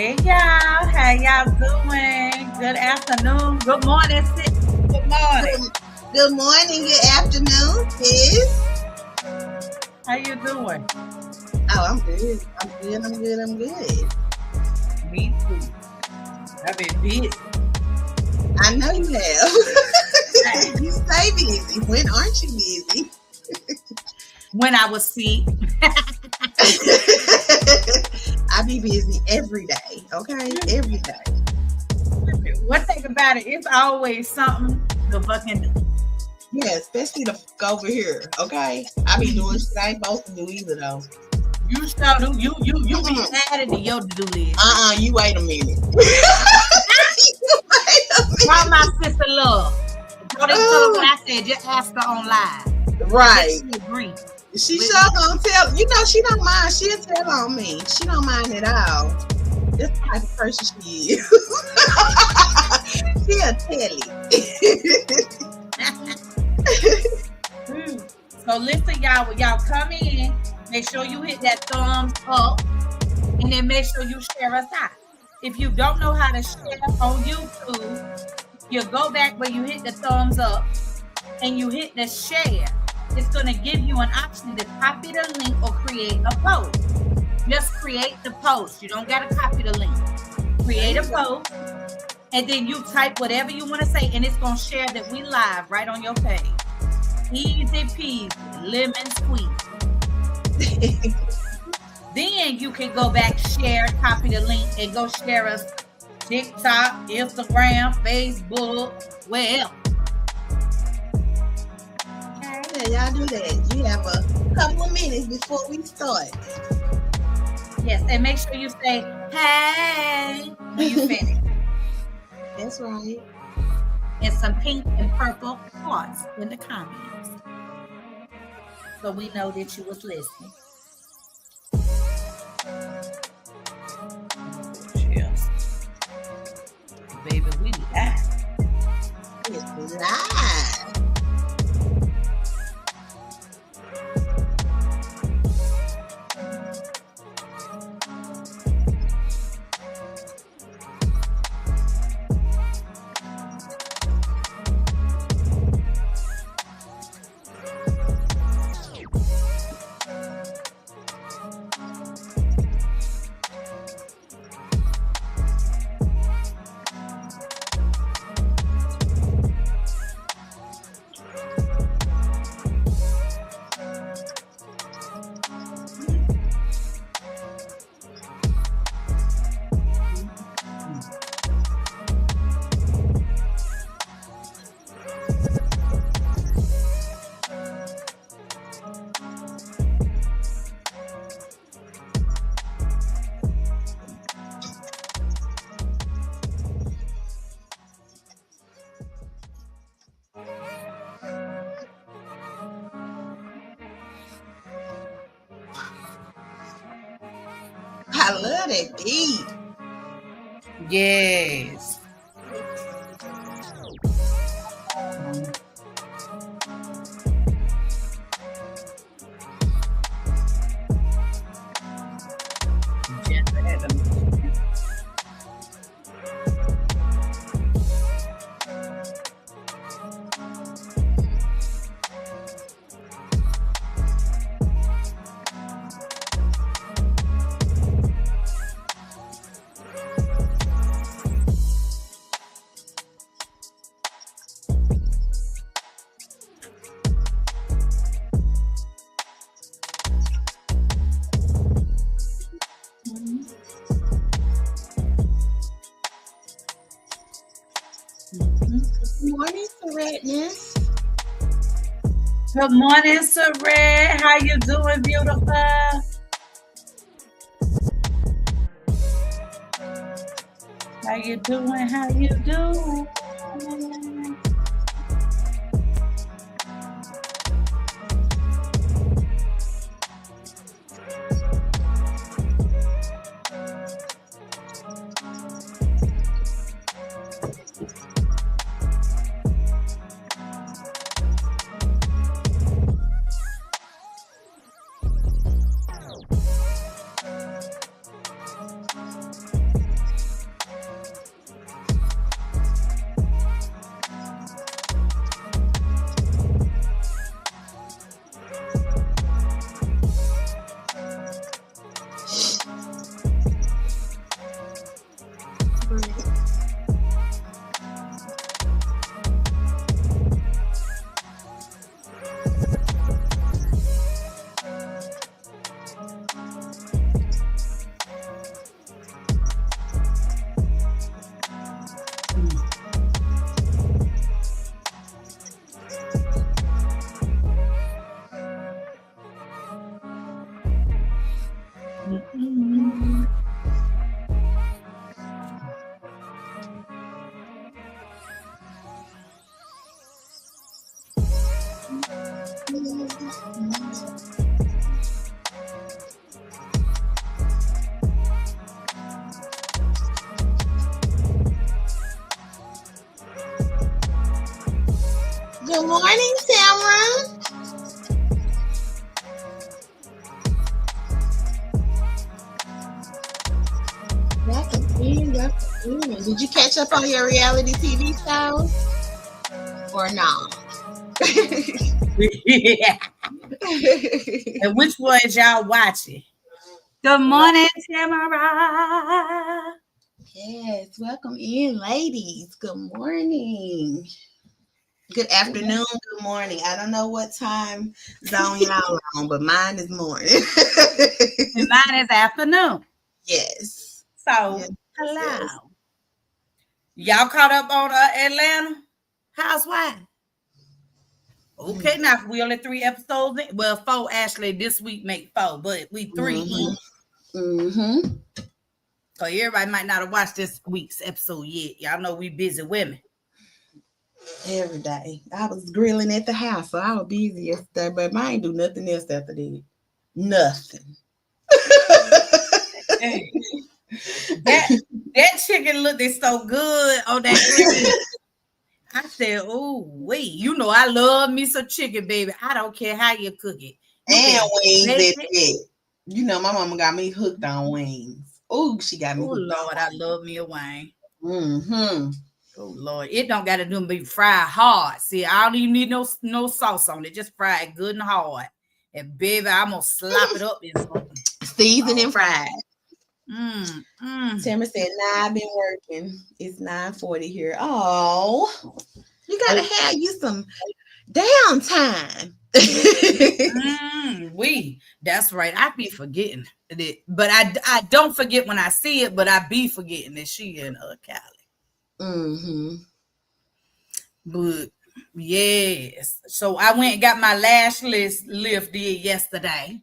Hey y'all, how y'all doing? Good afternoon, good morning, sis. Good morning. Good morning, good afternoon, sis. How you doing? Oh, I'm good. I'm good. Me too. I've been busy. I know you have. You stay busy. When aren't you busy? When I was sick. I be busy every day, okay? Every day. One thing about it, it's always something to fucking do. Yeah, especially the fuck over here, okay? I be doing shit I ain't supposed to do either, though. You sure do. You be added to your to-do list. You wait a minute. Call my sister Love. Don't even tell her what I said. Just ask her on live. Right. She agree. She sure gonna tell. You know, she don't mind. She'll tell on me. She don't mind at all. That's the type of person she is. She'll tell it. So listen, y'all, when y'all come in, make sure you hit that thumbs up and then make sure you share us out. If you don't know how to share on YouTube, you go back where you hit the thumbs up and you hit the share. It's going to give you an option to copy the link or create a post. Just create the post. You don't got to copy the link. Create a post and then you type whatever you want to say and it's going to share that we live right on your page. Easy peasy, lemon squeeze. Then you can go back, share, copy the link, and go share us TikTok, Instagram, Facebook, where else. Okay, yeah, y'all do that. You have a couple of minutes before we start. Yes, and make sure you say, hey, when you finish. That's right. And some pink and purple hearts in the comments. So we know that you was listening. Cheers. Baby, we live. It's live. I love that beat. Yes. Good morning, Sereneness. Good morning, Seren. How you doing, beautiful? How you doing? How you doing? Good morning, Tamara. Welcome in, welcome in. Did you catch up on your reality TV shows or not? Yeah. And which ones y'all watching? Good morning, Tamara. Yes, welcome in, ladies. Good morning. Good afternoon, good morning. I don't know what time zone y'all on, but mine is morning. And mine is afternoon. Yes. So, Yes, hello. yes. Y'all caught up on Atlanta Housewives? Okay, now we only 3 episodes in. Well, 4 actually this week make 4, but we 3 in. Mm-hmm. So everybody might not have watched this week's episode yet. Y'all know we busy women. Every day. I was grilling at the house, so I was busy yesterday, but I ain't do nothing else after that. Nothing. that chicken looked so good on that grill. I said, oh, wait, you know I love me some chicken, baby. I don't care how you cook it. And wings at it. You know, my mama got me hooked on wings. Oh, she got me hooked Lord, on I love me a wing. Mm-hmm. Oh, Lord. It don't got to do be fried hard. See, I don't even need no sauce on it. Just fry it good and hard. And, baby, I'm going to slap it up in something. Seasoned and fried. Tamara said, nah, I've been working. It's 9:40 here. Oh, you got to have you some downtime. That's right. I be forgetting it. But I don't forget when I see it, but I be forgetting that she in Cali. Mm-hmm. But yes. So I went and got my lash lift did yesterday.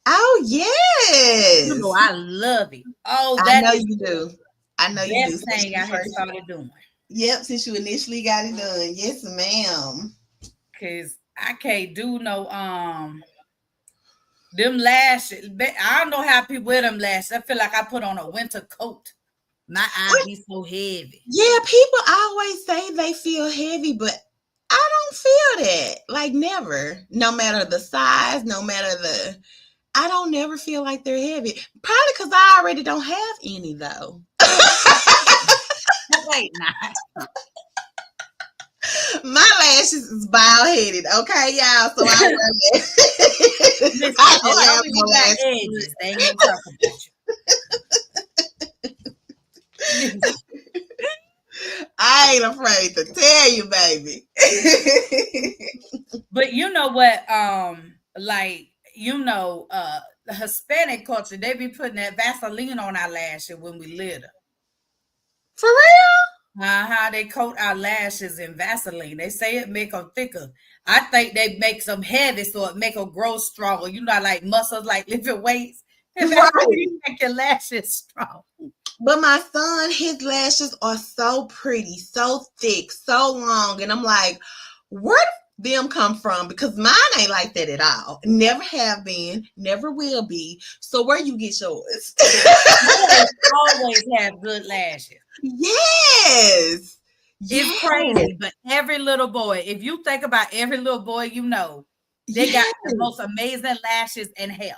Oh, yes. You know, I love it. Oh, I know you do. I know you do. Best thing I had started doing. Yep, since you initially got it done. Yes, ma'am. Cause I can't do no them lashes. I don't know how people wear them lashes. I feel like I put on a winter coat. My eyes be so heavy. Yeah, people always say they feel heavy, but I don't feel that. Like never. No matter the size, no matter I don't never feel like they're heavy. Probably because I already don't have any though. Wait, not. My lashes is bald-headed, okay, y'all. So I wear Listen, I don't have no lashes. They ain't gonna talk about you. I ain't afraid to tell you, baby. But you know what? Like the Hispanic culture, they be putting that Vaseline on our lashes when we little. For real? How they coat our lashes in Vaseline. They say it make them thicker. I think they make them heavy so it make them grow stronger. You know, like muscles, like lifting weights. And right. Make your lashes strong. But my son, his lashes are so pretty, so thick, so long. And I'm like, where did them come from? Because mine ain't like that at all. Never have been, never will be. So where you get yours? always have good lashes. Yes. It's crazy, but every little boy, if you think about every little boy you know, they got the most amazing lashes and hair.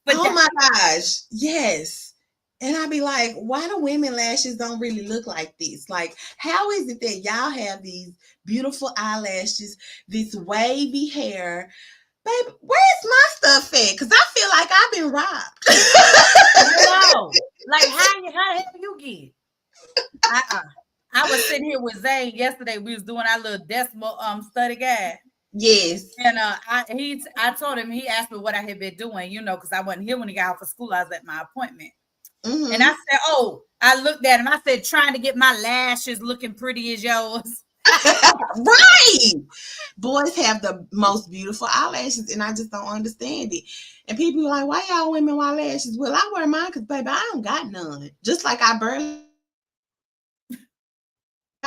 But oh my gosh, yes. And I'd be like, why do women lashes don't really look like this? Like, how is it that y'all have these beautiful eyelashes, this wavy hair? Baby, where's my stuff at? Because I feel like I've been robbed. No. Like, how the hell you get? I was sitting here with Zane yesterday. We was doing our little decimal study guide. Yes. And I told him, he asked me what I had been doing, you know, because I wasn't here when he got out for school. I was at my appointment. Mm-hmm. And I said, I looked at him. I said, trying to get my lashes looking pretty as yours. Right. Boys have the most beautiful eyelashes, and I just don't understand it. And people are like, why y'all women wear lashes? Well, I wear mine because, baby, I don't got none. Just like I barely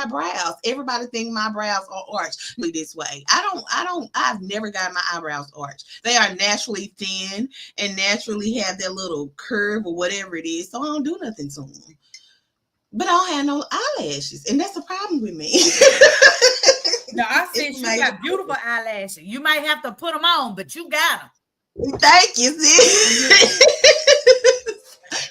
brows. Everybody think my brows are arched this way. I've never got my eyebrows arched. They are naturally thin and naturally have that little curve or whatever it is. So I don't do nothing to them. But I don't have no eyelashes. And that's a problem with me. No, I said you got beautiful eyelashes. You might have to put them on, but you got them. Thank you, sis.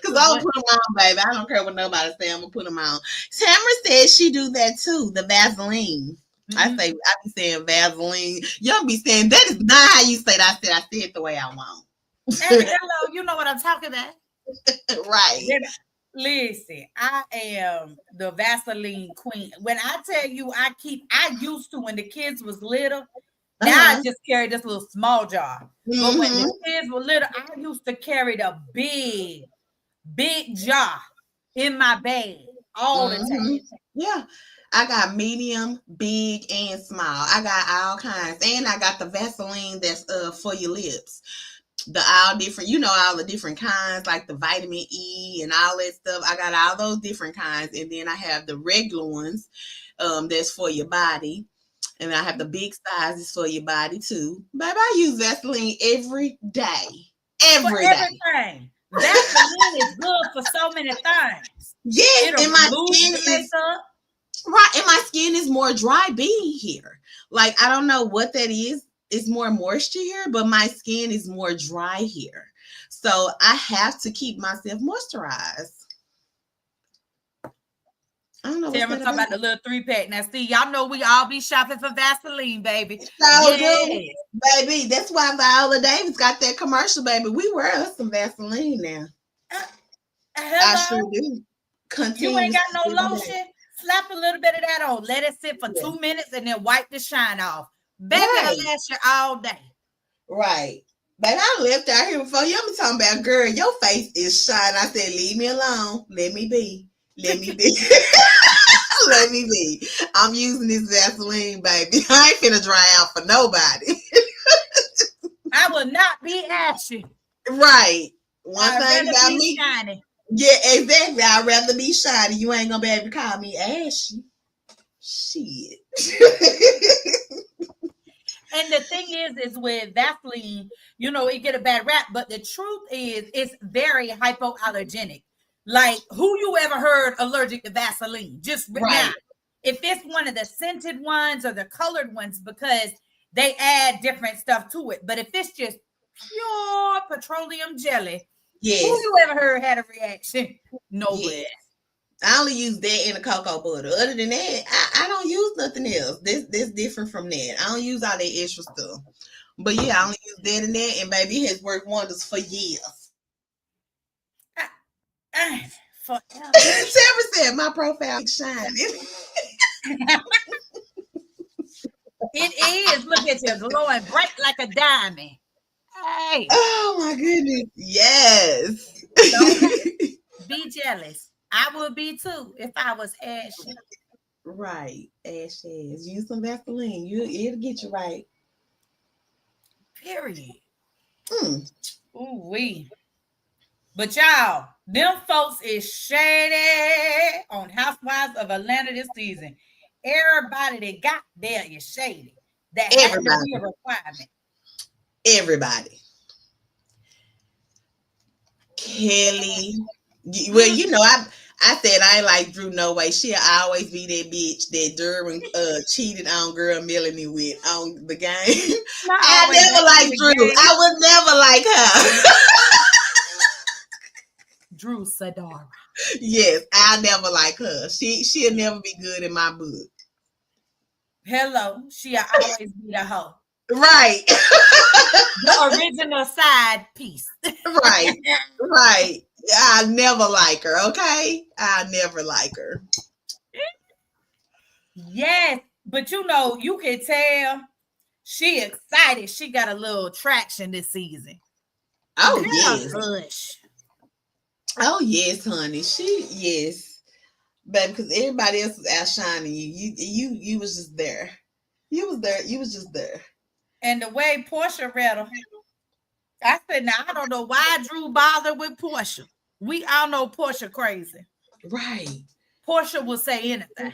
Because I'll put them on, baby. I don't care what nobody say. I'm going to put them on. Tamara says she do that too, the Vaseline. I be saying Vaseline. Y'all be saying that is not how you say that. I said it the way I want. Hey, hello, you know what I'm talking about. Right. Listen, I am the Vaseline queen. When I tell you I used to when the kids was little, now I just carry this little small jar. But when the kids were little, I used to carry the big jar in my bag all the time. Yeah. I got medium, big, and small. I got all kinds. And I got the Vaseline that's for your lips. All different, all the different kinds, like the vitamin E and all that stuff. I got all those different kinds. And then I have the regular ones that's for your body. And I have the big sizes for your body too. Baby, I use Vaseline every day. Everything. Vaseline is good for so many things. Yes, and my skin is right, and my skin is more dry being here. Like, I don't know what that is. It's more moisture here, but my skin is more dry here. So I have to keep myself moisturized. I don't know. Tamara talking about the little 3-pack. Now, see, y'all know we all be shopping for Vaseline, baby. Baby. That's why Viola Davis got that commercial, baby. We wear us some Vaseline now. I sure do. You ain't got no lotion? Slap a little bit of that on. Let it sit for 2 minutes and then wipe the shine off. Baby, it'll last you all day. Right. But I left out here before. You be talking about, girl, your face is shining. I said, leave me alone. Let me be. Let me be. Let me be. I'm using this Vaseline, baby. I ain't finna dry out for nobody. I will not be ashy. Right. One thing about me. Shiny. Yeah, exactly. I'd rather be shiny. You ain't gonna be able to call me ashy. Shit. And the thing is with Vaseline, it get a bad rap, but the truth is it's very hypoallergenic. Like, who you ever heard allergic to Vaseline? Just right now. If it's one of the scented ones or the colored ones, because they add different stuff to it. But if it's just pure petroleum jelly, who you ever heard had a reaction? Nobody. Yes. I only use that in the cocoa butter. Other than that, I don't use nothing else. This different from that. I don't use all that extra stuff. But yeah, I only use that and that, and baby, it has worked wonders for years. Forever. Sarah said my profile is shining. It is. Look at you, glowing bright like a diamond. Hey. Oh my goodness. Yes. Be jealous. I would be too if I was ashy. Right. Ashes. Use some Vaseline. It'll get you right. Period. Ooh wee. But y'all, them folks is shady on Housewives of Atlanta this season. Everybody that got there is shady. That has to be a requirement. Everybody. Kelly. Well, I said I ain't like Drew no way. She'll always be that bitch that Durbin cheated on girl Melanie with on the game. I never liked Drew. I would never like her. Drew Sidora. Yes, I'll never like her. She'll never be good in my book. Hello, she'll always be the hoe. Right. The original side piece. Right. I'll never like her, okay? I'll never like her. Yes, but you can tell she excited. She got a little traction this season. Oh, yes. Hush. Oh, yes, honey. Yes. Baby, because everybody else was outshining you. You was just there. You was there. You was just there. And the way Portia read her, I said, now, I don't know why Drew bothered with Portia. We all know Portia crazy. Right. Portia will say anything.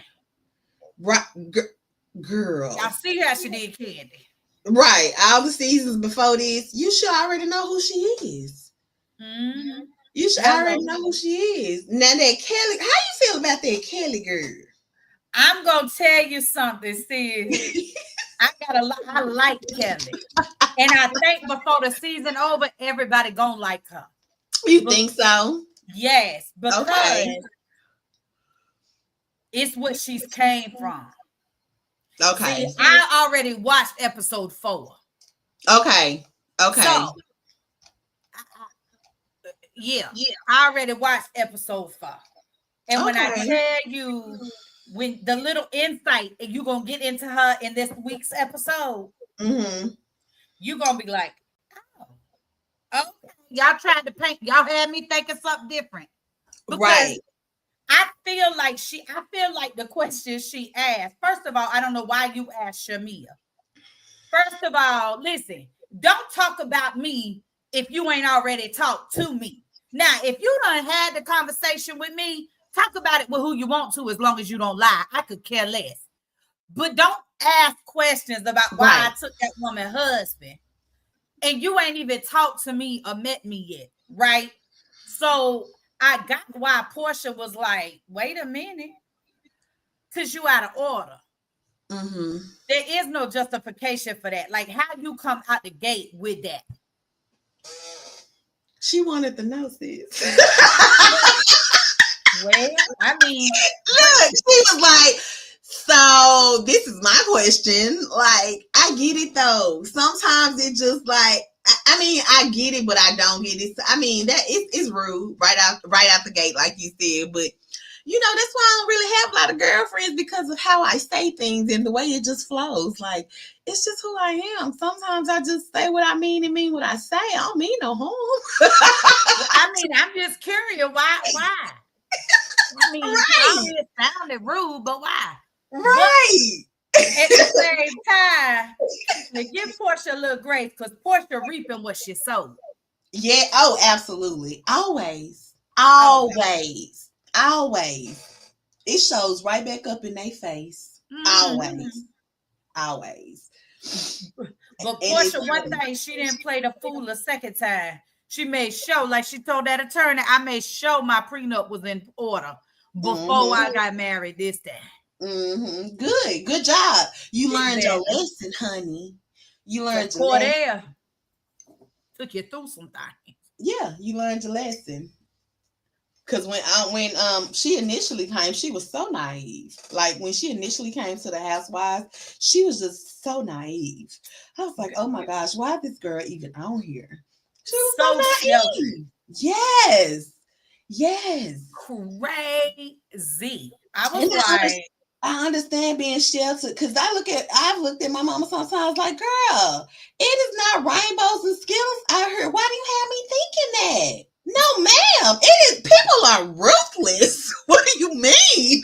Right, girl. Y'all see how she did Candy. Right. All the seasons before this, you should already know who she is. Mm-hmm. You should already know who she is. Now that Kelly, how you feel about that Kelly girl? I'm gonna tell you something, sis. I like Kelly. And I think before the season over, everybody gonna like her. You think so? Yes, because Okay. it's what she's came from. Okay. See, I already watched episode 4. Okay. Okay. So, yeah, I already watched episode 4. And when I tell you, when the little insight you're gonna get into her in this week's episode, you're gonna be like, oh, y'all tried to paint, y'all had me thinking something different. Because right. I feel like the questions she asked. First of all, I don't know why you asked Shamia. First of all, listen, don't talk about me if you ain't already talked to me. Now, if you done had the conversation with me, talk about it with who you want to, as long as you don't lie. I could care less. But don't ask questions about why I took that woman's husband. And you ain't even talked to me or met me yet, right? So I got why Portia was like, wait a minute, because you out of order. There is no justification for that. Like, how you come out the gate with that? She wanted to know, sis. Well, I mean, look, she was like, so this is my question. Like, I get it though. Sometimes it just like, I mean, I get it, but I don't get it. I mean, that is rude right out the gate, like you said. But you know, that's why I don't really have a lot of girlfriends, because of how I say things and the way it just flows. Like, it's just who I am. Sometimes I just say what I mean and mean what I say. I don't mean no harm. I mean, I'm just curious. Why? I mean, it sounded rude, but why? Right. But at the same time, to give Portia a little grace, because Portia reaping what she sowed. Yeah. Oh, absolutely. Always. It shows right back up in their face. Always. But Portia, one thing, she didn't play the fool a second time. She made sure, like she told that attorney, I made sure my prenup was in order before I got married this time. Good job. You learned your lesson, honey. You learned your lesson. Took you through some things. Yeah, you learned your lesson. Because when she initially came, she was so naive. Like, when she initially came to the Housewives, she was just so naive. I was like, oh my gosh, why is this girl even on here? She was so naive. Yes. Crazy. I was like, I understand being sheltered, because I've looked at my mama sometimes like, girl, it is not rainbows and Skittles out here. Why do you have me thinking that? No, ma'am. It is. People are ruthless. What do you mean?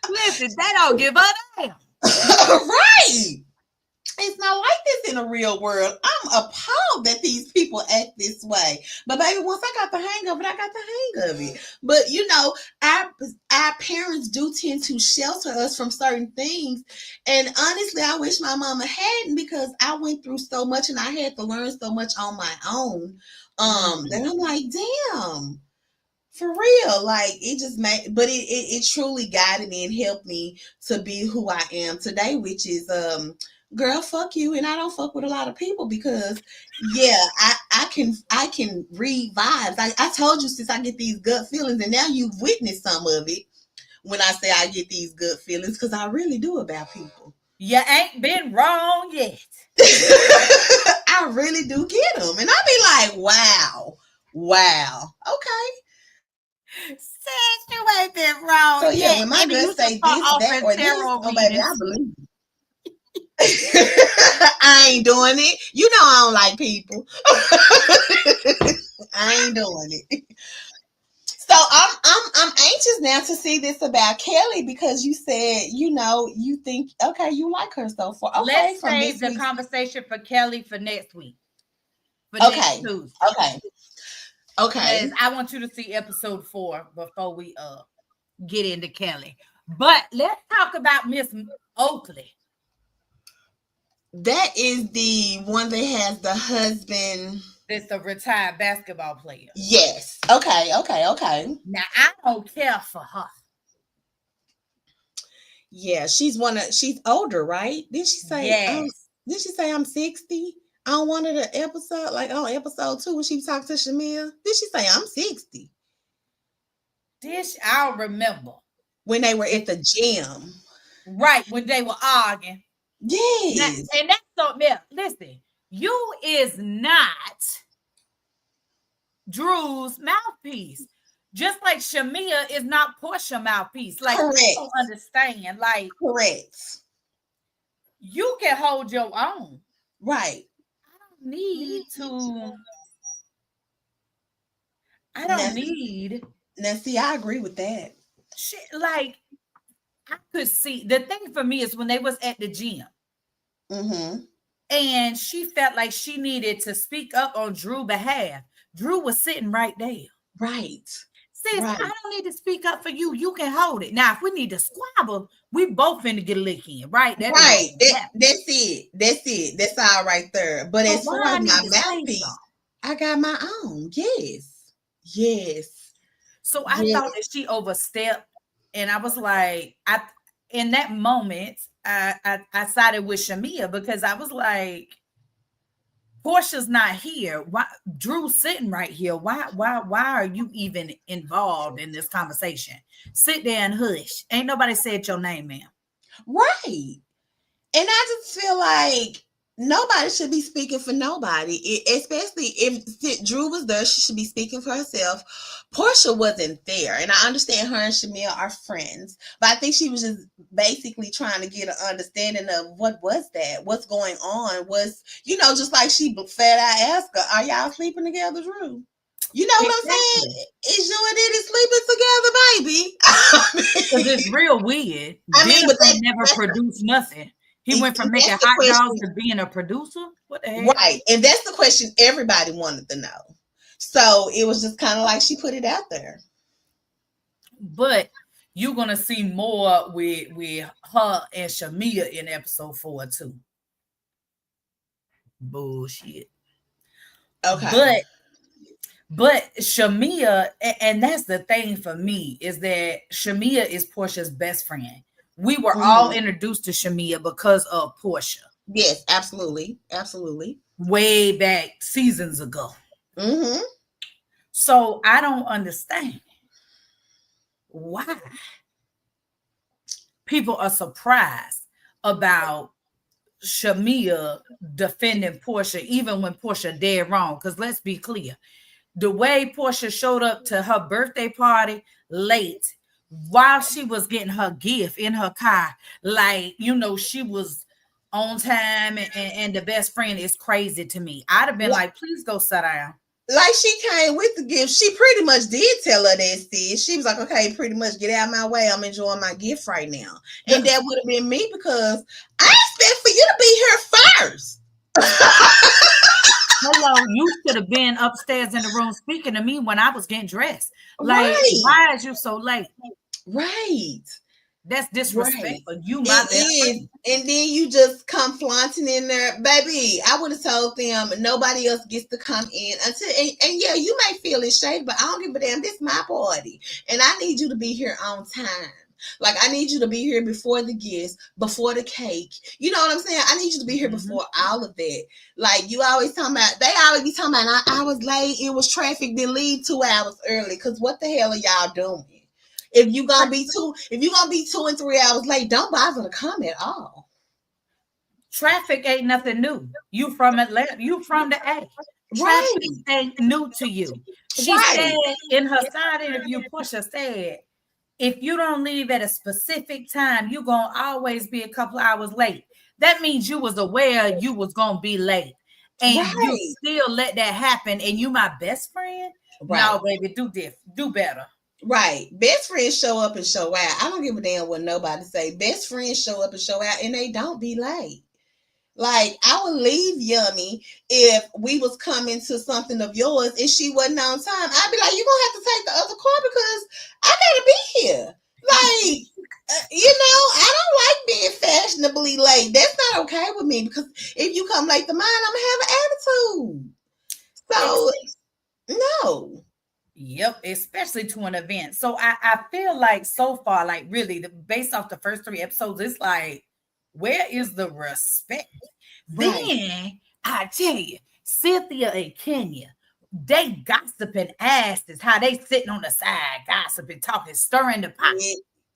Listen, they don't give a damn. Right. It's not like this in the real world. I'm appalled that these people act this way. But baby, once I got the hang of it, I got the hang of it. But you know, our parents do tend to shelter us from certain things. And honestly, I wish my mama hadn't, because I went through so much and I had to learn so much on my own. That I'm like, damn. For real, like, it just made, but it truly guided me and helped me to be who I am today, which is girl, fuck you, and I don't fuck with a lot of people, because yeah, I can read vibes. I told you, since I get these gut feelings, and now you've witnessed some of it when I say I get these gut feelings, because I really do about people. You ain't been wrong yet. I really do get them, and I be like, wow, okay. Since you ain't been wrong. So yeah, when my gut say this, that, or this, oh baby, I believe it. I ain't doing it. You know I don't like people. I ain't doing it. So I'm anxious now to see this about Kelly, because you said, you know, you think, okay, you like her so far. Okay, let's save the conversation for Kelly for next week. Okay. Okay. I want you to see episode 4 before we get into Kelly. But let's talk about Miss Oakley. That is the one that has the husband. That's a retired basketball player. Yes. Okay. Now I don't care for her. Yeah, she's older, right? Did she say Yes. did she say I'm 60? On one of the episode, like on episode 2, when she talked to Shamil, did she say I'm 60? I'll remember. When they were at the gym. Right, when they were arguing. Yes. And that's something else. Listen, you is not Drew's mouthpiece. Just like Shamia is not Portia's mouthpiece. Like, correct. You don't understand. Like, correct. You can hold your own. Right. I don't need. Now, see, I agree with that. Shit, like, I could see. The thing for me is when they was at the gym. Mm-hmm. And she felt like she needed to speak up on Drew's behalf. Drew was sitting right there. Right. Sis, right. I don't need to speak up for you. You can hold it. Now, if we need to squabble, we both finna get a lick in, right? That's it. That's all right there. But as far as my mouthpiece, I got my own. Yes. So I thought that she overstepped, and I was like, in that moment, I sided with Shamia because I was like, Portia's not here. Why Drew's sitting right here? Why are you even involved in this conversation? Sit there and hush. Ain't nobody said your name, ma'am. Right. And I just feel like nobody should be speaking for nobody, especially if Drew was there. She should be speaking for herself. Portia wasn't there, and I understand her and Shamil are friends, but I think she was just basically trying to get an understanding of what's going on. Was, just like she fed I asked her, are y'all sleeping together, Drew? You know what I'm saying? Is you and Diddy sleeping together, baby? Because it's real weird. But they never produced nothing. He went from making hot dogs to being a producer? What the heck? Right. And that's the question everybody wanted to know. So it was just kind of like she put it out there. But you're going to see more with her and Shamia in episode 4 too. Bullshit. Okay. But Shamia, and that's the thing for me, is that Shamia is Portia's best friend. We were all introduced to Shamia because of Portia. Yes, absolutely. Way back seasons ago. Mm-hmm. So I don't understand why people are surprised about Shamia defending Portia, even when Portia dead wrong. Because let's be clear, the way Portia showed up to her birthday party late, while she was getting her gift in her car, like, she was on time and the best friend is crazy to me. I'd have been like, please go sit down. Like, she came with the gift. She pretty much did tell her that, sis. She was like, okay, pretty much get out of my way. I'm enjoying my gift right now. And that would have been me because I expect for you to be here first. Hello, you should have been upstairs in the room speaking to me when I was getting dressed. Like, why is you so late? Right. That's disrespectful. You, my best friend. And then you just come flaunting in there. Baby, I would have told them nobody else gets to come in until, and yeah, you may feel ashamed, but I don't give a damn. This is my party. And I need you to be here on time. Like, I need you to be here before the gifts, before the cake. You know what I'm saying? I need you to be here before all of that. Like, you always talking about, they always be talking about, I was late, it was traffic, then leave 2 hours early. Because what the hell are y'all doing? If you're gonna be 2 and 3 hours late, don't bother to come at all. Traffic ain't nothing new. You from Atlanta, you from the A. Traffic ain't new to you. She said in her side interview, Portia said, if you don't leave at a specific time, you're gonna always be a couple hours late. That means you was aware you was gonna be late. And you still let that happen, and you my best friend? No, baby, do better. Right. Best friends show up and show out. I don't give a damn what nobody say. Best friends show up and show out, and they don't be late. Like, I would leave Yummy if we was coming to something of yours and she wasn't on time. I'd be like, you're going to have to take the other car because I got to be here. Like, I don't like being fashionably late. That's not okay with me because if you come late to mine, I'm gonna have an attitude. So no. Yep, especially to an event. So I feel like so far, like really, based off the first 3 episodes, it's like, where is the respect? Right. Then I tell you, Cynthia and Kenya, they gossiping asses, how they sitting on the side, gossiping, talking, stirring the pot. But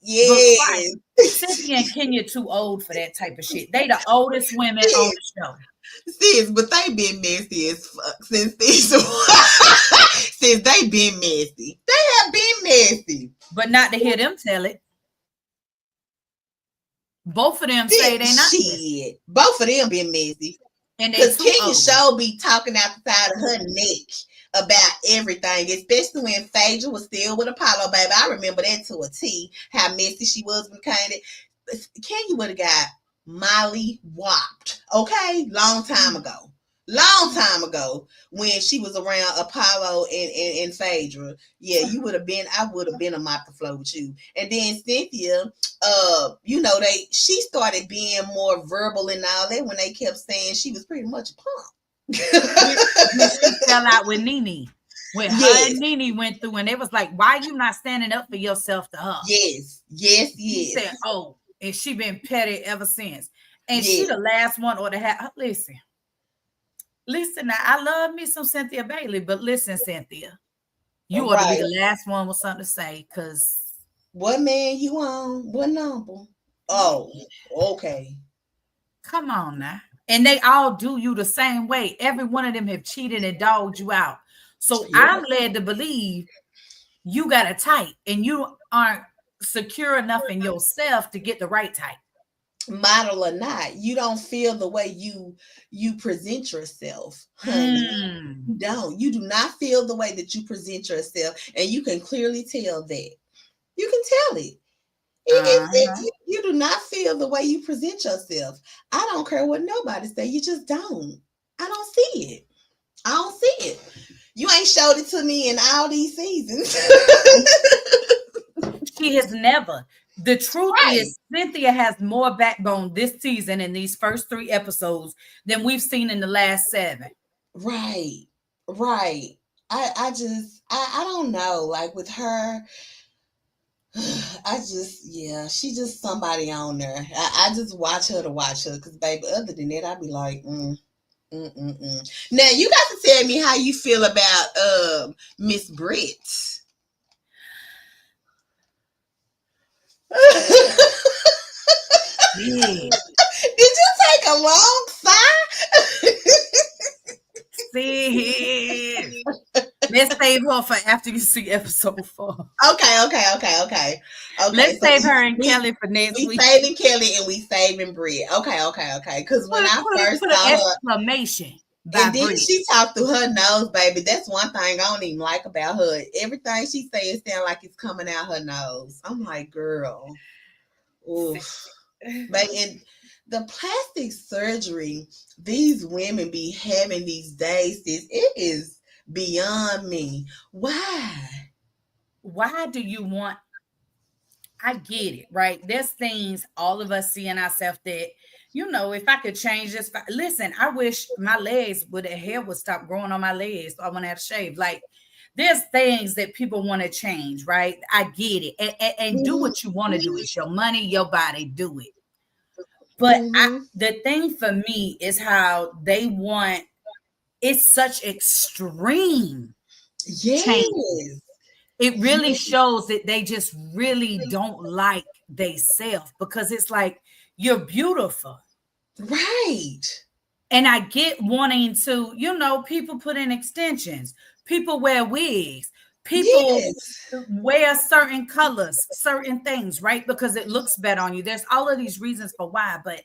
Yes. Cynthia and Kenya too old for that type of shit. They the oldest women on the show. Sis, but they been messy as fuck since these since they been messy. They have been messy. But not to hear them tell it. Both of them say they not messy. Shit. Both of them been messy. And they Because too Kenya old. show be talking out the side of her neck about everything, especially when Phaedra was still with Apollo, baby. I remember that to a T, how messy she was with Kanye. Kenya would have got Molly whopped, okay? Long time ago, when she was around Apollo and Phaedra. Yeah, I would have been a mop the floor with you. And then Cynthia, she started being more verbal and all that when they kept saying she was pretty much a punk. When she fell out with Nene. When her and Nene went through, and it was like, why you not standing up for yourself to her? Yes. She said, oh, and she been petty ever since. And she the last one or to have, listen, now, I love me some Cynthia Bailey, but listen, Cynthia, you ought to be the last one with something to say, because what man you on? What number? Oh, okay. Come on now. And they all do you the same way. Every one of them have cheated and dogged you out. So I'm led to believe you got a type and you aren't secure enough in yourself to get the right type. Model or not, you don't feel the way you present yourself, honey. You do not feel the way that you present yourself, and you can clearly tell that. You can tell it. You do not feel the way you present yourself. I don't care what nobody say. You just don't. I don't see it. I don't see it. You ain't showed it to me in all these seasons. She has never. The truth is, Cynthia has more backbone this season in these first 3 episodes than we've seen in the last 7. Right. I don't know. Like with her, she's just somebody on there. I just watch her to watch her, because baby, other than that, I'd be like, Now you got to tell me how you feel about Miss Britt. Did you take a long sigh? See, let's save her for after you see episode 4. Okay. Let's save her and Kelly for next week. We saving Kelly and we saving Britt. Okay. Because when I first saw her, exclamation. And then she talked through her nose, baby. That's one thing I don't even like about her. Everything she says sound like it's coming out her nose. I'm like, girl. Oof. But in the plastic surgery these women be having these days, it is beyond me. Why do you want? I get it, right? There's things all of us see in ourselves that, if I could change this. Listen, I wish my legs hair would stop growing on my legs. So I want to have to shave. Like, there's things that people want to change, right? I get it. And do what you want to do. It's your money, your body, do it. But the thing for me is how they want, it's such extreme change. It really shows that they just really don't like themselves, because it's like, you're beautiful. Right. And I get wanting to, people put in extensions. People wear wigs. People wear certain colors, certain things, right? Because it looks better on you. There's all of these reasons for why. But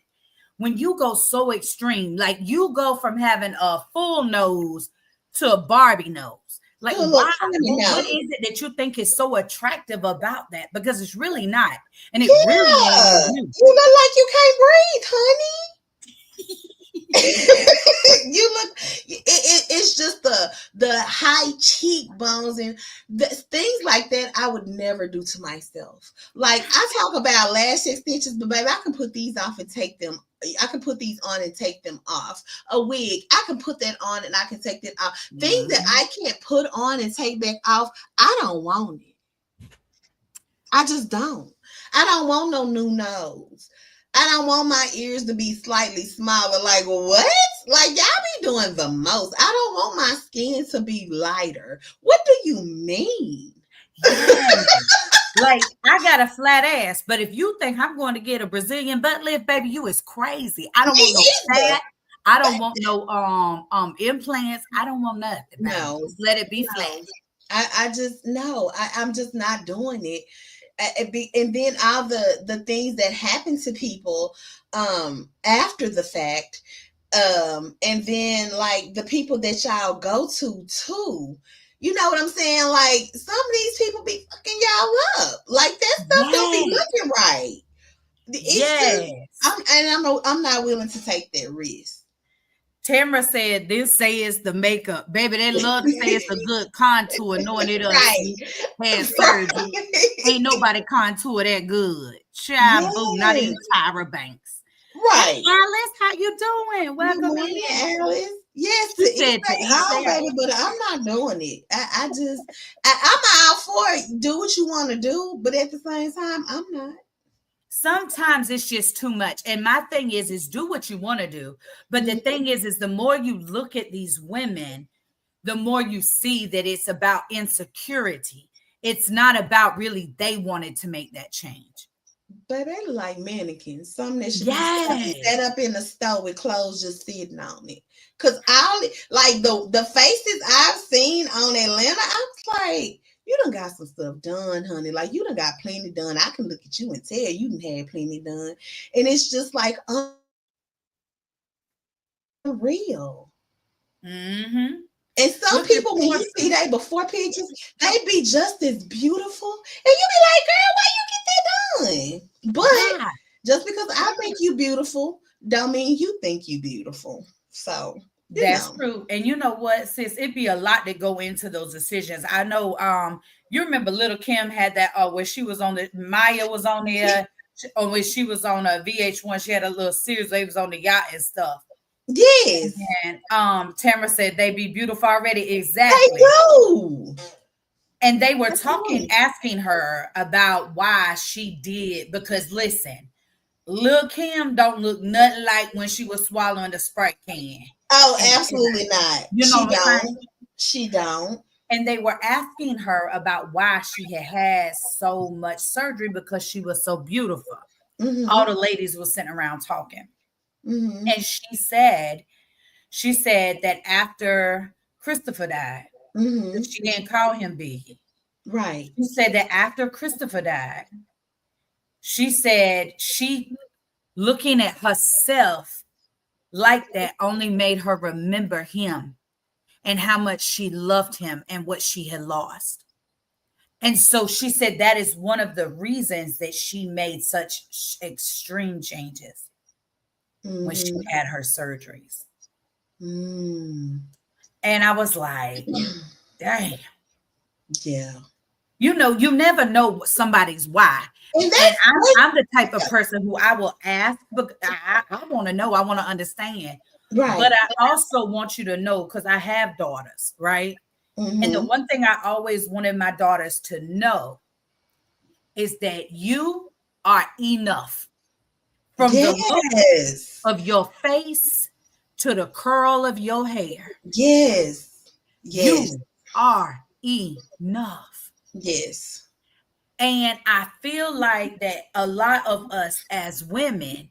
when you go so extreme, like you go from having a full nose to a Barbie nose. Like, why? What is it that you think is so attractive about that? Because it's really not. And it really ain't you. You look like you can't breathe, honey. You look, it's just just the high cheekbones and things like that. I would never do to myself. Like I talk about lash extensions, but baby, I can put these off and take them. I can put these on and take them off. A wig, I can put that on and I can take that off. Things that I can't put on and take back off, I don't want it. I just don't. I don't want no new nose. I don't want my ears to be slightly smaller. Like, what? Like, y'all be doing the most. I don't want my skin to be lighter. What do you mean? Yes. Like, I got a flat ass, but if you think I'm going to get a Brazilian butt lift, baby, you is crazy. I don't want no fat. I don't want no implants. I don't want nothing. Baby. No. Just let it be flat. I just no. I'm just not doing it. And then all the things that happen to people after the fact, and then like the people that y'all go to too. You know what I'm saying? Like some of these people be fucking y'all up. Like that stuff don't be looking right. I'm not willing to take that risk. Tamara said this says the makeup. Baby, they love to say it's a good contour, knowing it had surgery. Ain't nobody contour that good. Child, boo, not even Tyra Banks. Right. Alice, how you doing? Welcome in, Alice. Yes, baby, but I'm not doing it. I'm all for it. Do what you want to do, but at the same time, I'm not. Sometimes it's just too much. And my thing is do what you want to do. But the thing is the more you look at these women, the more you see that it's about insecurity. It's not about really they wanted to make that change. But they look like mannequins. Some that should be set up in the store with clothes just sitting on it. Cause like the faces I've seen on Atlanta, I was like, you done got some stuff done, honey. Like you done got plenty done. I can look at you and tell you done had plenty done. And it's just like unreal. Mm-hmm. And some people, when you see they before pictures, they be just as beautiful. And you be like, girl, why you get that done? But just because I think you beautiful, don't mean you think you beautiful. So that's true. And you know what, sis, it'd be a lot that go into those decisions. I know you remember Little Kim had that where she was on Maya was on there, or when she was on a VH1, she had a little series where it was on the yacht and stuff. Yes. And Tamara said they be beautiful already. Exactly. They do. And they were asking her about why she did, because listen, Lil' Kim don't look nothing like when she was swallowing the Sprite can. Oh, absolutely not. You know what I'm saying? She don't. And they were asking her about why she had so much surgery because she was so beautiful. Mm-hmm. All the ladies were sitting around talking. Mm-hmm. And she said that after Christopher died, mm-hmm. she didn't call him Biggie. Right. She said that after Christopher died, she said she looking at herself like that only made her remember him and how much she loved him and what she had lost. And so she said that is one of the reasons that she made such extreme changes. Mm-hmm. When she had her surgeries. Mm. And I was like, dang. Yeah. You know, you never know somebody's why. And I'm the type of person who I will ask, but I want to know, I want to understand. Right. But I also want you to know, because I have daughters, right? Mm-hmm. And the one thing I always wanted my daughters to know is that you are enough. From the look of your face to the curl of your hair. Yes. You are enough. Yes. And I feel like that a lot of us as women,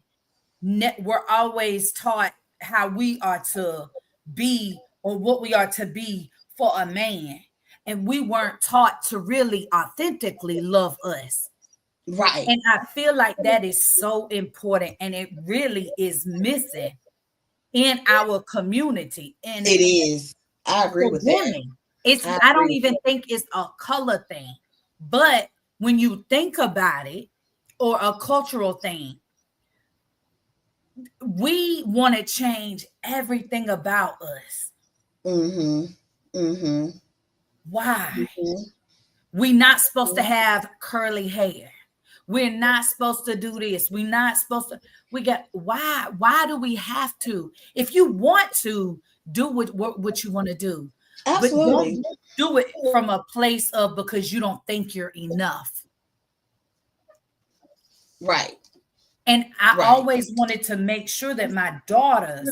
we're always taught how we are to be or what we are to be for a man. And we weren't taught to really authentically love us. Right. And I feel like that is so important, and it really is missing in our community. And it is. I agree with that. I don't even think it's a color thing, but when you think about it, or a cultural thing, we want to change everything about us. Mm-hmm. Mm-hmm. Why? Mm-hmm. We're not supposed to have curly hair. We're not supposed to do this. We're not supposed to. We got why? Why do we have to? If you want to do what you want to do, but don't Absolutely. do it from a place of because you don't think you're enough. Right. And I Right. always wanted to make sure that my daughters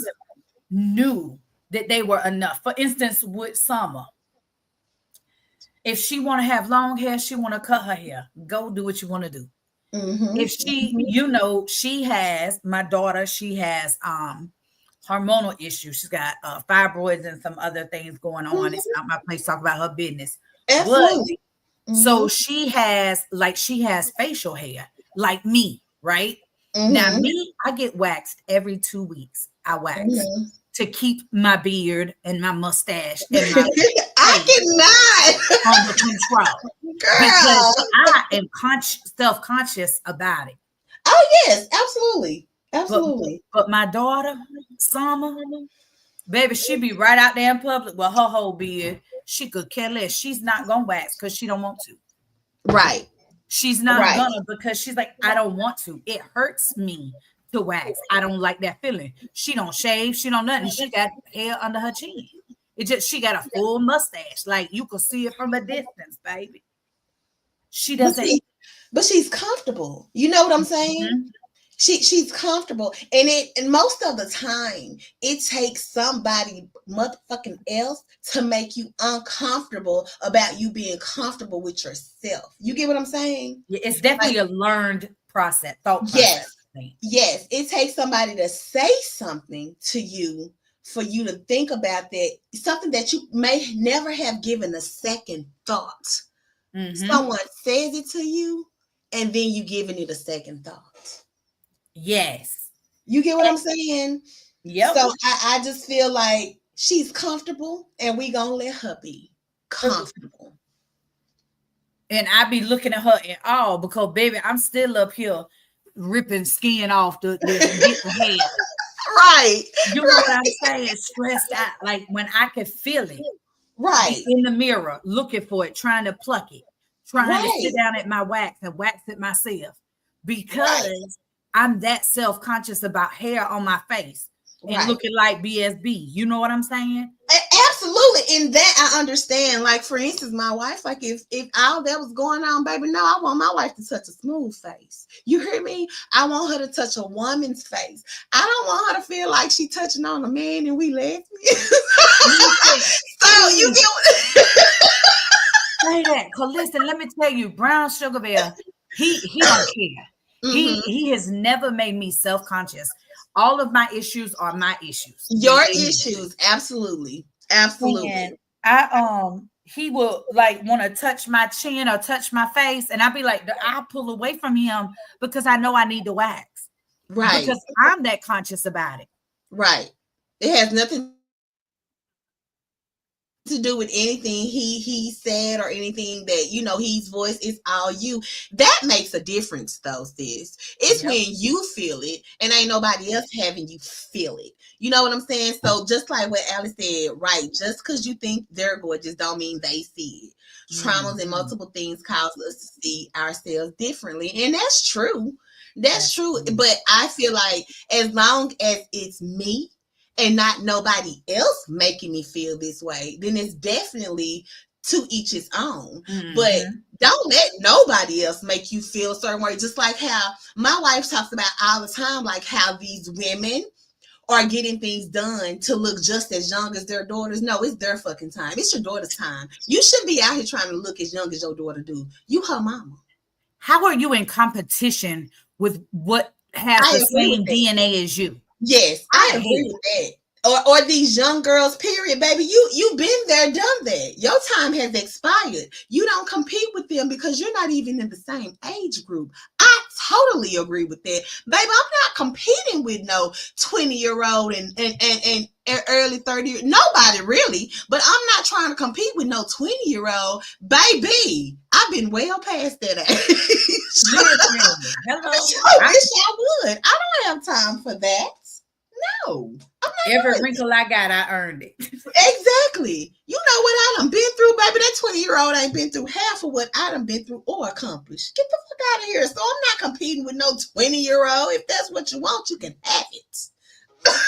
knew that they were enough. For instance, with Summer, if she want to have long hair, she want to cut her hair. Go do what you want to do. If Mm-hmm. she, she has my daughter, she has hormonal issues. She's got fibroids and some other things going on. It's Mm-hmm. not my place to talk about her business. But Absolutely. so Mm-hmm. she has facial hair like me, right? Now, Mm-hmm. me, I get waxed every 2 weeks. I wax Mm-hmm. to keep my beard and my mustache and my I cannot. under control because Girl. I am self-conscious about it. Oh yes, absolutely. But Absolutely. but my daughter, Summer, baby, she be right out there in public with her whole beard. She could care less. She's not gonna wax because she don't want to. Right. She's not Right. gonna because she's like, I don't want to. It hurts me to wax. I don't like that feeling. She don't shave. She don't nothing. She got hair under her chin. It just she got a full mustache. Like you could see it from a distance, baby. She But doesn't. see, but she's comfortable. You know what I'm saying? Mhm. She's comfortable, and most of the time it takes somebody motherfucking else to make you uncomfortable about you being comfortable with yourself. You get what I'm saying? Yeah, it's Like, definitely a learned process, thought process. yes, I think. yes, it takes somebody to say something to you for you to think about that, something that you may never have given a second thought. Mhm. Someone says it to you, and then you giving it a second thought. Yes. You get what I'm saying? Yep. So I just feel like she's comfortable, and we gonna let her be comfortable. And I be looking at her in awe because, baby, I'm still up here ripping skin off the get the hair. Right, You know what I'm saying? Stressed out. Like when I could feel it, be right, in the mirror, looking for it, trying to pluck it, trying to sit right, down at my wax and wax it myself right, because I'm that self-conscious about hair on my face and right. looking like BSB. You know what I'm saying? Absolutely. In that I understand. Like for instance, my wife, like if all that was going on, baby, no, I want my wife to touch a smooth face. You hear me? I want her to touch a woman's face. I don't want her to feel like she touching on a man and we lesbian. Listen, So you please get say that. Cause listen, let me tell you, Brown Sugar Bear, he don't care. hmm He has never made me self-conscious. All of my issues are my issues. your They his. issues. Absolutely. Absolutely. And he will like want to touch my chin or touch my face, and I'll be like, I pull away from him because I know I need to wax Right. because I'm that conscious about it. Right. It has nothing to do with anything he said or anything that he's voiced. It's all you. That makes a difference though, sis. It's Yep. when you feel it and ain't nobody else having you feel it. You know what I'm saying? So just like what Alice said, right, just because you think they're gorgeous don't mean they see it. Traumas and Mhm. multiple things cause us to see ourselves differently, and that's true. That's That's true. true. But I feel like as long as it's me and not nobody else making me feel this way, then it's definitely to each his own. But Mhm. don't let nobody else make you feel a certain way. Just like how my wife talks about all the time, like how these women are getting things done to look just as young as their daughters. No, it's their fucking time. It's your daughter's time. You shouldn't be out here trying to look as young as your daughter do. You her mama. How are you in competition with what has I the agree with same that. DNA as you? Yes, I I agree hate it. with that. Or these young girls, period, baby. You've been there, done that. Your time has expired. You don't compete with them because you're not even in the same age group. I totally agree with that. Baby, I'm not competing with no 20-year-old and early 30. Nobody really, but I'm not trying to compete with no 20-year-old. Baby, I've been well past that age. Listen, hello. I wish I would. I don't have time for that. No, I'm not Every doing it. wrinkle I got, I earned it. Exactly. You know what I done been through, baby? That 20-year-old ain't been through half of what I done been through or accomplished. Get the fuck out of here. So I'm not competing with no 20-year-old. If that's what you want, you can have it.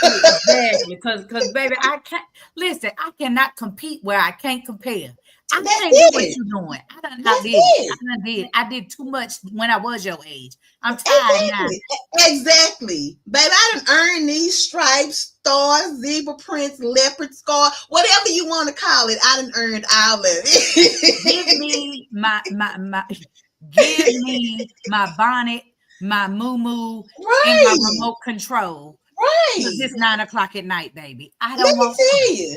Exactly, because baby, I can't listen. I cannot compete where I can't compare. I That's can't do what it. you're doing. I done That's outdid it. it. I done did. I did too much when I was your age. I'm tired now. Exactly. Exactly. Baby, I done earned these stripes, stars, zebra prints, leopard scar, whatever you want to call it. I done earned all of Give it. me my give me my bonnet, my moo and my Right. remote control. Because Right. it's 9 o'clock at night, baby. I Let don't me want tell you.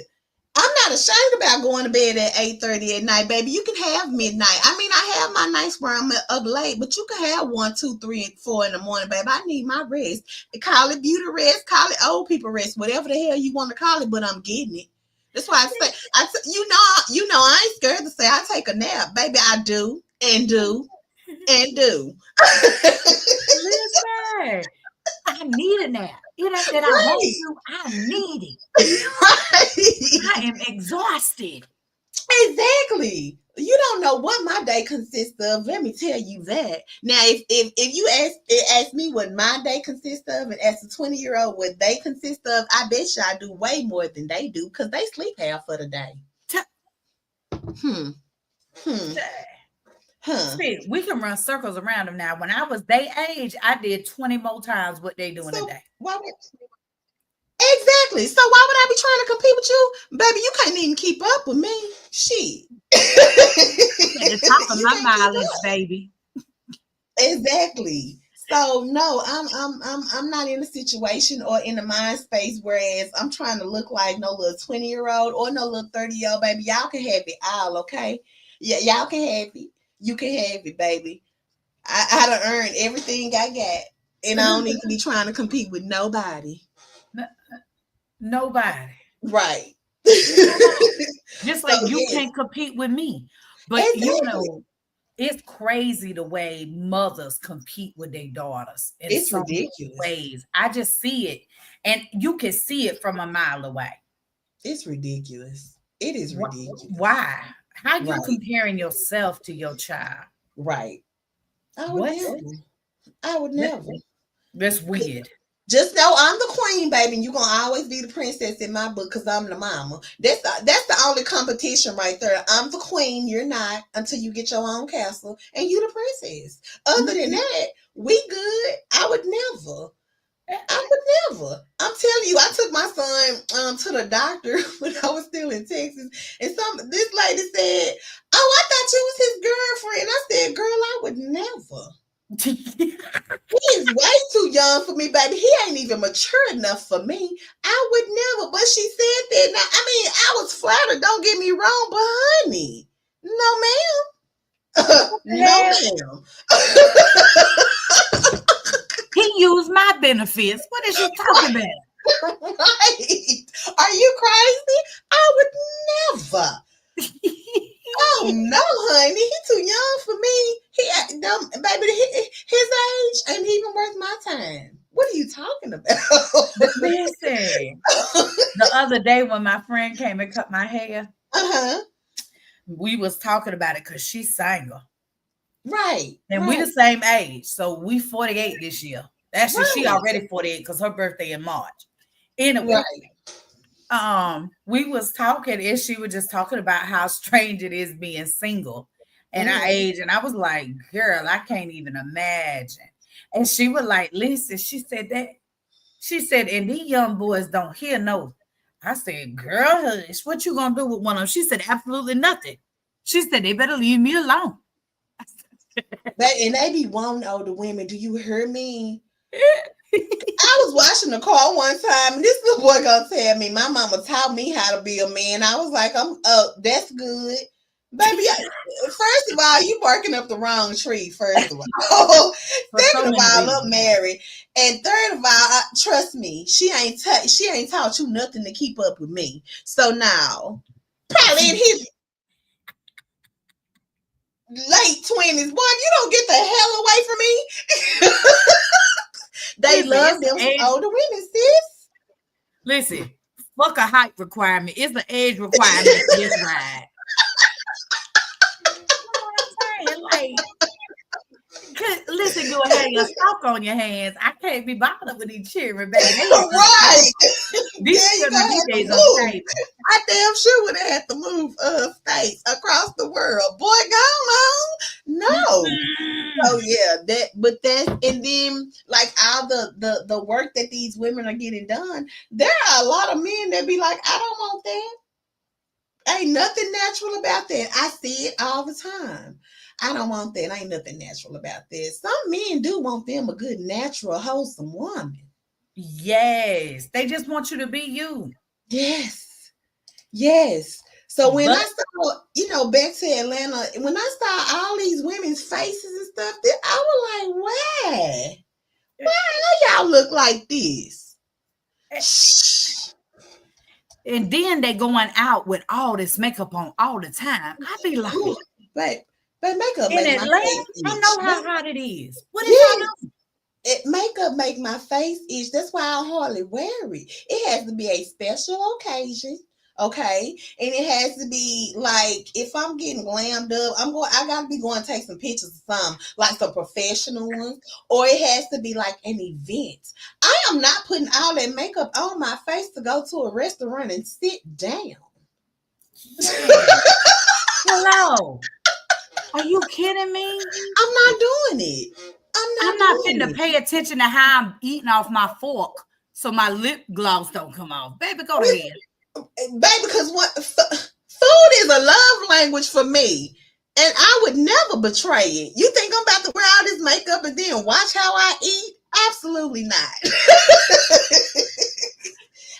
I'm not ashamed about going to bed at 8:30 at night, baby. You can have midnight. I mean, I have my nights where I'm up late, but you can have 1, 2, 3, and 4 in the morning, baby. I need my rest. Call it beauty rest, call it old people rest, whatever the hell you want to call it, but I'm getting it. That's why I say, I ain't scared to say I take a nap, baby. I do and do and do. listen. I need a nap. It ain't that I want Right, to. I need it. right. I am exhausted. Exactly. You don't know what my day consists of. Let me tell you that. Now, if you ask me what my day consists of, and ask a 20-year-old what they consist of, I bet you I do way more than they do because they sleep half of the day. Hmm. Hmm. Huh. See, we can run circles around them now. When I was their age, I did 20 more times what they do in a So day. why would exactly? So why would I be trying to compete with you, baby? You can't even keep up with me. Shit. At the top of You my can't keep mileage, up. baby. Exactly. So no, I'm not in a situation or in a mind space whereas I'm trying to look like no little 20-year-old or no little 30-year-old baby. Y'all can have it all, okay? Yeah, y'all can have it. You can have it, baby. I done earned everything I got. And I don't need to be trying to compete with nobody. Nobody. Right. Just So like you yes, can't compete with me. But exactly. it's crazy the way mothers compete with their daughters in It's so many ridiculous. ways. I just see it, and you can see it from a mile away. It's ridiculous. It is ridiculous. Why? How you Right. comparing yourself to your child? Right. I would What? never. I would never. That's weird. Just know I'm the queen, baby, and you're gonna always be the princess in my book because I'm the mama. That's the only competition right there. I'm the queen, you're not, until you get your own castle, and you the princess. Other than that, we good. I would never. I would never. I'm telling you, I took my son to the doctor when I was still in Texas, and this lady said, "Oh, I thought you was his girlfriend." I said, "Girl, I would never." He is way too young for me, baby. He ain't even mature enough for me. I would never. But she said that. Now, I mean, I was flattered. Don't get me wrong, but honey, no, ma'am. No, Hell, ma'am. he used my benefits. What is you talking about? Right? Are you crazy? I would never. Oh no, honey, he too young for me. Baby, his age ain't even worth my time. What are you talking about? Listen, the other day when my friend came and cut my hair, Uh-huh. we was talking about it because she's single. Right, And we right, the same age. So we 48 this year. Actually, she right, already 48 because her birthday in March. Anyway, right. we was talking and she was just talking about how strange it is being single and our Mm-hmm. age. And I was like, girl, I can't even imagine. And she was like, listen, she said, and these young boys don't hear no. I said, girl, hush, what you gonna do with one of them? She said, absolutely nothing. She said, they better leave me alone. And they be wanting older women. Do you hear me? I was washing the car one time, and this little boy gonna tell me my mama taught me how to be a man. I was like, that's good. Baby, first of all, you barking up the wrong tree, first of all. For so Second of many all, I'm reasons. married. And third of all, trust me, she ain't taught you nothing to keep up with me. So now, probably in his late 20s, boy, if you don't get the hell away from me. They Listen, love it's them some age, older women, sis. Listen, fuck a height requirement. It's an age requirement for this ride. You know what I'm saying? Like, listen, you'll have your sock on your hands. I can't be bothered with these children, baby. Right. These Yeah, you children gonna these have to days move. unstable. I damn sure would have had to move states across the world. Boy, go on. No. Oh yeah, and then like all the work that these women are getting done, there are a lot of men that be like, I don't want that. Ain't nothing natural about that. I see it all the time. I don't want that. Ain't nothing natural about this. Some men do want them a good, natural, wholesome woman. Yes, they just want you to be you. Yes. Yes. So when But I saw, back to Atlanta, when I saw all these women's faces and stuff, I was like, why? Why y'all look like this? Shh. and then they going out with all this makeup on all the time. I be like, Ooh, but makeup in make my Atlanta, face I itch. know how hot it is. What is Yes, y'all makeup make my face itch. That's why I hardly wear it. It has to be a special occasion. Okay, and it has to be like if I'm getting glammed up, I gotta be going to take some pictures of like some professional ones, or it has to be like an event. I am not putting all that makeup on my face to go to a restaurant and sit down. doing? Hello. Are you kidding me? I'm not doing it. I'm not finna pay attention to how I'm eating off my fork so my lip gloss don't come off. Baby, go to bed. Baby, because food is a love language for me, and I would never betray it. You think I'm about to wear all this makeup and then watch how I eat? Absolutely not.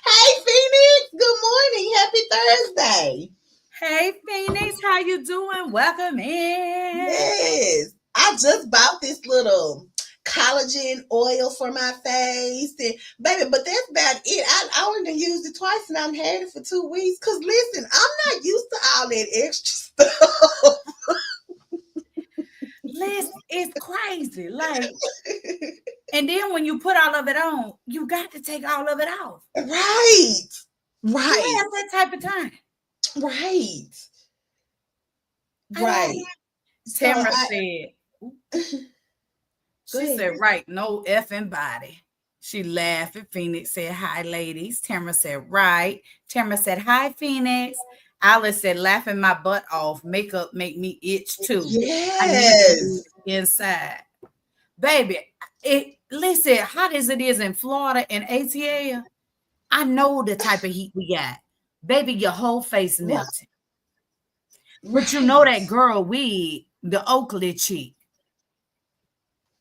Hey, Phoenix. Good morning. Happy Thursday. Hey, Phoenix, how you doing? Welcome in. Yes, I just bought this little collagen oil for my face, and baby, but that's about it. I only used it twice, and I've had it for 2 weeks. Cause listen, I'm not used to all that extra stuff. Listen, it's crazy. Like, and then when you put all of it on, you got to take all of it off. Right, You right, have that type of time. right, right. So Tamara said, she said, right, no effing body. She laughed at Phoenix, said, hi, ladies. Tamara said, right. Tamara said, hi, Phoenix. Alice said, laughing my butt off. Makeup make me itch too. I need to yes, be inside. Baby, listen, hot as it is in Florida and ATL, I know the type of heat we got. Baby, your whole face melting. But you know that girl wig, the Oakley chick.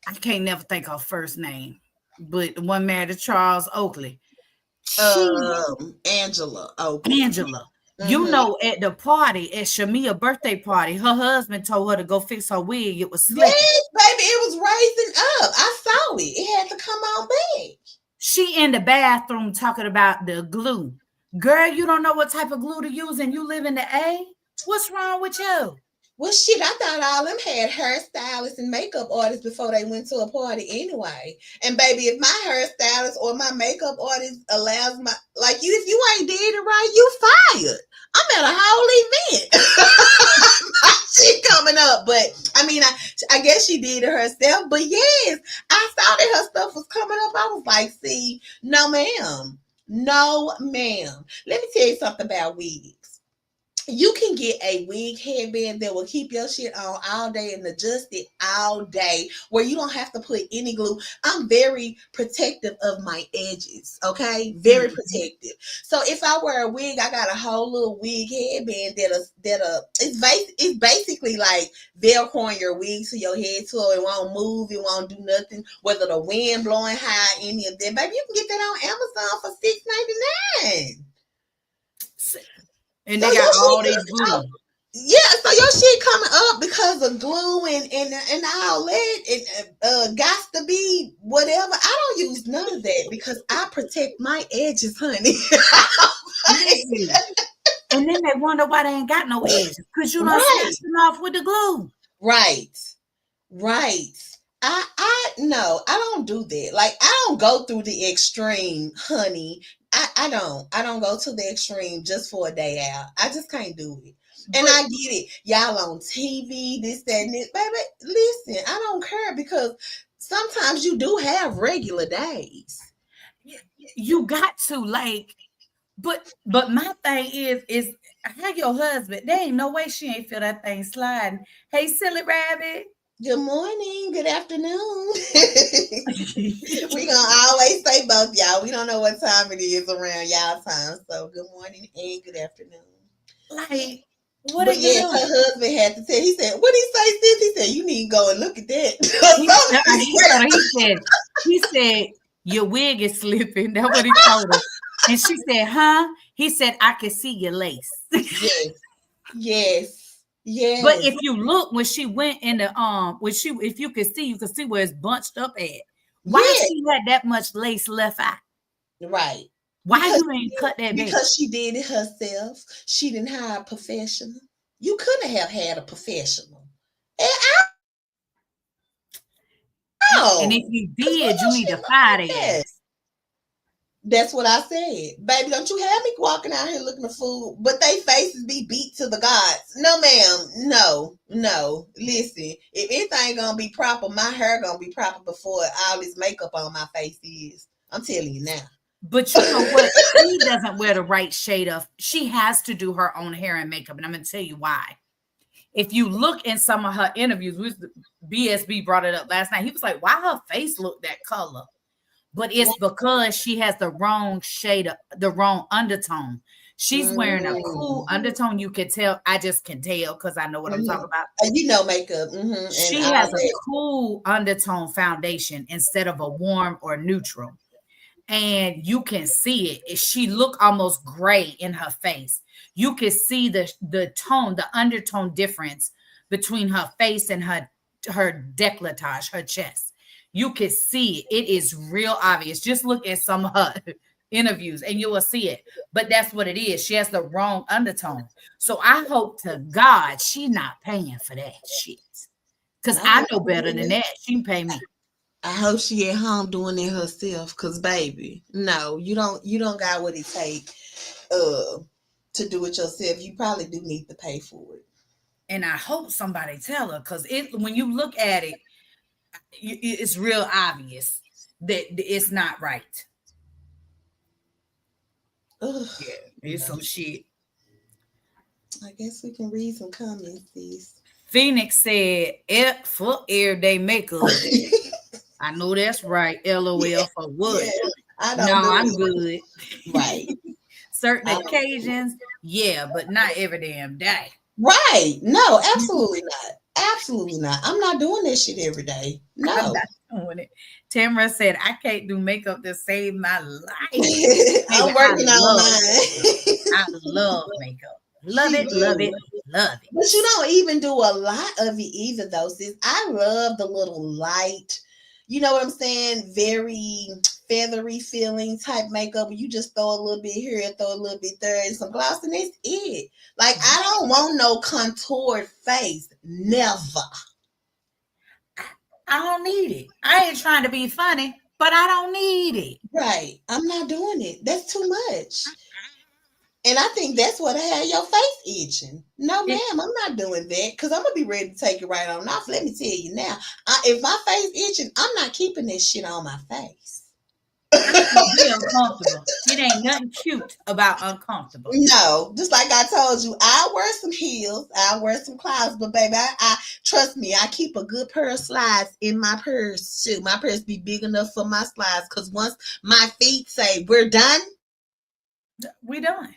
I can't never think of her first name, but the one married to Charles Oakley. Angela. Okay. Angela. You know, at the party, at Shamia's birthday party, her husband told her to go fix her wig. It was slick. Yes, baby, it was raising up. I saw it. It had to come on back. She in the bathroom talking about the glue. Girl, you don't know what type of glue to use and you live in the A? What's wrong with you? Well, shit, I thought all them had hairstylists and makeup artists before they went to a party anyway. And baby, if my hairstylist or my makeup artist allows if you ain't did it right, you fired. I'm at a whole event. She coming up, but I mean, I guess she did it herself. But yes, I saw that her stuff was coming up. I was like, see, no, ma'am. No, ma'am. Let me tell you something about wigs. You can get a wig headband that will keep your shit on all day and adjust it all day where you don't have to put any glue. I'm very protective of my edges, okay? Very protective. So if I wear a wig, I got a whole little wig headband it's basically like Velcroing your wig to your head so it won't move, it won't do nothing, whether the wind blowing high, any of that. Baby, you can get that on Amazon for $6.99. And they got all these glue. Yeah, so your shit coming up because of glue and all that and got to be whatever. I don't use none of that because I protect my edges, honey. And then they wonder why they ain't got no edges because you done snatched them off with the glue. Right. I no, I don't do that. Like I don't go through the extreme, honey. I don't go to the extreme just for a day out. I just can't do it. And I get it. Y'all on TV, this, that, and this. Baby, listen, I don't care because sometimes you do have regular days. You got to like, but my thing is how your husband, there ain't no way she ain't feel that thing sliding. Hey, silly rabbit. Good morning, good afternoon. We gonna always say both, y'all. We don't know what time it is around y'all time. So good morning and good afternoon. Like, what are But you yes, doing? her husband had to tell. He said, "What did he say, sis?" He said, "You need to go and look at that." He said, your wig is slipping. That's what he told her. And she said, huh? He said, I can see your lace. Yes, yes, But yes. if you look when she went in the if you can see where it's bunched up at. Why Yes, she had that much lace left out? right. Why Because you ain't cut that back? because she did it herself. She didn't hire a professional. You couldn't have had a professional. And I And if know. you Because we did, know you she need to fire like their that. ass. That's what I said. Baby, don't you have me walking out here looking for food, but they faces be beat to the gods. No, ma'am. No, no. Listen, if anything gonna be proper, my hair gonna be proper before all this makeup on my face is. I'm telling you now. But you know what? She doesn't wear the right shade of. She has to do her own hair and makeup, and I'm gonna tell you why. If you look in some of her interviews, BSB brought it up last night. He was like, "Why her face look that color?" But it's because she has the wrong shade, the wrong undertone. She's wearing a cool Mm, undertone. You can tell. I just can tell because I know what I'm talking mhm. about. You know makeup, and She all has a that. cool undertone foundation instead of a warm or neutral, and you can see it. She look almost gray in her face. You can see the tone, the undertone difference between her face and her décolletage, her chest. You can see it. It is real obvious. Just look at some of her interviews and you will see it. But that's what it is. She has the wrong undertone. So I hope to God she's not paying for that shit. Because I I hope know she better than is. that. She can pay me. I hope she at home doing it herself. Cause baby, no, you don't got what it take uh to do it yourself. You probably do need to pay for it. And I hope somebody tell her because when you look at it, it's real obvious that it's not right. Ugh, Yeah, it's some shit. I guess we can read some comments, sis. Phoenix said, for everyday makeup. I know that's right. Yeah, LOL for what? yeah. I No, don't do I'm it. good. Right. Certain I don't. occasions, yeah, but not every damn day. Right. No, absolutely not. Absolutely not. I'm not doing this shit every day. I'm No. not doing it. Tamara said, I can't do makeup to save my life. Baby, I'm working on mine. I love makeup. Love She it, love it, do. love But you it. don't even do a lot of it either, though, sis. I love the little light, you know what I'm saying? Very feathery feeling type makeup. You just throw a little bit here and throw a little bit there and some gloss, and that's it. Like, I don't want no contoured face. Never. I don't need it. I ain't trying to be funny, but I don't need it. Right. I'm not doing it. That's too much. And I think that's what had your face itching. No, It ma'am, I'm not doing that because I'm gonna be ready to take it right on off. Let me tell you now, if my face itching, I'm not keeping this shit on my face. I can't be uncomfortable. It ain't nothing cute about uncomfortable. No, just like I told you, I wear some heels, I wear some clouds, but baby, I trust me, I keep a good pair of slides in my purse too. My purse be big enough for my slides because once my feet say we're done, We done.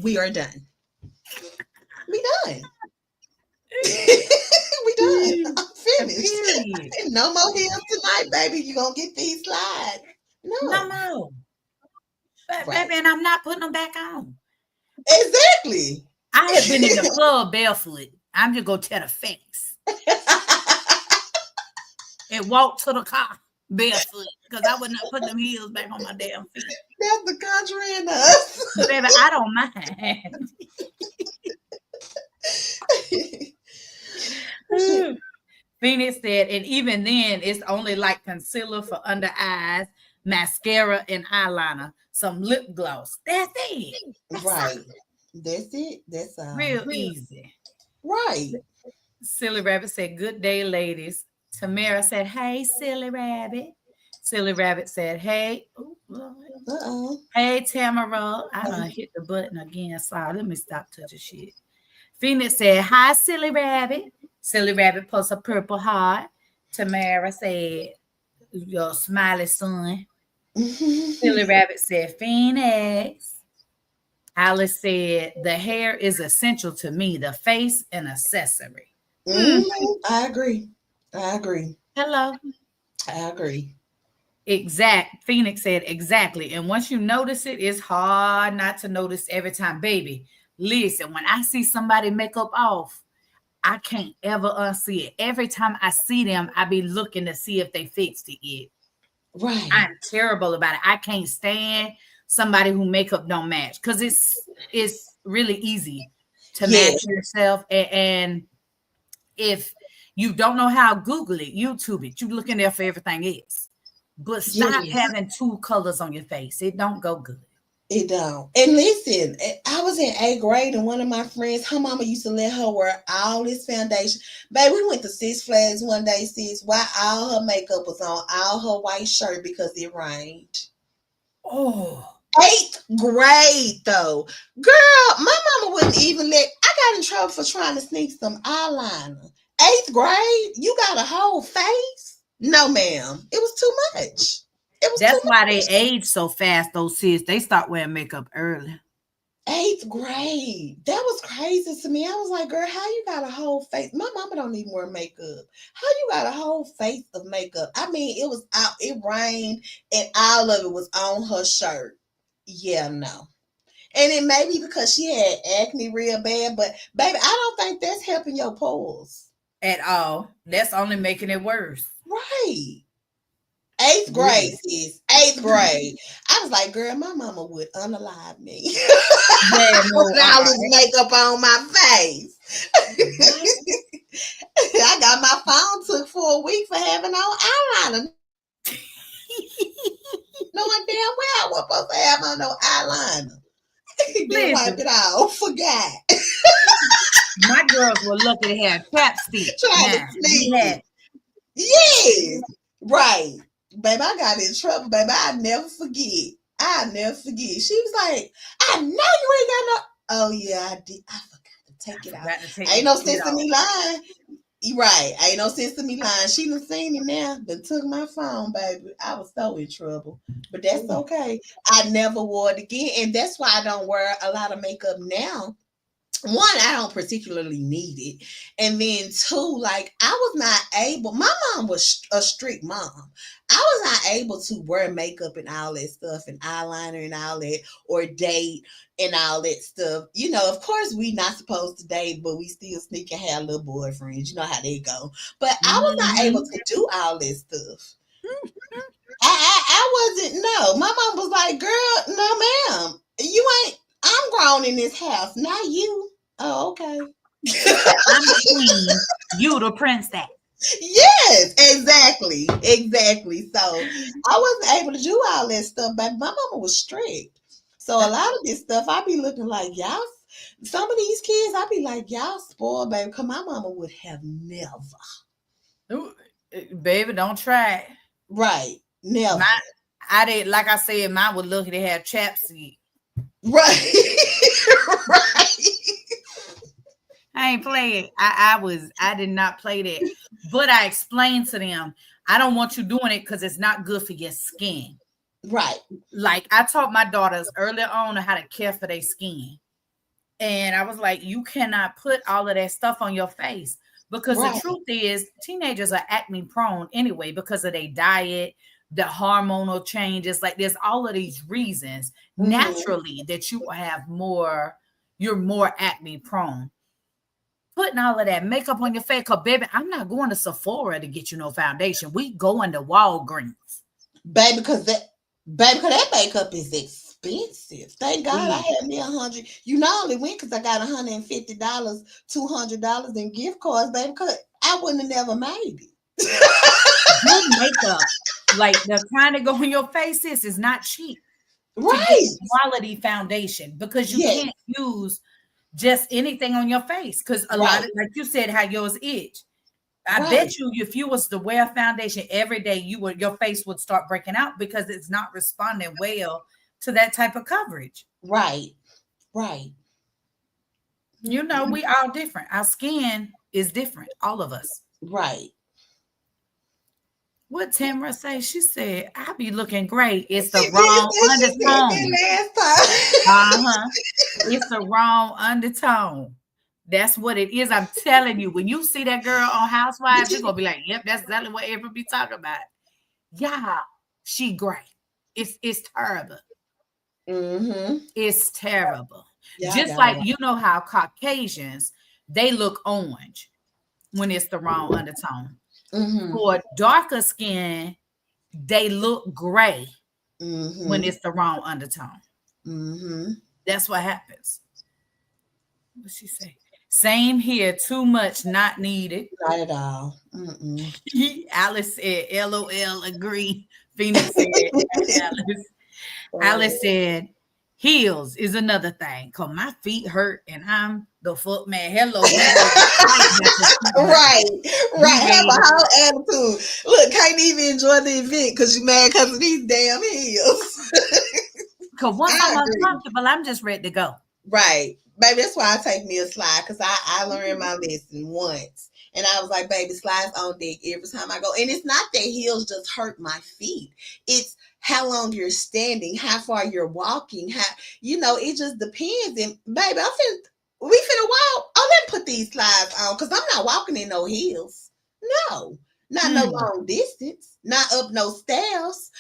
we are done. We done. We done. I'm finished. Period. No more heels tonight, baby. You gonna get these slides. No No. more. Baby, Right. and I'm not putting them back on. Exactly. I have been in the club barefoot. I'm just gonna tell the facts and walk to the car barefoot because I would not put them heels back on my damn feet. That's the country in us. Baby, I don't mind. Phoenix said, and even then, it's only like concealer for under eyes, mascara, and eyeliner. some lip gloss. That's it. That's Right. That's it. That's real easy. right. Silly Rabbit said, "Good day, ladies." Tamara said, "Hey, Silly Rabbit." Silly Rabbit said, "Hey, oh, Lord. Uh-uh. Hey, Tamara." I done hit the button again. Sorry, let me stop touching shit. Phoenix said, "Hi, Silly Rabbit." Silly Rabbit posts a purple heart. Tamara said, "Your smiley son." Silly Rabbit said, "Phoenix." Alice said, "The hair is essential to me, the face an accessory." I agree. I agree. Hello. I agree. Phoenix said, "Exactly. And once you notice it, it's hard not to notice every time. Baby, listen, when I see somebody makeup off, I can't ever unsee it. Every time I see them, I be looking to see if they fixed it yet. Right. I'm terrible about it. I can't stand somebody who makeup don't match because it's really easy to Yeah. match yourself. And if you don't know how, Google it, YouTube it. You looking there for everything else. But stop Yes. having two colors on your face. It don't go good. It don't. And listen, I was in 8th grade, and one of my friends, her mama used to let her wear all this foundation. Babe, we went to Six Flags one day, sis. Why all her makeup was on, all her white shirt because it rained. Oh, 8th grade, though. Girl, my mama wouldn't even let. I got in trouble for trying to sneak some eyeliner. 8th grade? You got a whole face? No, ma'am. It was too much. It was too that's why they much. age so fast, those sis. They start wearing makeup early. 8th grade. That was crazy to me. I was like, girl, how you got a whole face? My mama don't even wear makeup. How you got a whole face of makeup? I mean, it was out, it rained, and all of it was on her shirt. Yeah, no. And it may be because she had acne real bad, but baby, I don't think that's helping your pores. At all. That's only making it worse. Right. 8th grade, Really. sis. 8th grade. I was like, girl, my mama would unalive me. Yeah, no, With all this makeup on my face. I got my phone took for a week for having on eyeliner. Knowing damn well I wasn't supposed to have on no eyeliner. Then wipe Listen, it off. Forgot. my girls were lucky to have chapstick. Trying to Now, we sneak had it. Yes. Right. Baby, I got in trouble, baby. I never forget. I never forget. She was like, I know you ain't got no. Oh, yeah, I did. I forgot to take it out. forgot to take Ain't the no shit sense in off. me lying. You right. Ain't no sense in me lying. She done seen it now. Done took my phone, baby. I was so in trouble. But that's Ooh. okay. I never wore it again. And that's why I don't wear a lot of makeup now. One, I don't particularly need it. And then two, like I was not able, my mom was a strict mom. I was not able to wear makeup and all that stuff and eyeliner and all that or date and all that stuff. You know, of course we not supposed to date, but we still sneak and have little boyfriends. You know how they go. But I was not able Mhm. to do all this stuff. I wasn't, no. My mom was like, girl, no ma'am. You ain't, I'm grown in this house, not you. Oh, okay. I'm the queen. You the princess. Yes, exactly. Exactly. So I wasn't able to do all that stuff, but my mama was strict. So a lot of this stuff, I be looking like y'all, some of these kids, I be like, y'all spoiled, baby. Cause my mama would have never. Ooh, baby, don't try it. Right. Never. My, I did, like I said, mine was lucky to have chapstick. Right. Right. I ain't play it. I did not play that. But I explained to them, I don't want you doing it because it's not good for your skin. Right. Like I taught my daughters early on how to care for their skin. And I was like, you cannot put all of that stuff on your face because the Right. truth is teenagers are acne prone anyway because of their diet, the hormonal changes. Like there's all of these reasons naturally that you have more, you're more acne prone. Putting all of that makeup on your face, cause baby, I'm not going to Sephora to get you no foundation. We going to Walgreens. Baby, because that makeup is expensive. Thank God I Please. had me 100. You know, I only went because I got $150, $200 in gift cards, baby. Because I wouldn't have never made it. Good makeup, like the kind that go on your face, is not cheap. to get Right. quality foundation, because you Yes. can't use just anything on your face, because a lot Right. of, like you said, how yours itch. I Right. bet you if you was to wear foundation every day, your face would start breaking out because it's not responding well to that type of coverage. Right. Right. You know, we all different. Our skin is different, all of us. Right. What Tamara say? She said, "I be looking great. It's She the did wrong say she said undertone. that last time. Uh-huh. It's the wrong undertone. That's what it is. I'm telling you, when you see that girl on Did Housewives, you're you? gonna be like, yep, that's exactly what everybody be talking about. Yeah, she great. It's terrible. Mm-hmm. It's terrible. Yeah, I Just got it like right. you know how Caucasians, they look orange when it's the wrong undertone. Mm-hmm. For darker skin, they look gray when Mm-hmm. it's the wrong undertone. Mm-hmm. That's what happens. What she say? Same here. Too much, not needed. Not at all. Mm-mm. Alice said, "LOL, agree." Phoenix said, Alice. Oh. Alice said, heels is another thing. Cause my feet hurt and I'm the foot man. Hello, we ready to fight about your feet hurt. Right, We right. Have ready a to whole attitude. Look, can't even enjoy the event because you mad because of these damn heels. cause once I I'm agree. uncomfortable, I'm just ready to go. Right. Baby, that's why I take me a slide because I learned my lesson once. And I was like, baby, slides on deck every time I go. And it's not that heels just hurt my feet. It's how long you're standing, how far you're walking, it just depends. And baby, we finna walk. Oh, let me put these slides on because I'm not walking in no heels. No. Not no Mm, long distance. Not up no stairs.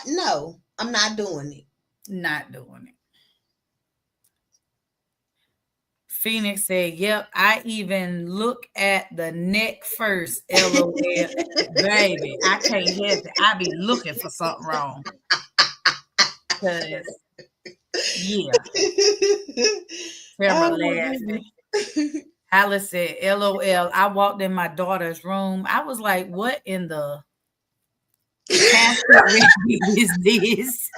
No. I'm not doing it. not doing it. Phoenix said, "Yep, I even look at the neck first." LOL, baby, I can't help it. I be looking for something wrong. Cause yeah, Tamara Oh my laughing. goodness. Alice said, "LOL." I walked in my daughter's room. I was like, "What in the casket rabbit is this?"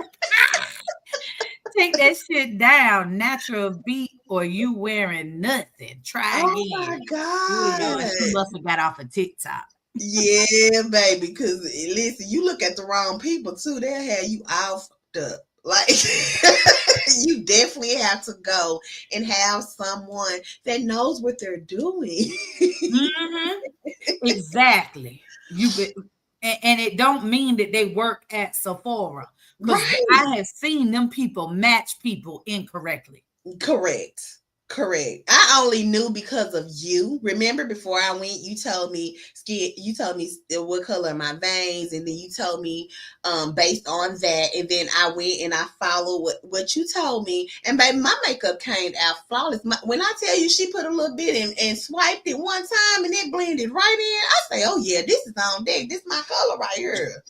Take that shit down. Natural beat, or you wearing nothing. Try Oh my again. Oh Lord, God. she must have got off of TikTok. Yeah, baby. Because listen, you look at the wrong people too. They'll have you all fucked up. Like you definitely have to go and have someone that knows what they're doing. Mhm. Exactly. You be, and it don't mean that they work at Sephora, because Right. I have seen them people match people incorrectly. Correct. Correct. I only knew because of you. Remember before I went, you told me what color my veins, and then you told me based on that, and then I went and I followed what you told me. And baby, my makeup came out flawless. When I tell you she put a little bit in and swiped it one time and it blended right in, I say, oh yeah, this is on deck. This is my color right here.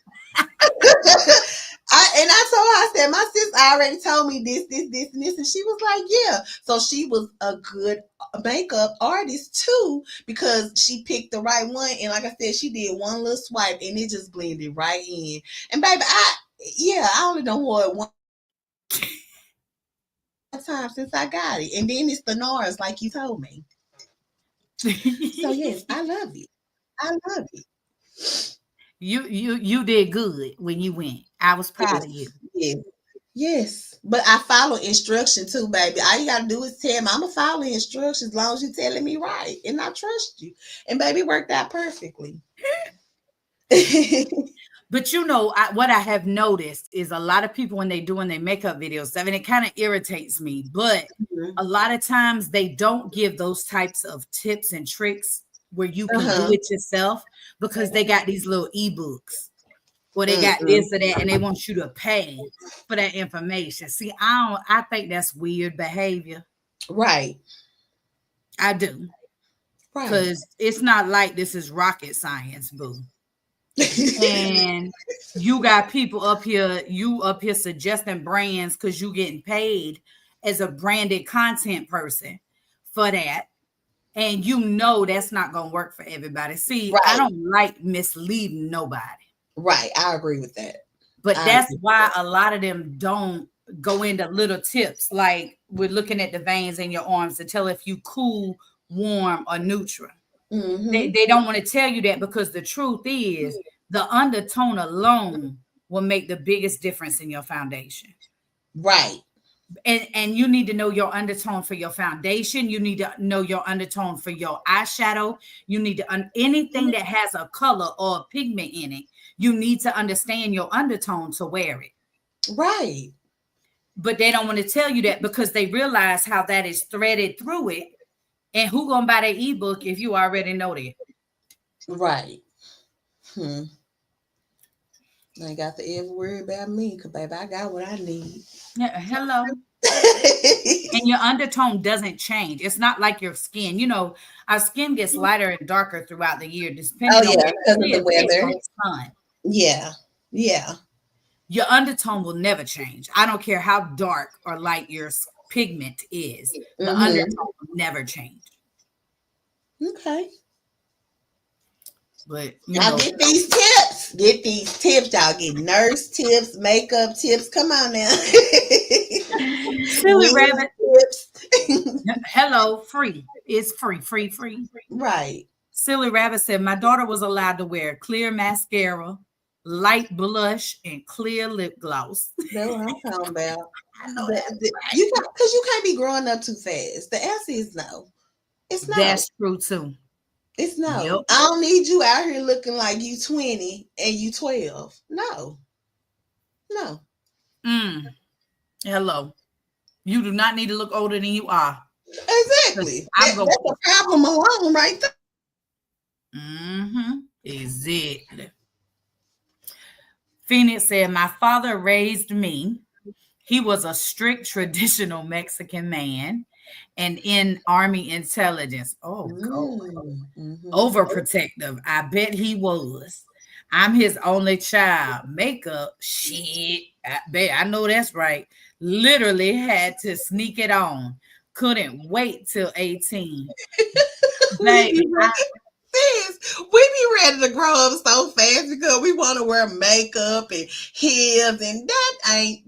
I told her, I said, my sister already told me this, and this, and she was like, yeah. So she was a good makeup artist too because she picked the right one, and like I said, she did one little swipe, and it just blended right in. And baby, I only done wore it one time since I got it, and then it's the NARS like you told me. So yes, I love it. I love it. You did good when you went. I was proud Yes, of you. yes. Yes, but I follow instruction too, baby. All you gotta do is tell me I'm gonna follow instructions as long as you're telling me right, and I trust you. And baby, it worked out perfectly. But you know, what I have noticed is a lot of people when they doing their makeup videos, I mean, it kind of irritates me, but a lot of times they don't give those types of tips and tricks where you can do Uh-huh. it yourself, because they got these little ebooks or they got Mm-mm. this or that, and they want you to pay for that information. See, I think that's weird behavior. Right, I do, right. because it's not like this is rocket science, boo. And you got people up here, you up here suggesting brands because you getting paid as a branded content person for that. And you know that's not gonna work for everybody. See, I Right, don't like misleading nobody. right. I agree with that. But I that's agree with why that. a lot of them don't go into little tips, like we're looking at the veins in your arms to tell if you cool, warm, or neutral. They don't want to tell you that, because the truth is the undertone alone will make the biggest difference in your foundation. Right. And you need to know your undertone for your foundation. You need to know your undertone for your eyeshadow. You need to anything that has a color or a pigment in it. You need to understand your undertone to wear it. Right. But they don't want to tell you that, because they realize how that is threaded through it. And who gonna buy that ebook if you already know that? Right. I ain't got to ever worry about me, because baby, I got what I need. Yeah, hello. And your undertone doesn't change. It's not like your skin. You know, our skin gets lighter and darker throughout the year, depending on because of the weather. Sun. Yeah. Yeah. Your undertone will never change. I don't care how dark or light your pigment is. The undertone will never change. Okay. But y'all get these tips. Get these tips. Y'all get nurse tips, makeup tips. Come on now. Silly Rabbit tips. Hello, free. It's free. Right. Silly Rabbit said, my daughter was allowed to wear clear mascara, light blush, and clear lip gloss. That's what I'm talking about. I know that. Because you can't be growing up too fast. The answer is no. It's no. That's true too. It's no. Yep. I don't need you out here looking like you 20 and you 12. No. Hello. You do not need to look older than you are. Exactly. That's a problem alone right there. Exactly. Phoenix said, my father raised me. He was a strict traditional Mexican man and in Army intelligence. Oh, God. Overprotective. I bet he was. I'm his only child. Makeup, shit. I know that's right. Literally had to sneak it on. Couldn't wait till 18. Baby, we be ready to grow up so fast because we want to wear makeup and heels, and that ain't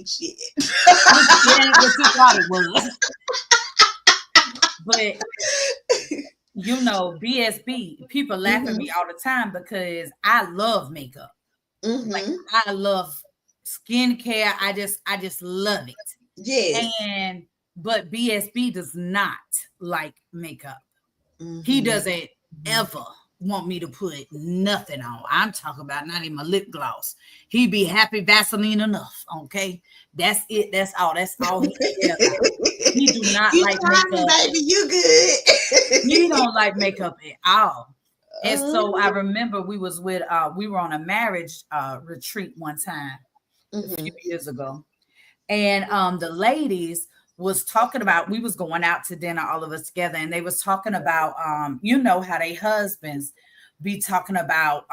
shit. It ain't what you thought it was. But you know, BSB, people laugh at me all the time because I love makeup. Like I love skincare. I just love it. Yes. But BSB does not like makeup. He doesn't ever want me to put nothing on. I'm talking about not even a lip gloss. He be happy Vaseline enough. Okay, that's it. That's all he cares about. He do not like makeup. Baby, you good. He don't like makeup at all. And so I remember we were on a marriage retreat one time a few years ago, and the ladies was talking about, we was going out to dinner, all of us together, and they was talking about, you know, how they husbands be talking about,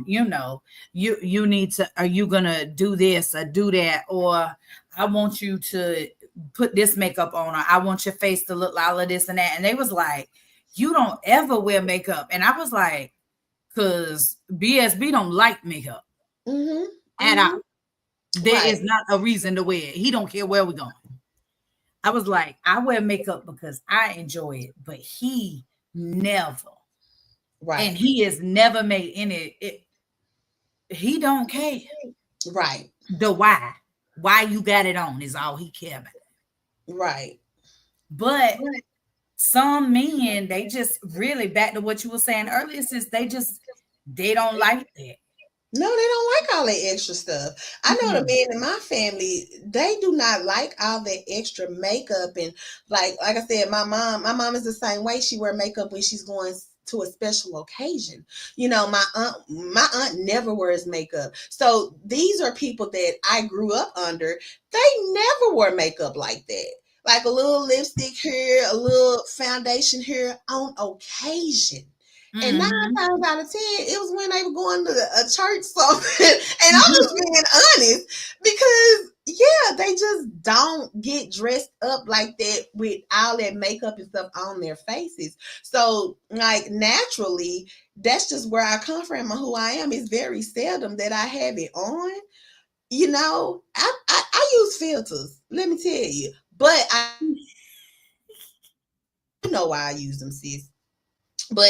you know, you need to, are you gonna do this or do that, or I want you to put this makeup on, or I want your face to look like all of this and that. And they was like, you don't ever wear makeup. And I was like, because BSB don't like makeup at all. There is not a reason to wear it. He don't care where we're going. I was like, I wear makeup because I enjoy it, but he never. Right. And he has never made any, he don't care. Right. The why you got it on is all he care about. Right. But some men, they just really, back to what you were saying earlier, since they don't like that. No, they don't like all that extra stuff. I know the men in my family, they do not like all that extra makeup. And like I said, my mom is the same way. She wear makeup when she's going to a special occasion. You know, my aunt never wears makeup. So these are people that I grew up under. They never wore makeup like that. Like a little lipstick here, a little foundation here on occasion. And 9 times out of 10, it was when they were going to a church something. And I'm just being honest, because they just don't get dressed up like that with all that makeup and stuff on their faces. So like naturally, that's just where I come from and who I am. It's very seldom that I have it on. you know, I use filters. Let me tell you, but you know why I use them, sis. But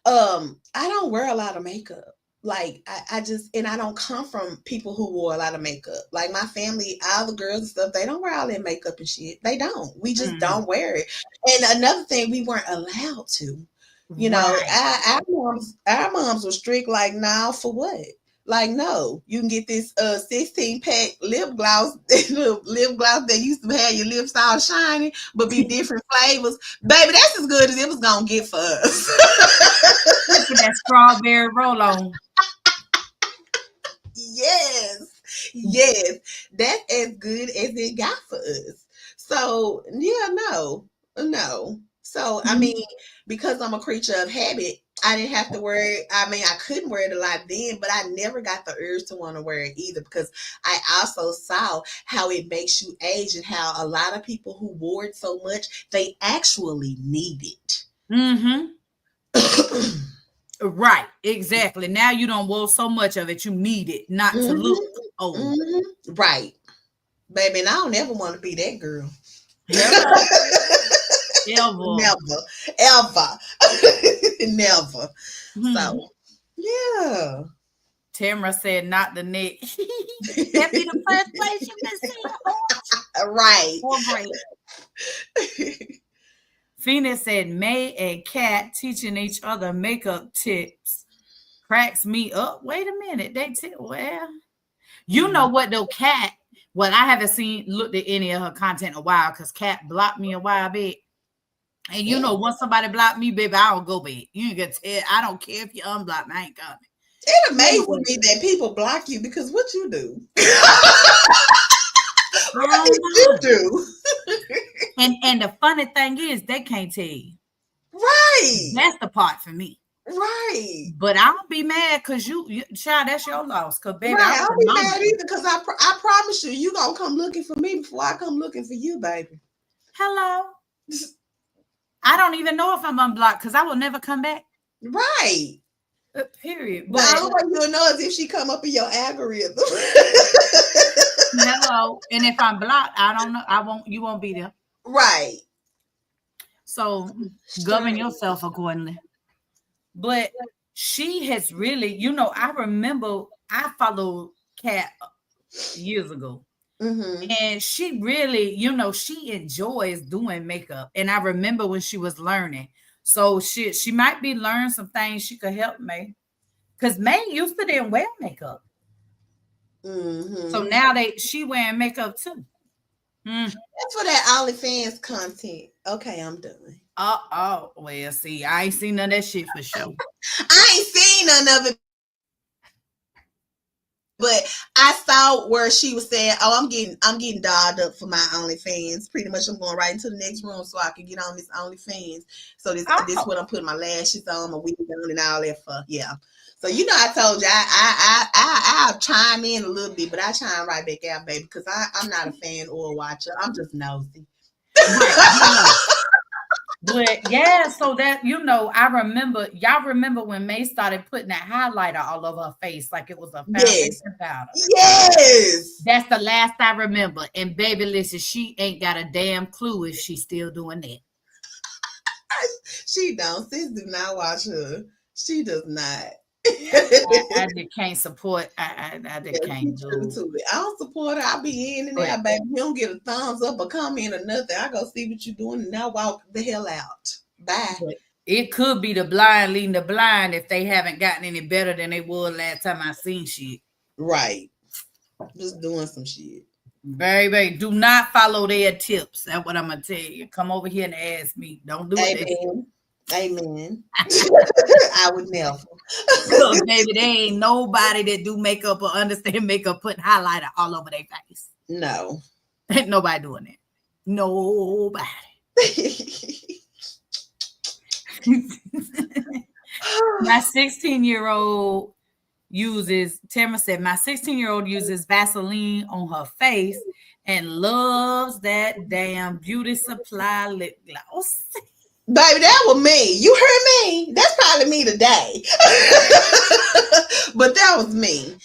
I don't wear a lot of makeup. Like I just, and I don't come from people who wore a lot of makeup. Like my family, all the girls and stuff, they don't wear all that makeup and shit. They don't. We just don't wear it. And another thing, we weren't allowed to. You know, Right. our moms were strict. Like, now for what? Like, no, you can get this 16 pack lip gloss, lip gloss that used to have your lips all shiny, but be different flavors. Baby, that's as good as it was gonna get for us. Put that strawberry roll on. Yes, that's as good as it got for us. So yeah, no. So I mean, because I'm a creature of habit, I didn't have to wear it. I mean, I couldn't wear it a lot then, but I never got the urge to want to wear it either, because I also saw how it makes you age and how a lot of people who wore it so much, they actually need it. Mm-hmm. Right, exactly. Now you don't want so much of it, you need it not to look old. Right, baby, and I don't ever want to be that girl. Hello. Ever. Never. Never. Hmm. So yeah. Tamara said, not the neck. That be the first place you can see Right. or break. Phoenix said, May and Kat teaching each other makeup tips cracks me up. Wait a minute. Well, you know what though, Kat? Well, I haven't looked at any of her content in a while because Kat blocked me a while back. And you know, once somebody blocked me, baby, I don't go back. You ain't gonna tell. I don't care if you unblock me. I ain't coming. It amazes me that people block you, because what you do? What did you do? And the funny thing is, they can't tell you. Right. That's the part for me. Right. But I don't be mad because you child, that's your loss. Because baby, right. I don't be mad either, because I promise you gonna come looking for me before I come looking for you, baby. Hello. I don't even know if I'm unblocked because I will never come back. Right. Period. But the only way you'll know is if she come up in your algorithm. Hello. And if I'm blocked, I don't know. You won't be there. Right. So govern yourself accordingly. But she has really, you know, I remember I followed Kat years ago. Mm-hmm. And she really, you know, she enjoys doing makeup. And I remember when she was learning. So she might be learning some things she could help May. Because May used to didn't wear makeup. Mm-hmm. So now she wearing makeup too. That's for that OnlyFans content. Okay, I'm done. Well, see, I ain't seen none of that shit for sure. I ain't seen none of it. But I saw where she was saying, "Oh, I'm getting dolled up for my OnlyFans. Pretty much, I'm going right into the next room so I can get on this OnlyFans. So this what I'm putting my lashes on, my wig on, and all that for. Yeah. So you know, I told you I'll chime in a little bit, but I chime right back out, baby, because I'm not a fan or a watcher. I'm just nosy. But yeah, so that, you know, y'all remember when May started putting that highlighter all over her face like it was a foundation powder. Yes. That's the last I remember. And baby, listen, she ain't got a damn clue if she's still doing that. She don't. Sis do not watch her. She does not. I just can't support. I just can't do it. I don't support her. I'll be in and out, baby. You don't get a thumbs up or comment or nothing. I go see what you're doing and I walk the hell out. Bye. But it could be the blind leading the blind if they haven't gotten any better than they were last time I seen shit. Right. Just doing some shit. Baby, do not follow their tips. That's what I'm gonna tell you. Come over here and ask me. Don't do it. Amen. I would never. Because baby, there ain't nobody that do makeup or understand makeup putting highlighter all over their face. No. Ain't nobody doing that. Nobody. My 16-year-old Tamara said, my 16-year-old uses Vaseline on her face and loves that damn beauty supply lip gloss. Baby, that was me. You heard me? That's probably me today. But that was me.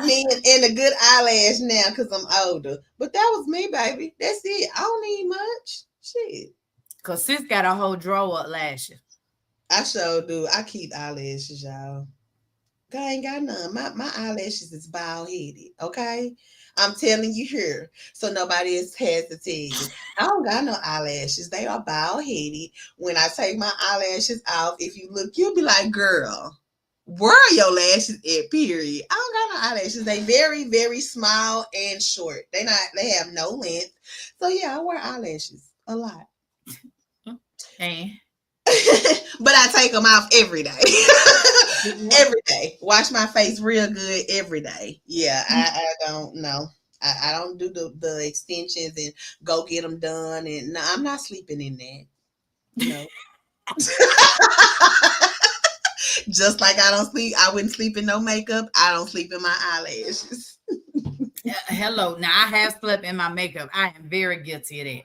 Me and a good eyelash now because I'm older. But that was me, baby. That's it. I don't need much. Shit. Cause sis got a whole drawer of lashes. I sure do. I keep eyelashes, y'all. I ain't got none. My eyelashes is bald headed. Okay. I'm telling you here. So nobody else has to tell you. I don't got no eyelashes. They are bald headed. When I take my eyelashes off, if you look, you'll be like, girl, where are your lashes at? Period. I don't got no eyelashes. They very, very small and short. They have no length. So yeah, I wear eyelashes a lot. And But I take them off every day. Every day. Wash my face real good every day. Yeah, I don't know. I don't do the extensions and go get them done. And no, I'm not sleeping in that. No. Just like I wouldn't sleep in no makeup. I don't sleep in my eyelashes. hello. Now I have slept in my makeup. I am very guilty of that.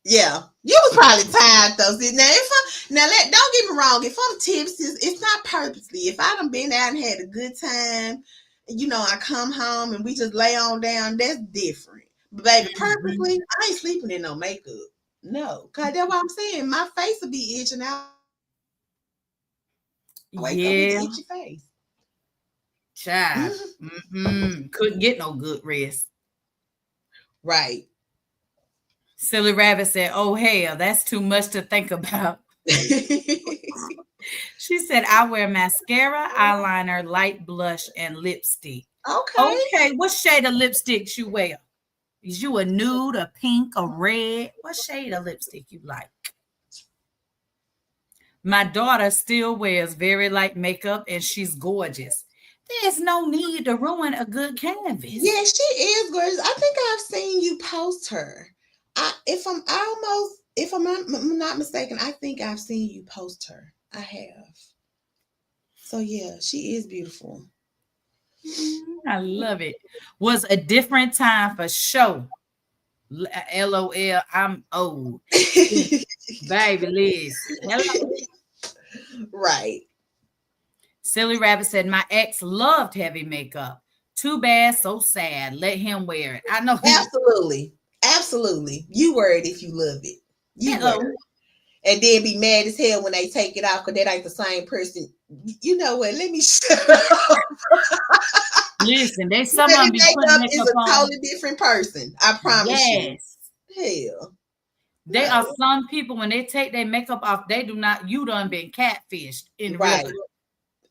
Yeah, you was probably tired though. See, don't get me wrong. If I'm tipsy, it's not purposely. If I done been out and had a good time, I come home and we just lay on down. That's different. But baby, purposely, I ain't sleeping in no makeup. No, cause that's what I'm saying. My face will be itching out. Wake up with Yeah, an itchy face. child. Couldn't get no good rest. Right. Silly Rabbit said, "Oh hell, that's too much to think about." She said, "I wear mascara, eyeliner, light blush, and lipstick." Okay. Okay, what shade of lipstick you wear? Is you a nude, a pink, a red? What shade of lipstick you like? My daughter still wears very light makeup and she's gorgeous. There's no need to ruin a good canvas. Yeah, she is gorgeous. I think I've seen you post her. If I'm not mistaken, I think I've seen you post her. I have. So yeah, she is beautiful. I love it. Was a different time for sure. LOL, I'm old. Baby Liz. Hello. Right. Silly Rabbit said, my ex loved heavy makeup. Too bad, so sad. Let him wear it. I know. Absolutely. Absolutely. You wear it if you love it. You wear it. And then be mad as hell when they take it off because that ain't the same person. You know what? Let me shut up. Listen, they some of them be putting makeup is a on. totally different person. I promise you. Hell. There are some people when they take their makeup off, they do not. You done been catfished in real life.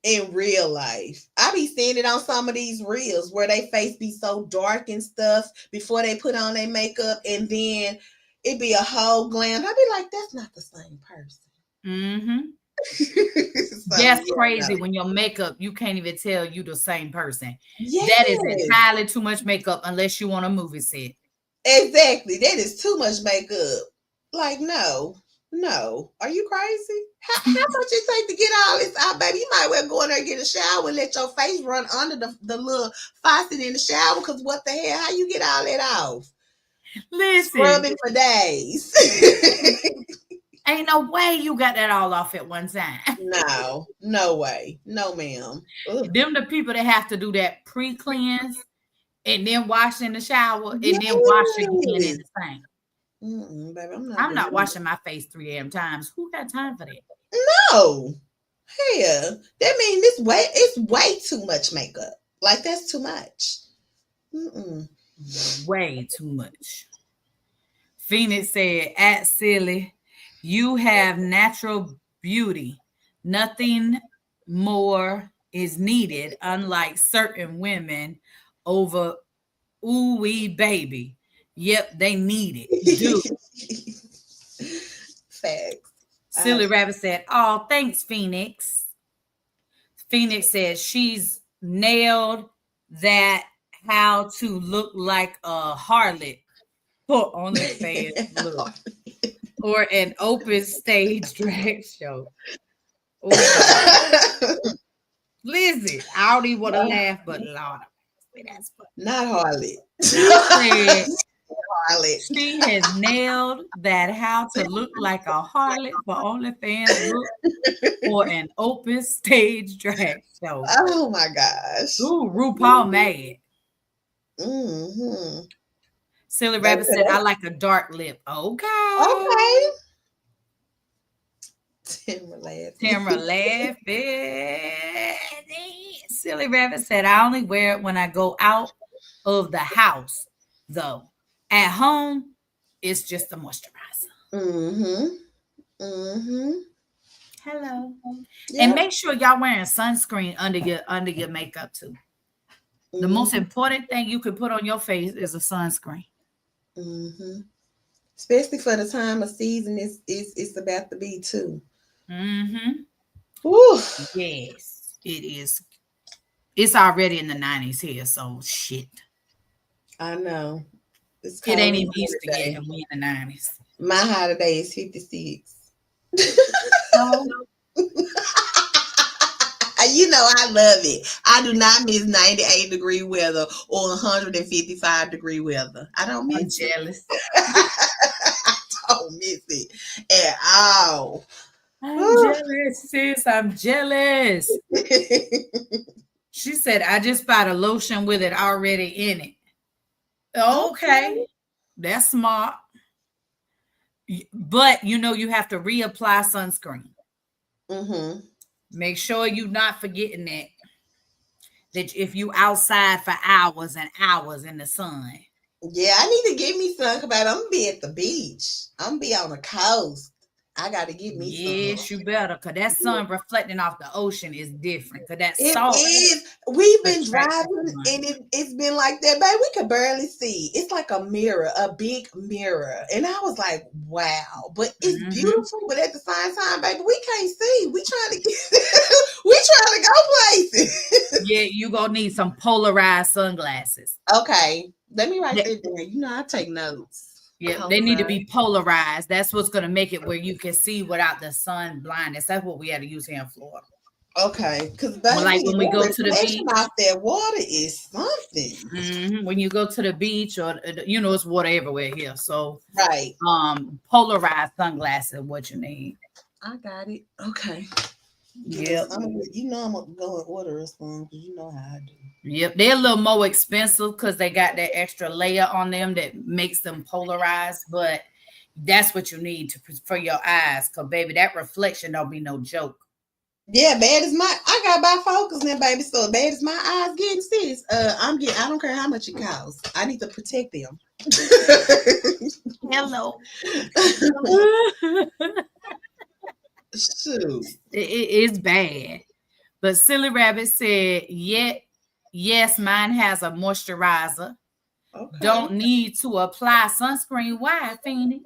In real life. I be seeing it on some of these reels where they face be so dark and stuff before they put on their makeup, and then it be a whole glam. I be like, that's not the same person. So, that's crazy. When your makeup, you can't even tell you the same person. That is entirely too much makeup unless you want a movie set. Exactly. That is too much makeup. Like, no. Are you crazy? How much it take to get all this out, baby? You might well go in there and get a shower and let your face run under the little faucet in the shower, because what the hell? How you get all that off? Listen. Scrubbing for days. Ain't no way you got that all off at one time. No way. No, ma'am. Ugh. Them the people that have to do that pre-cleanse and then wash in the shower and then wash again in the sink. Baby, I'm not washing my face 3 damn times. Who got time for that? No. Hell, that means it's way too much makeup. Like, that's too much. Way too much. Phoenix said, at silly, you have natural beauty. Nothing more is needed, unlike certain women over ooh-wee baby. Yep, they need it. Dude. Facts. Silly Rabbit said, oh, thanks, Phoenix. Phoenix said she's nailed that how to look like a harlot for OnlyFans or an open stage drag show. Lizzie, I don't even want to laugh, but Lord, that's funny. Not harlot. Harlot. She has nailed that how to look like a harlot for OnlyFans look for an open stage drag show. Oh my gosh. Ooh, RuPaul mad. Mm-hmm. Silly Rabbit said, I like a dark lip. Okay. Okay. Tamara laughing. Silly Rabbit said, I only wear it when I go out of the house, though. At home, it's just a moisturizer. Mm-hmm. Mm-hmm. Hello. Yeah. And make sure y'all wearing sunscreen under your makeup too. Mm-hmm. The most important thing you can put on your face is a sunscreen. Mm-hmm. Especially for the time of season it's about to be too. Mm-hmm. Woo. Yes, it is. It's already in the 90s here, so shit. I know. It ain't even Easter yet, and we in the 90s. My high today is 56. So, you know I love it. I do not miss 98-degree weather or 155-degree weather. I don't miss I'm jealous. I don't miss it at all. I'm jealous, sis. I'm jealous. She said, I just bought a lotion with it already in it. Okay. That's smart. But you have to reapply sunscreen. Mm-hmm. Make sure you're not forgetting that if you outside for hours and hours in the sun. Yeah, I need to get me some. I'm gonna be at the beach. I'm gonna be on the coast. I gotta get me some. Yes, you better, because that sun reflecting off the ocean is different. Because that It salt is. We've been attracts driving the sun. and it's been like that, babe. We could barely see. It's like a mirror, a big mirror. And I was like, wow. But it's beautiful. But at the same time, baby, we can't see. We trying to get we trying to go places. Yeah, you gonna need some polarized sunglasses. Okay. Let me write that down. You know, I take notes. Yeah, they need to be polarized. That's what's going to make it where you can see without the sun blindness. That's what we had to use here in Florida. Okay, because like when we go to the beach, out that water is something. Mm-hmm. When you go to the beach, or it's water everywhere here. So right, polarized sunglasses, what you need. I got it. Okay. Yeah, I'm gonna go and order us one because you know how I do. Yep, they're a little more expensive because they got that extra layer on them that makes them polarized, but that's what you need for your eyes. Cause baby, that reflection don't be no joke. Yeah, I got bifocals now, baby. So bad as my eyes getting, sis. I don't care how much it costs. I need to protect them. Hello. Shoot. It's bad. But Silly Rabbit said, yes, mine has a moisturizer. Okay. Don't need to apply sunscreen. Why, Phoenix?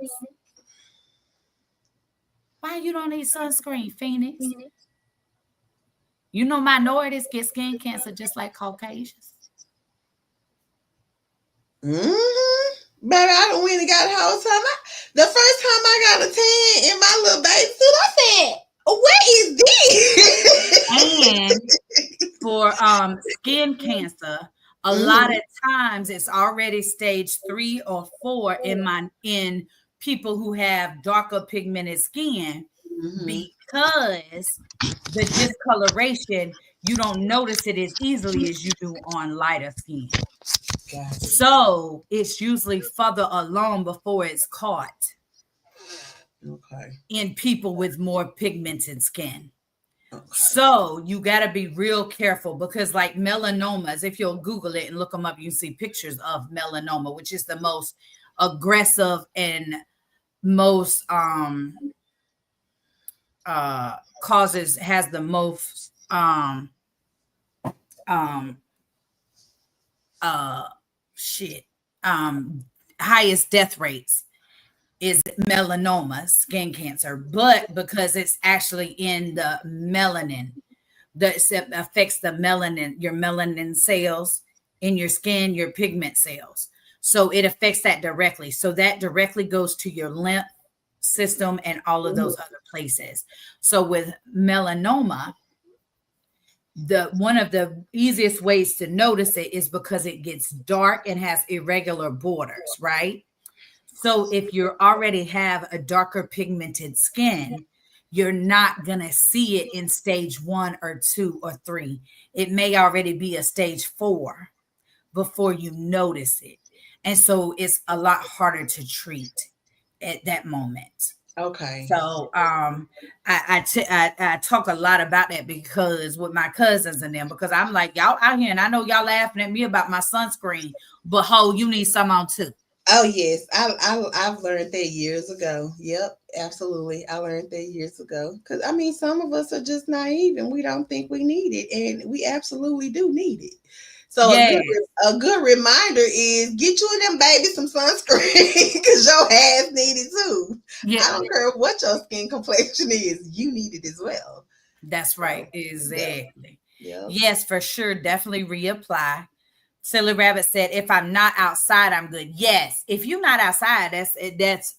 Why you don't need sunscreen, Phoenix? You know minorities get skin cancer just like Caucasians. Mm-hmm. Baby, I done went and got a whole time. The first time I got a tan in my little baby suit, I said, what is this? And for skin cancer, a lot of times it's already stage 3 or 4 in people who have darker pigmented skin, because the discoloration, you don't notice it as easily as you do on lighter skin. So it's usually further along before it's caught. Okay. In people with more pigmented skin. Okay. So you got to be real careful, because like melanomas, if you'll Google it and look them up, you see pictures of melanoma, which is the most aggressive and most has the most highest death rates is melanoma, skin cancer. But because it's actually in the melanin, that affects the melanin, your melanin cells in your skin, your pigment cells. So it affects that directly. So that directly goes to your lymph system and all of those other places. So with melanoma, the one of the easiest ways to notice it is because it gets dark and has irregular borders, right? So if you already have a darker pigmented skin, you're not going to see it in stage 1 or 2 or 3. It may already be a stage 4 before you notice it. And so it's a lot harder to treat at that moment. Okay. So I talk a lot about that because with my cousins and them, because I'm like, y'all out here and I know y'all laughing at me about my sunscreen, but ho, you need some on too. Oh yes, I've learned that years ago. Yep, absolutely. I learned that years ago. Because I mean, some of us are just naive and we don't think we need it, and we absolutely do need it. So Yeah, a good reminder is get you and them baby some sunscreen because your ass need it too. yeah, I don't care what your skin complexion is, you need it as well. that's right. So, yep, Exactly. yep. Yes, for sure. Definitely reapply. Silly Rabbit said, if I'm not outside, I'm good. Yes. If you're not outside, that's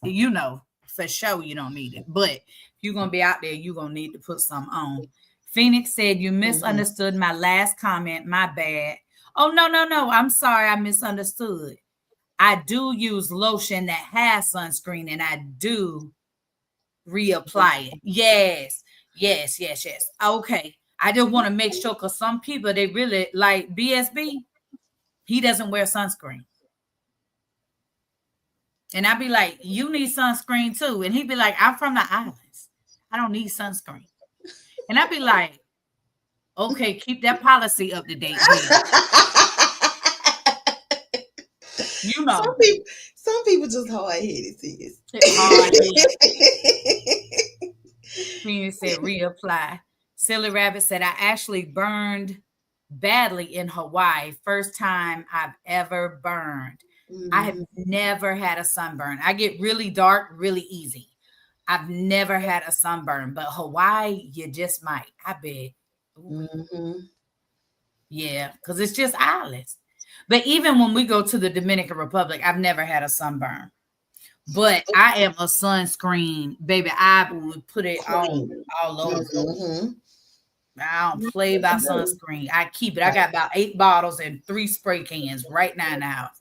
for sure you don't need it. But if you're gonna be out there, you're gonna need to put some on. Phoenix said, you Mhm. misunderstood my last comment. My bad. Oh, no, no, no. I'm sorry, I misunderstood. I do use lotion that has sunscreen and I do reapply it. Yes, yes, yes, yes. Okay. I just want to make sure because some people they really like BSB. He doesn't wear sunscreen. And I'd be like, you need sunscreen too. And he'd be like, I'm from the islands. I don't need sunscreen. And I'd be like, okay, keep that policy up to date then. You some know, people, some people just hard headed, sis. hard head. Phoenix said reapply. Silly Rabbit said, I actually burned badly in Hawaii. First time I've ever burned. I have Mhm, never had a sunburn. I get really dark really easy. I've never had a sunburn, but Hawaii, you just might. I bet. Ooh, mhm. yeah, because it's just islands. But even when we go to the Dominican Republic, I've never had a sunburn. But I am a sunscreen baby. I would put it on Queen. all over. Mhm. I don't play by sunscreen. I keep it. I got about 8 bottles and 3 spray cans right now in the house.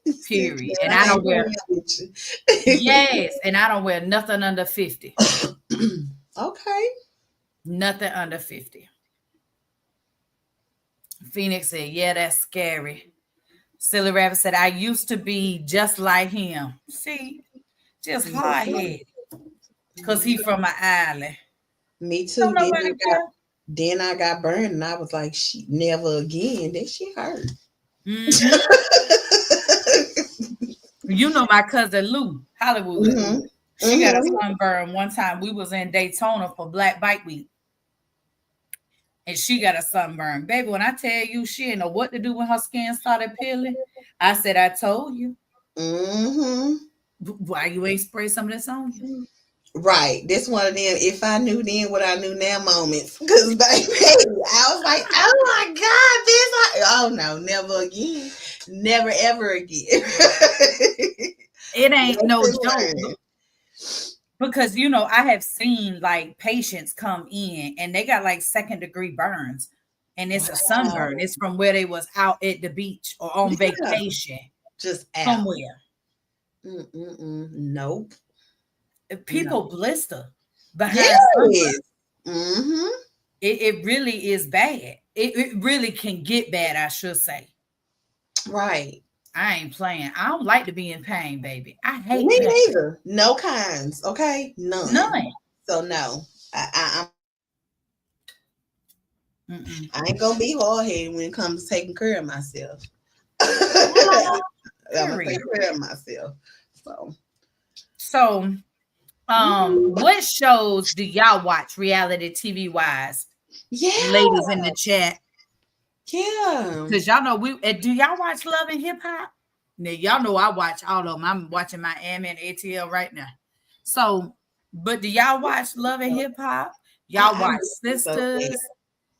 Sis, Period. man, And I I don't ain't wear playing with yes, and I don't wear nothing under 50. you. Okay. Nothing under 50. Phoenix said, yeah, that's scary. Silly Rabbit said, I used to be just like him. See, just hard Mhm. headed. Because he from an island. Me Don't too. know where to go. Then I got burned and I was like, she never again. That shit hurt. Mm-hmm. You know my cousin Lou, Hollywood. Hmm. She got a Hmm. sunburn one time. We was in Daytona for Black Bike Week. And she got a sunburn. Baby, when I tell you she didn't know what to do when her skin started peeling, I said, I told you. Hmm. Why you ain't spray some of this on you? Right. That's one of them. If I knew then what I knew now moments. Because, baby, I was like, oh my God, oh no, never again. Never, ever again. It ain't no Lesson joke. learned. Because I have seen like patients come in and they got like second-degree burns. And it's a sunburn. Wow. It's from where they was out at the beach or on Yeah. vacation Just out. somewhere. Mm-mm-mm. Nope. No. People blister behind sunburn. Yes. Mm-hmm. It really is bad. It really can get bad, I should say. Right. I ain't playing. I don't like to be in pain, baby. I hate Me pain. neither. No kinds. Okay. None. None. So no. Mm-mm. I ain't gonna be hard headed when it comes to taking care of myself. Hello. I'm gonna take Period. care of myself. So So, mhm. what shows do y'all watch reality TV wise, Yeah, ladies in the chat? yeah. Because y'all know do y'all watch Love and Hip Hop? Now y'all know I watch all of them. I'm watching Miami and ATL right now. So, but do y'all watch Love and Hip Hop? Y'all I watch do so bad. Sisters?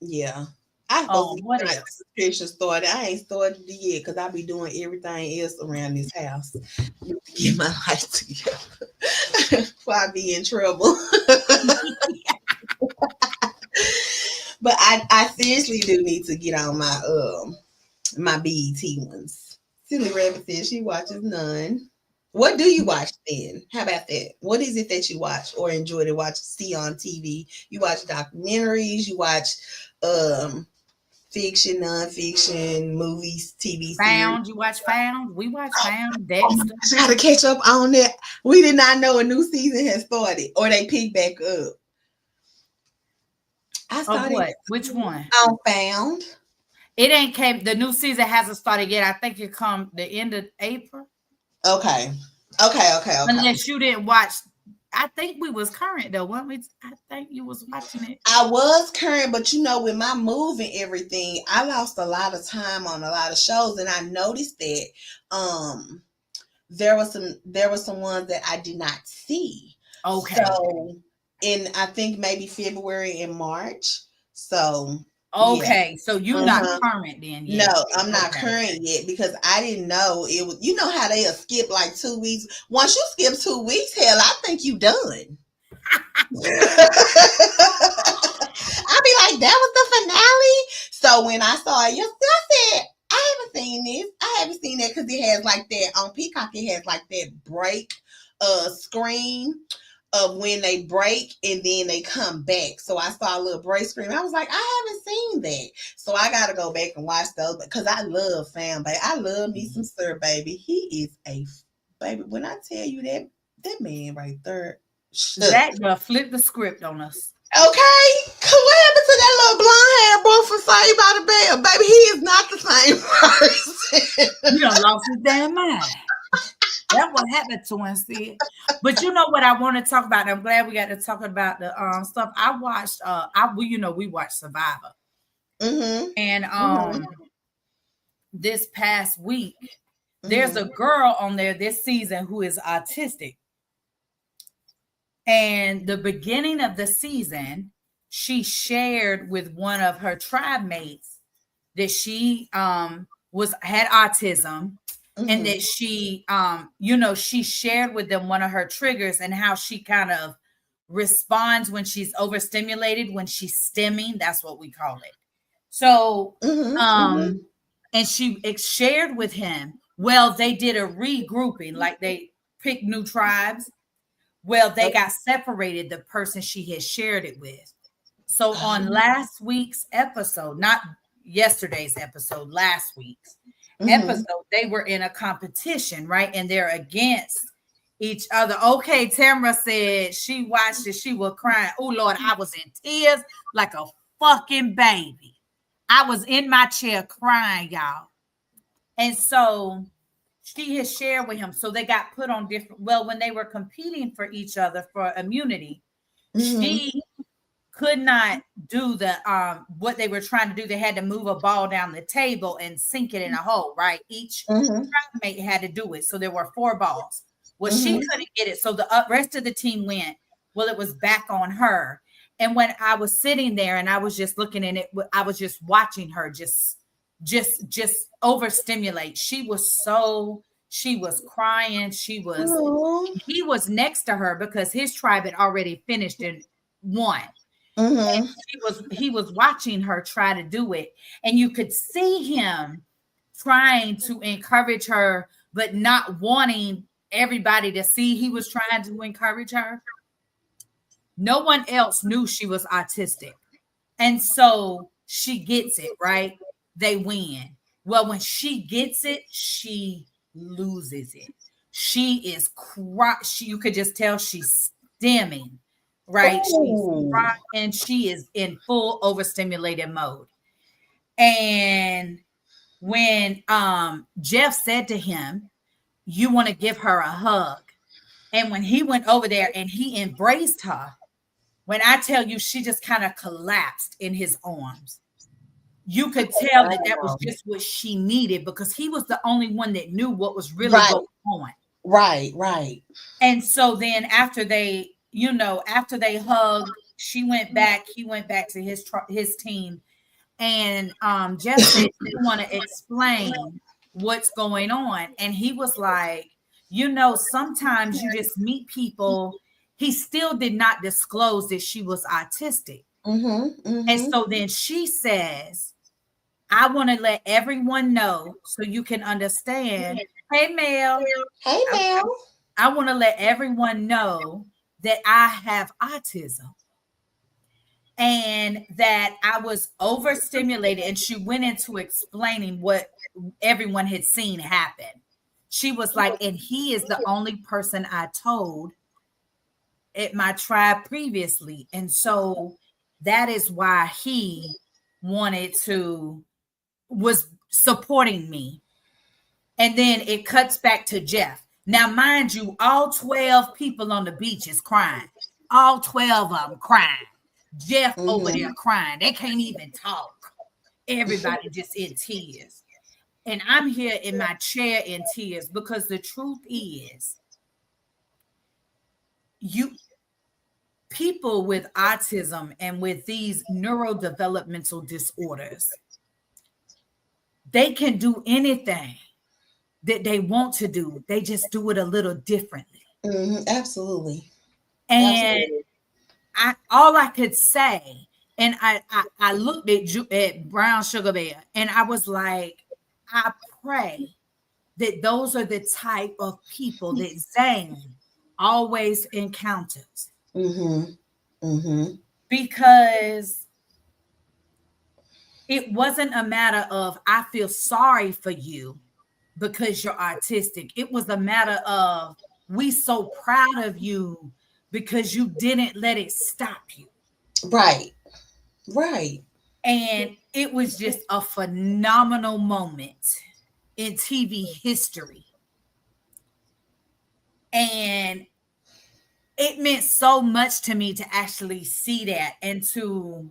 Yeah. I supposed to What get my else? subscription started. I ain't started it yet because I be doing everything else around this house. Need to get my life together before I be in trouble. But I seriously do need to get on my BET ones. Silly Rabbit says she watches none. What do you watch then? How about that? What is it that you watch or enjoy to watch, see on TV? You watch documentaries, you watch um fiction, nonfiction, movies, TV series. Found, you watch Found? We watch Found, Dexter. I gotta catch up on that. We did not know a new season had started or they picked back up. I Of started what? Which one? on Found. It ain't came. The new season hasn't started yet. I think it come the end of April. Okay. Okay. Unless you didn't watch. I think we was current though, weren't we? I think you was watching it. I was current, but you know, with my move and everything, I lost a lot of time on a lot of shows, and I noticed that there were some ones that I did not see. Okay. So in I think maybe February and March. So okay, yeah. so you're not current then yet. No, I'm not current yet because I didn't know it was. You know how they'll skip like 2 weeks. Once you skip 2 weeks, hell, I think you done. I'll be like, that was the finale. So when I saw it yesterday, I said, I haven't seen this. I haven't seen that because it has like that on Peacock. It has like that break screen of when they break and then they come back. So I saw a little break screen. I was like, I haven't seen that. So I got to go back and watch those because I love Fam, baby. I love me some Sir, baby. He is a baby. When I tell you that man right there. That girl flipped the script on us. Okay, what happened to that little blonde hair boy from Saved by the Bell? Baby, he is not the same person. You done lost his damn mind. That's what happened to him, see. But you know what I want to talk about? I'm glad we got to talk about the stuff. I watched we watched Survivor. Mm-hmm. And this past week, there's a girl on there this season who is autistic. And the beginning of the season, she shared with one of her tribe mates that she had autism. Mm-hmm. And that she, she shared with them one of her triggers and how she kind of responds when she's overstimulated, when she's stimming. That's what we call it. So, and she shared with him. Well, they did a regrouping, like they picked new tribes. Well, they got separated, the person she had shared it with. So on last week's episode, not yesterday's episode, last week's episode, they were in a competition, right? And they're against each other. Okay, Tamara said she watched it, she was crying. Oh Lord, I was in tears like a fucking baby. I was in my chair crying, y'all. And so she has shared with him. So they got put on different, well, when they were competing for each other for immunity, she could not do the what they were trying to do. They had to move a ball down the table and sink it in a mate, right? Each mate had to do it. So there were 4 balls. Well, she couldn't get it. So the rest of the team went. Well, it was back on her. And when I was sitting there and I was just looking at it, I was just watching her just overstimulate. She was crying. He was next to her because his tribe had already finished and won. And he was watching her try to do it, and you could see him trying to encourage her, but not wanting everybody to see he was trying to encourage her. No one else knew she was autistic, and so she gets it, right? They win. Well, when she gets it, she loses it. She is you could just tell she's stimming. Right, she's crying and she is in full overstimulated mode. And when Jeff said to him, "You want to give her a hug," and when he went over there and he embraced her, when I tell you, she just kind of collapsed in his arms. You could tell that was just what she needed because he was the only one that knew what was really going on. Right. And so then after they hugged, he went back to his team. And Jeff said, "You want to explain what's going on?" And he was like, sometimes you just meet people. He still did not disclose that she was autistic. And so then she says, I want to let everyone know so you can understand. Hey, Mel. Hey, Mel. I want to let everyone know that I have autism and that I was overstimulated. And she went into explaining what everyone had seen happen. She was like, and he is the only person I told at my tribe previously. And so that is why he was supporting me. And then it cuts back to Jeff. Now, mind you, all 12 people on the beach is crying. All 12 of them crying. Jeff over there crying. They can't even talk. Everybody just in tears. And I'm here in my chair in tears because the truth is, people with autism and with these neurodevelopmental disorders, they can do anything that they want to do. They just do it a little differently. Absolutely. And all I could say, and I looked at Brown Sugar Bear, and I was like, I pray that those are the type of people that Zane always encounters. Because it wasn't a matter of, I feel sorry for you because you're autistic. It was a matter of, we so proud of you because you didn't let it stop you. Right. And it was just a phenomenal moment in TV history. And it meant so much to me to actually see that and to,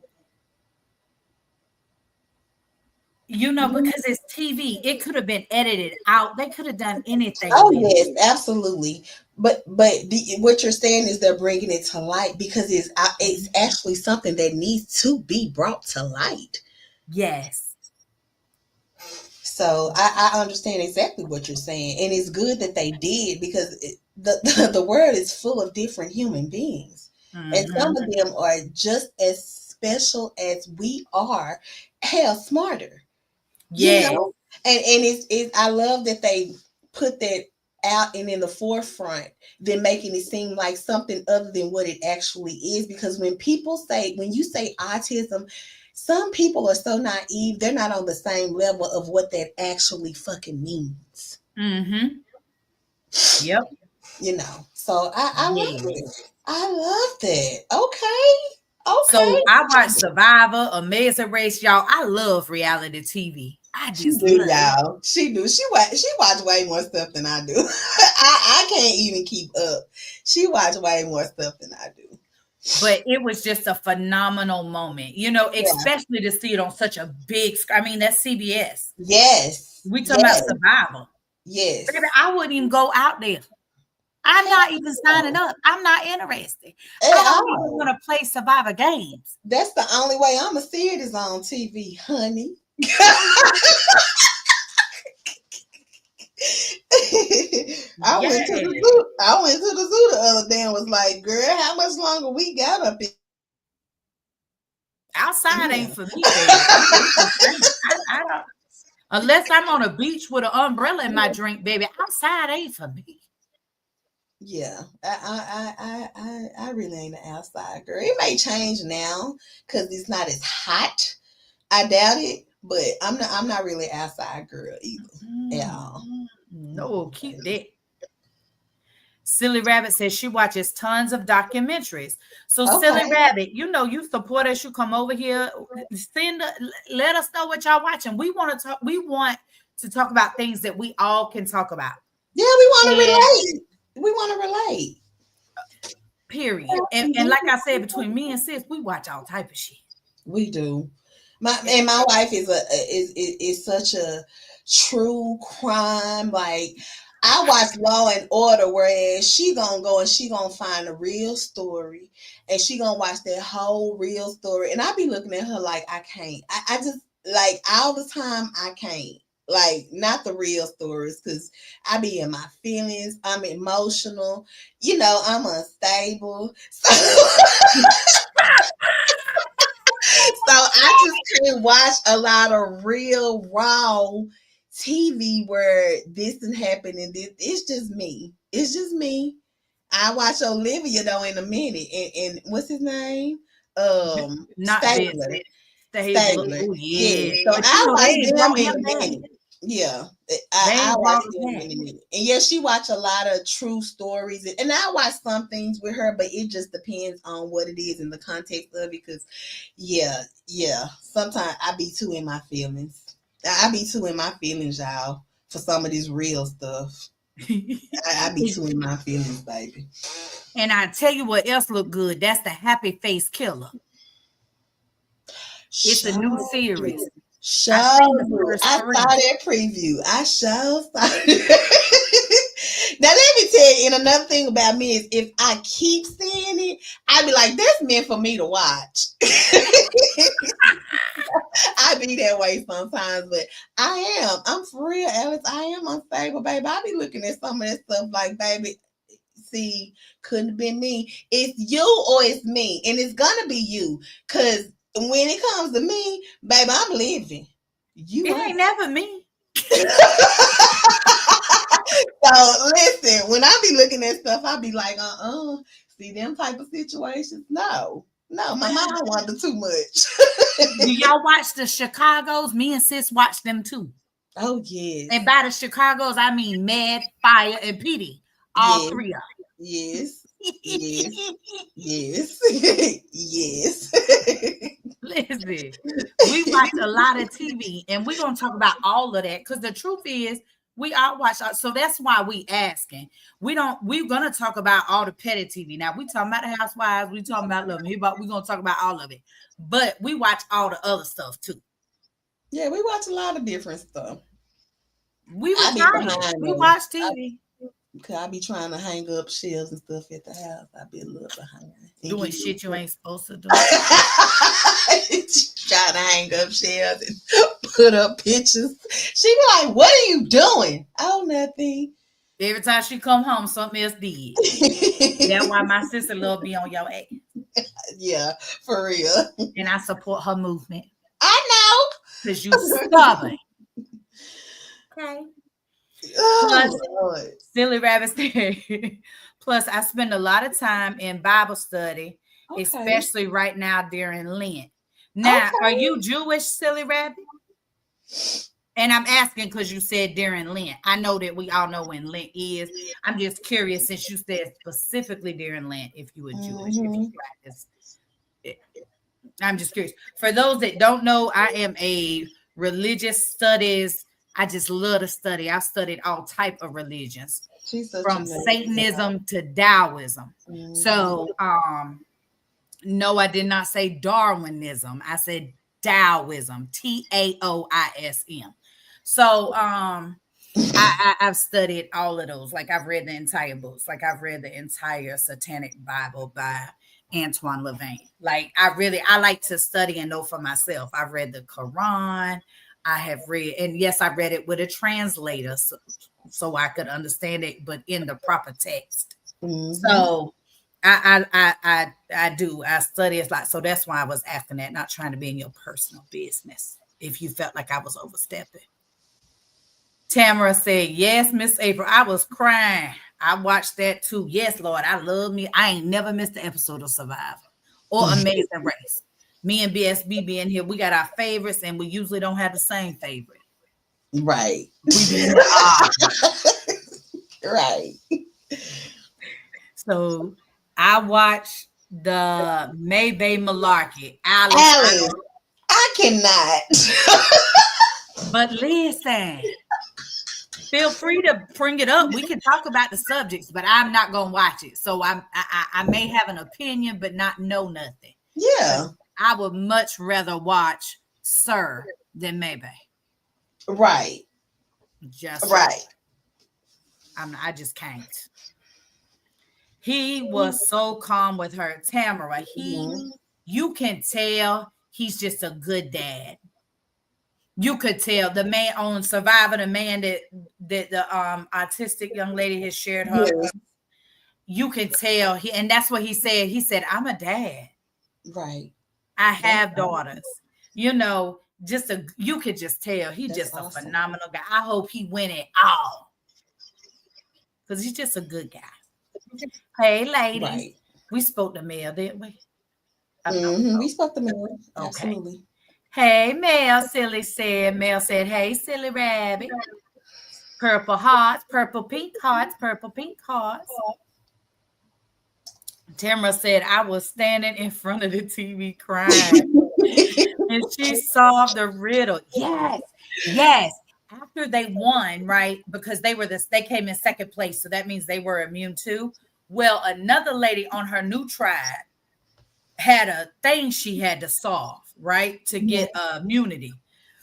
because it's TV, it could have been edited out. They could have done anything. Oh, yes, absolutely. But what you're saying is they're bringing it to light because it's actually something that needs to be brought to light. Yes. So I understand exactly what you're saying, and it's good that they did because the world is full of different human beings, and some of them are just as special as we are, hell, smarter. Yeah. And it's I love that they put that out and in the forefront, than making it seem like something other than what it actually is. Because when you say autism, some people are so naive, they're not on the same level of what that actually fucking means. Yep. So I love it. I love that. Okay. So I watch Survivor, Amazing Race, y'all. I love reality TV. She do, y'all. She do. She watch way more stuff than I do. I can't even keep up. She watch way more stuff than I do. But it was just a phenomenal moment, especially to see it on such a big screen. I mean, that's CBS. Yes. We talking about Survivor. Yes. Baby, I wouldn't even go out there. I'm not even signing up. I'm not interested. I don't even want to play Survivor games. That's the only way I'm gonna see it is on TV, honey. I went to the zoo the other day and was like, girl, how much longer we got up here? Outside ain't for me. I don't, unless I'm on a beach with an umbrella in my drink, baby. Outside ain't for me. Yeah, I really ain't an outside girl. It may change now because it's not as hot. I doubt it, but I'm not really an outside girl either. Yeah. No, keep that. Silly Rabbit says she watches tons of documentaries. So Silly Rabbit, you support us. You come over here, let us know what y'all watching. We want to talk about things that we all can talk about. Yeah, we want to relate. We want to relate. Period. And like I said, between me and sis, we watch all type of shit. We do. My wife is such a true crime. Like, I watch Law and Order, whereas she gonna go and she gonna find a real story and she gonna watch that whole real story. And I be looking at her like, I can't. I just, like, all the time, I can't. Like, not the real stories, because I be in my feelings. I'm emotional. I'm unstable. So I just can't watch a lot of real raw TV where this didn't happen and this. It's just me. It's just me. I watch Olivia though in a minute, and what's his name? Not Stabler. Vincent. Stabler. Stabler. Oh Yeah. yeah. So But I they watch ain't them brought in him a back. minute. Yeah, They I ain't watch brought him them back. in a minute. And yeah, she watch a lot of true stories, and I watch some things with her, but it just depends on what it is in the context of it. Because yeah, sometimes I be too in my feelings. I be too in my feelings, y'all, for some of this real stuff. I be too in my feelings, baby. And I tell you what else look good. That's the Happy Face Killer. It's a new Show series. you. I Show seen the you. first I three. saw that preview. I show Now let me tell you, and another thing about me is if I keep seeing it, I'd be like, that's meant for me to watch. I be that way sometimes, but I'm for real, Alex. I am unstable, baby. I be looking at some of that stuff like, baby, see, couldn't have been me. It's you or it's me, and it's gonna be you. Cause when it comes to me, baby, I'm living. You It ain't. ain't never me. So listen, when I be looking at stuff, I be like, see them type of situations. No, my mind wander too much. Do y'all watch the Chicago's? Me and sis watch them too. Oh yes, And by the Chicago's, I mean Mad, Fire, and PD. All yes, three of yes, them. yes, yes, yes. Listen, we watch a lot of TV, and we're gonna talk about all of that because the truth is, we all watch. So that's why we asking. We don't. We're gonna talk about all the petty TV. Now we talking about the Housewives. We talking about Love and Hip Hop. We're gonna talk about all of it, but we watch all the other stuff too. Yeah, we watch a lot of different stuff. We I be retired. behind We though. watch TV. Cause I be trying to hang up shelves and stuff at the house. I be a little behind. Doing shit you ain't supposed to do. Trying to hang up shelves and put up pictures. She be like, "What are you doing?" Oh, nothing. Every time she come home, something else did. That's why my sister love be on your ass. Yeah, for real. And I support her movement. I Because you stubborn. Okay. know. Plus, Oh, Lord. Silly Rabbit Theory. Plus, I spend a lot of time in Bible study, Okay. especially right now during Lent. Now, are you Jewish, Silly Rabbit? And I'm asking because you said during Lent. I know that we all know when Lent is. I'm just curious since you said specifically during Lent if you were Jewish, if you practice. I'm just curious. For those that don't know, I am a religious studies. I just love to study. I've studied all type of religions, from Satanism to Taoism. So, no, I did not say Darwinism. I said Taoism, Taoism. So, I've studied all of those. Like I've read the entire books. Like I've read the entire Satanic Bible by Antoine Levine. Like I like to study and know for myself. I've read the Quran. I have read, and yes, I read it with a translator so I could understand it, but in the proper text. So I do. I study a lot. So that's why I was asking that, not trying to be in your personal business. If you felt like I was overstepping. Tamara said, yes, Miss April. I was crying. I watched that too. Yes, Lord. I love me. I ain't never missed an episode of Survivor or Amazing Race. Me and BSB being here, we got our favorites, and we usually don't have the same favorite. Right. We be in the Right. So I watched the Maybay Malarkey. Alice, I cannot. But listen, feel free to bring it up. We can talk about the subjects, but I'm not gonna watch it. So I may have an opinion, but not know nothing. Yeah. I would much rather watch Sir than Maybay. Right. Just right. I just can't. He was so calm with her, Tamara. You can tell he's just a good dad. You could tell the man on Survivor, the man that the autistic young lady has shared her. Yes. You can tell and that's what he said. He said, "I'm a dad." Right. I That's have daughters. You know, you could just tell he's just a awesome. phenomenal guy. I hope he win it all because he's just a good guy. Hey, ladies, Right. we spoke to Mel, didn't we? I thought Mm-hmm. We spoke to Mel. okay. Absolutely. Hey, Mel, silly said. Mel said, hey, silly rabbit. Purple hearts, purple pink hearts, purple pink hearts. Tamara said, I was standing in front of the TV crying. And she solved the riddle. Yes, yes. After they won, right? Because they came in second place. So that means they were immune too. Well, another lady on her new tribe had a thing she had to solve, right? To get immunity,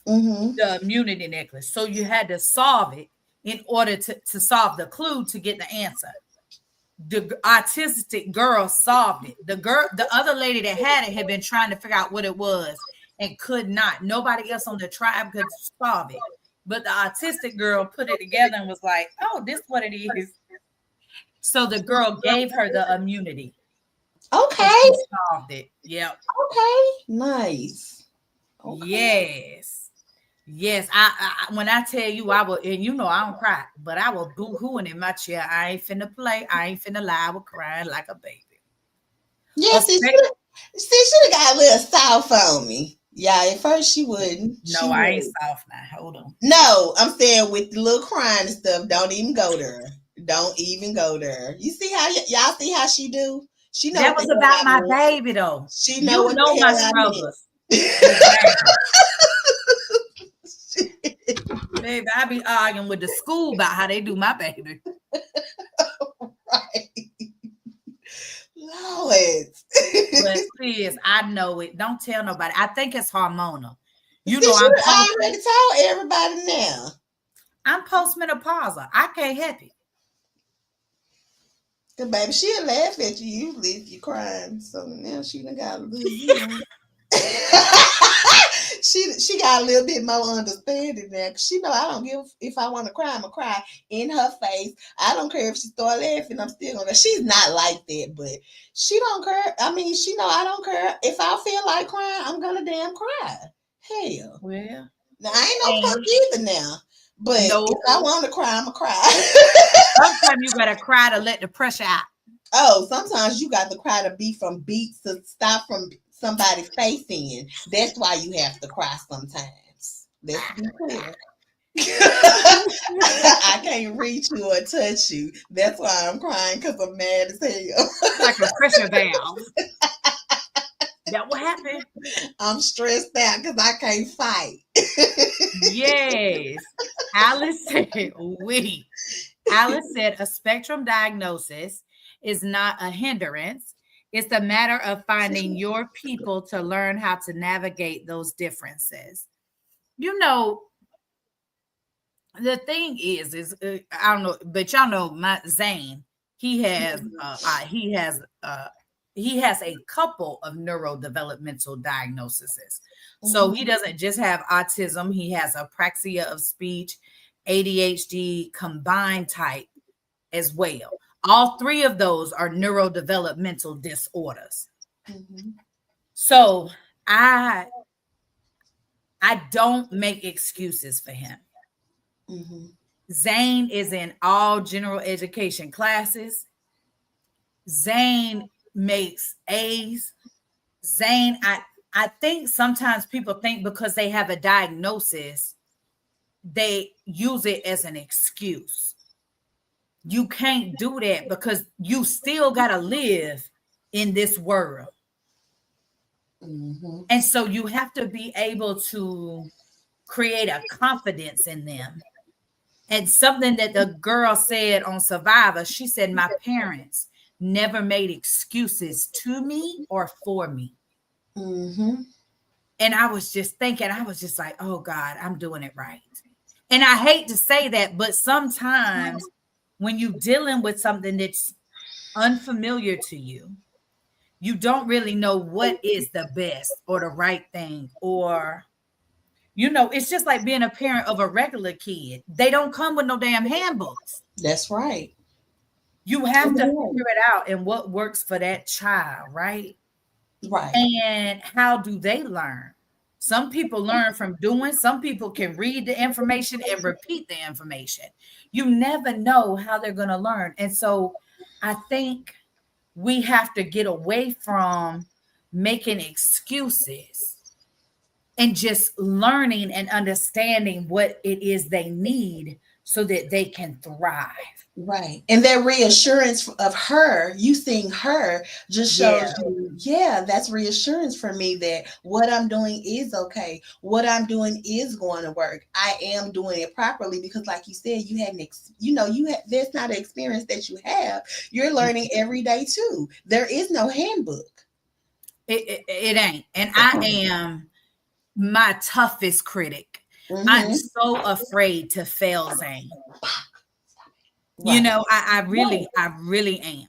Mm-hmm. the immunity necklace. So you had to solve it in order to solve the clue to get the answer. The autistic girl solved it. The other lady that had it had been trying to figure out what it was and could not. Nobody else on the tribe could solve it. But the autistic girl put it together and was like, oh, this is what it is. So the girl gave her the immunity. So Okay. she solved it. Yep. Okay. Nice. Okay. Yes. Yes. I when I tell you I will, and you know I don't cry, but I will boo-hooing in my chair. I ain't finna play. I ain't finna lie. I was crying like a baby. Yes, she should have got a little soft on me. Yeah, at first she wouldn't. No, I ain't soft now. Hold on. No, I'm saying with the little crying and stuff, don't even go there. Don't even go there. You see how y'all see how she do? She know that was about my baby though. She know what know the my hell struggles. Baby, I be arguing with the school about how they do my baby. Right. Lord. But please, I know it. Don't tell nobody. I think it's hormonal. You See, know, I already told everybody now. I'm postmenopausal. I can't help it. Cause baby, she'll laugh at you usually if you're crying. So now she done got a little, she got a little bit more understanding now. Cause she know I don't give if I want to cry, I'ma cry in her face. I don't care if she start laughing, I'm still gonna. She's not like that, but she don't care. I mean, she know I don't care. If I feel like crying, I'm gonna damn cry. Hell. Well, now I ain't no punk either now. But if I want to cry, I'ma cry. Sometimes you gotta cry to let the pressure out. Oh, sometimes you got to cry to be from beats to stop from somebody's face in. That's why you have to cry sometimes. Let's be clear. I can't reach you or touch you. That's why I'm crying because I'm mad as hell. Like a pressure valve. That what happened. I'm stressed out because I can't fight. Yes. Alice said, wait. Alice said a spectrum diagnosis is not a hindrance. It's a matter of finding your people to learn how to navigate those differences. You know, the thing is I don't know, but y'all know my Zane. He has a couple of neurodevelopmental diagnoses. So he doesn't just have autism, he has apraxia of speech, ADHD combined type as well. All three of those are neurodevelopmental disorders. Mm-hmm. So I don't make excuses for him. Mm-hmm. Zane is in all general education classes. Zane makes A's. Zane, I think sometimes people think because they have a diagnosis, they use it as an excuse. You can't do that because you still got to live in this world. Mm-hmm. And so you have to be able to create a confidence in them. And something that the girl said on Survivor, she said, my parents never made excuses to me or for me. Mm-hmm. And I was just thinking, I was just like, oh God, I'm doing it right. And I hate to say that, but sometimes when you're dealing with something that's unfamiliar to you, you don't really know what is the best or the right thing. Or, you know, it's just like being a parent of a regular kid. They don't come with no damn handbooks. That's right. You have to figure it out and what works for that child, right? Right. And how do they learn? Some people learn from doing, some people can read the information and repeat the information. You never know how they're going to learn. And so I think we have to get away from making excuses and just learning and understanding what it is they need so that they can thrive. Right. And that reassurance of her, you seeing her just shows Yeah. you, yeah, that's reassurance for me that what I'm doing is okay. What I'm doing is going to work. I am doing it properly because like you said, you had there's not an experience that you have. You're learning every day too. There is no handbook. It ain't. And I am my toughest critic. I'm Mm-hmm. so afraid to fail Zane. You Right. know, I really am.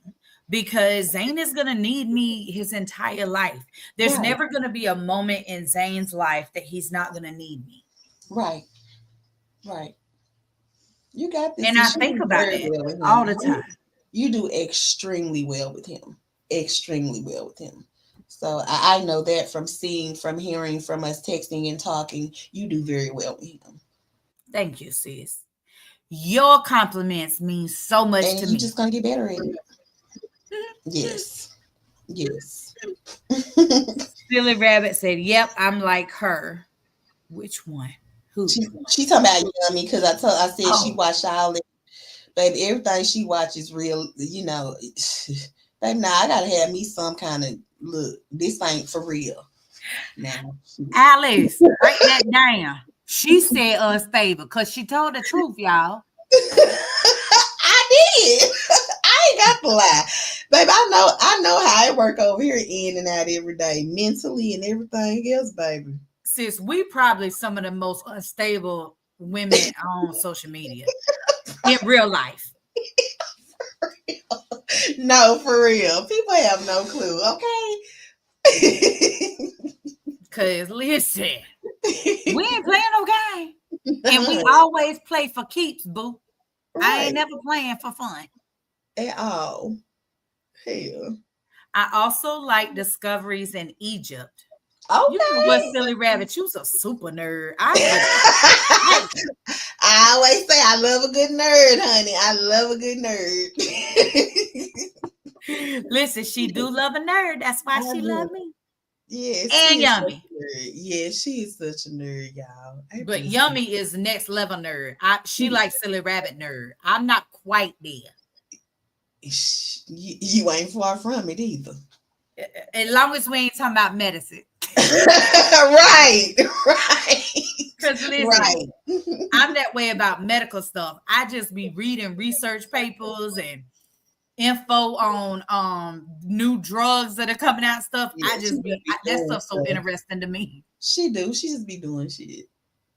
Because Zane is gonna need me his entire life. There's Right. never gonna be a moment in Zane's life that he's not gonna need me. Right. Right. You got this. And I You think do about very that well with all him. the time. You do extremely well with him. Extremely well with him. So I know that from seeing, from hearing, from us texting and talking, you do very well with him. Thank you, sis. Your compliments mean so much And to you're me. just gonna get better at it. Yes. Yes. Silly Rabbit said, "Yep, I'm like her." Which one? Who? she talking about Yummy because I said she Oh, watched all it. Baby, everything she watches real, baby, now I gotta have me some kind of look. This ain't for real. Now. Alice, write that down. She said unstable because she told the truth, y'all. I did. I ain't got to lie. Baby, I know how it work over here in and out every day, mentally and everything else, baby. Sis, we probably some of the most unstable women on social media in real life. No, for real. People have no clue, okay? Cause listen, we ain't playing no game. And we always play for keeps, boo. I ain't Right. never playing for fun. At all. Hell. I also like discoveries in Egypt. You know what, Okay. Silly Rabbit? You's a super nerd. I always say I love a good nerd, honey. I love a good nerd. Listen, she do love a nerd. That's why I she do. love me. Yes, And she is such Yummy. a nerd. Yes, she is such a nerd, y'all. I But just Yummy is next level nerd. She likes Silly Rabbit nerd. I'm not quite there. you ain't far from it either. As long as we ain't talking about medicine. Right, right, Because listen, right. I'm that way about medical stuff. I just be reading research papers and info on new drugs that are coming out stuff. Yeah, I just be that doing stuff's so stuff. interesting to me. She do. She just be doing shit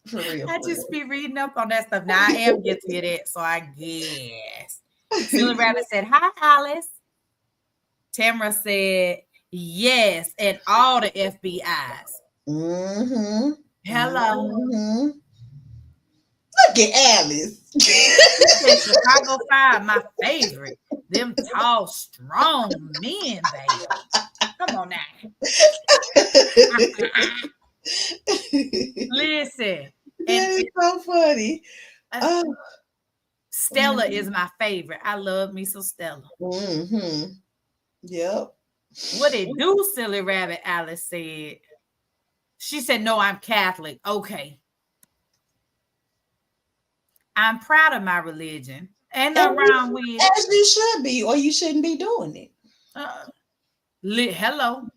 for real. I For just real. be reading up on that stuff. Now I am guilty of that, so I guess. Silly Rabbit said, "Hi, Alice." Tamara said, "Yes," and all the FBIs. Mm-hmm. Hello. Mm-hmm. Look at Alice. Said Chicago Fire, my favorite. Them tall, strong men, baby. Come on now. Listen. That is so funny. Oh. Stella is my favorite. I love me some Stella. Mm-hmm. Yep. What it do, Silly Rabbit? Alice said. She said, "No, I'm Catholic." Okay. I'm proud of my religion. And As around with you should be, or you shouldn't be doing it. Hello.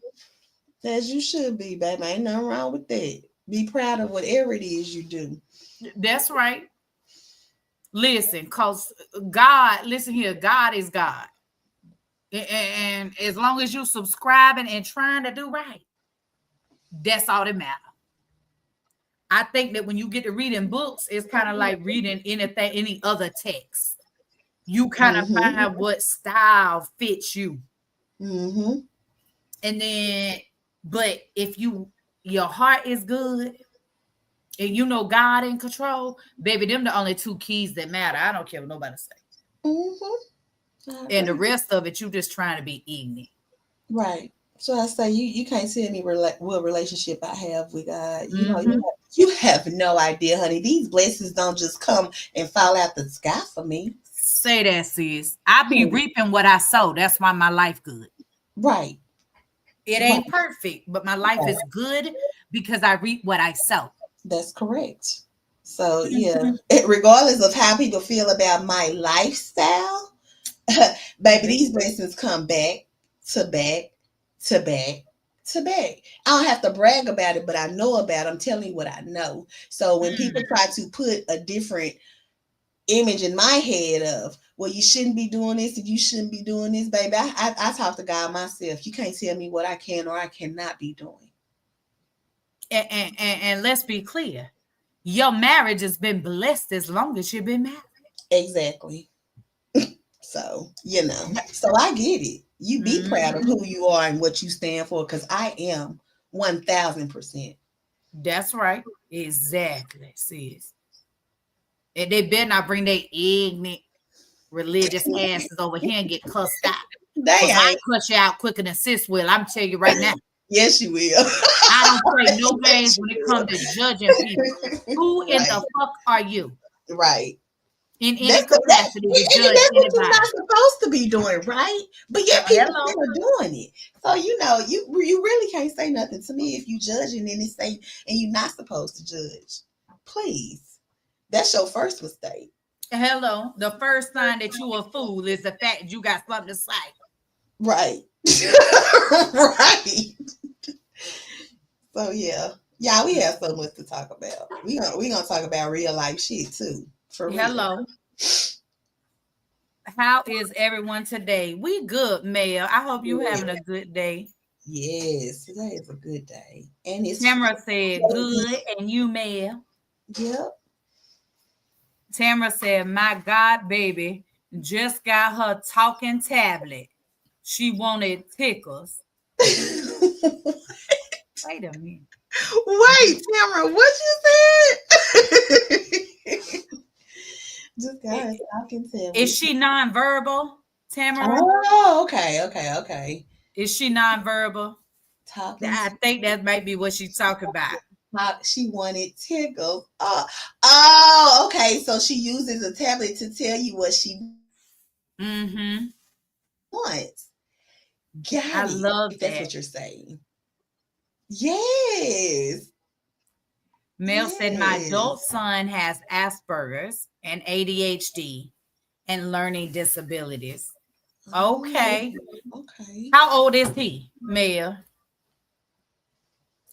As you should be, baby. Ain't nothing wrong with that. Be proud of whatever it is you do. That's right. Listen, because God, listen here, God is God. And as long as you subscribing and trying to do right, that's all that matters. I think that when you get to reading books, it's kind of like reading any other text. You kind of find what style fits you. Mm-hmm. And then, but if your heart is good and you know God in control, baby, them the only two keys that matter. I don't care what nobody say. Mm-hmm. And the rest of it, you just trying to be ignorant. Right. So I say you can't tell me what relationship I have with God. Mm-hmm. You have no idea, honey. These blessings don't just come and fall out the sky for me. Say that, sis. I be Hmm. reaping what I sow. That's why my life good. Right, It right, ain't perfect, but my life right. is good because I reap what I sow. That's correct. So yeah, Mhm. regardless of how people feel about my lifestyle, baby, these blessings come back to back to back to back. I don't have to brag about it, but I know about it. I'm telling you what I know. So when people Mm. try to put a different image in my head of, well, you shouldn't be doing this and you shouldn't be doing this, baby, I talk to God myself. You can't tell me what I can or I cannot be doing. And let's be clear. Your marriage has been blessed as long as you've been married. Exactly. So, so I get it. You be proud of Mhm. who you are and what you stand for because I am 1000%. That's right. Exactly, sis. And they better not bring their ignorant religious asses over here and get cussed out. They Because I ain't. cuss you out quicker than sis will. I'm telling you right now. Yes, you will. I don't play no games Yes, when it you comes to judging people. Who will. in Right, the fuck are you right. in any That's that's capacity to judge that's what you're anybody? not supposed to be doing, right? But yet people Hello. still are doing it. So you really can't say nothing to me if you judging and say and you're not supposed to judge. Please, that's your first mistake. Hello. The first sign that you a fool is the fact that you got something to say. Right. Right. So yeah, we have so much to talk about. We gonna talk about real life shit too, for real. Hello. How is everyone today? We good, Mel. I hope you having a good day. Yes, today is a good day, and it's Tamara said good, and you, Mel. yep. Tamara said, my God, baby, just got her talking tablet. She wanted tickles. Wait a minute. Wait, Tamara, what you said? Just got us talking Is tablet. she nonverbal, Tamara? Oh, okay, okay, okay. Is she nonverbal? Talking I think that might be what she's talking about. talk. She wanted tickles. Oh, okay. So she uses a tablet to tell you what she Mm-hmm. wants. Got I it. love If that's that. what you're saying. Yes. Mel said, my adult Yes. son has Asperger's and ADHD and learning disabilities. Oh, Okay. okay. How old is he, Mel?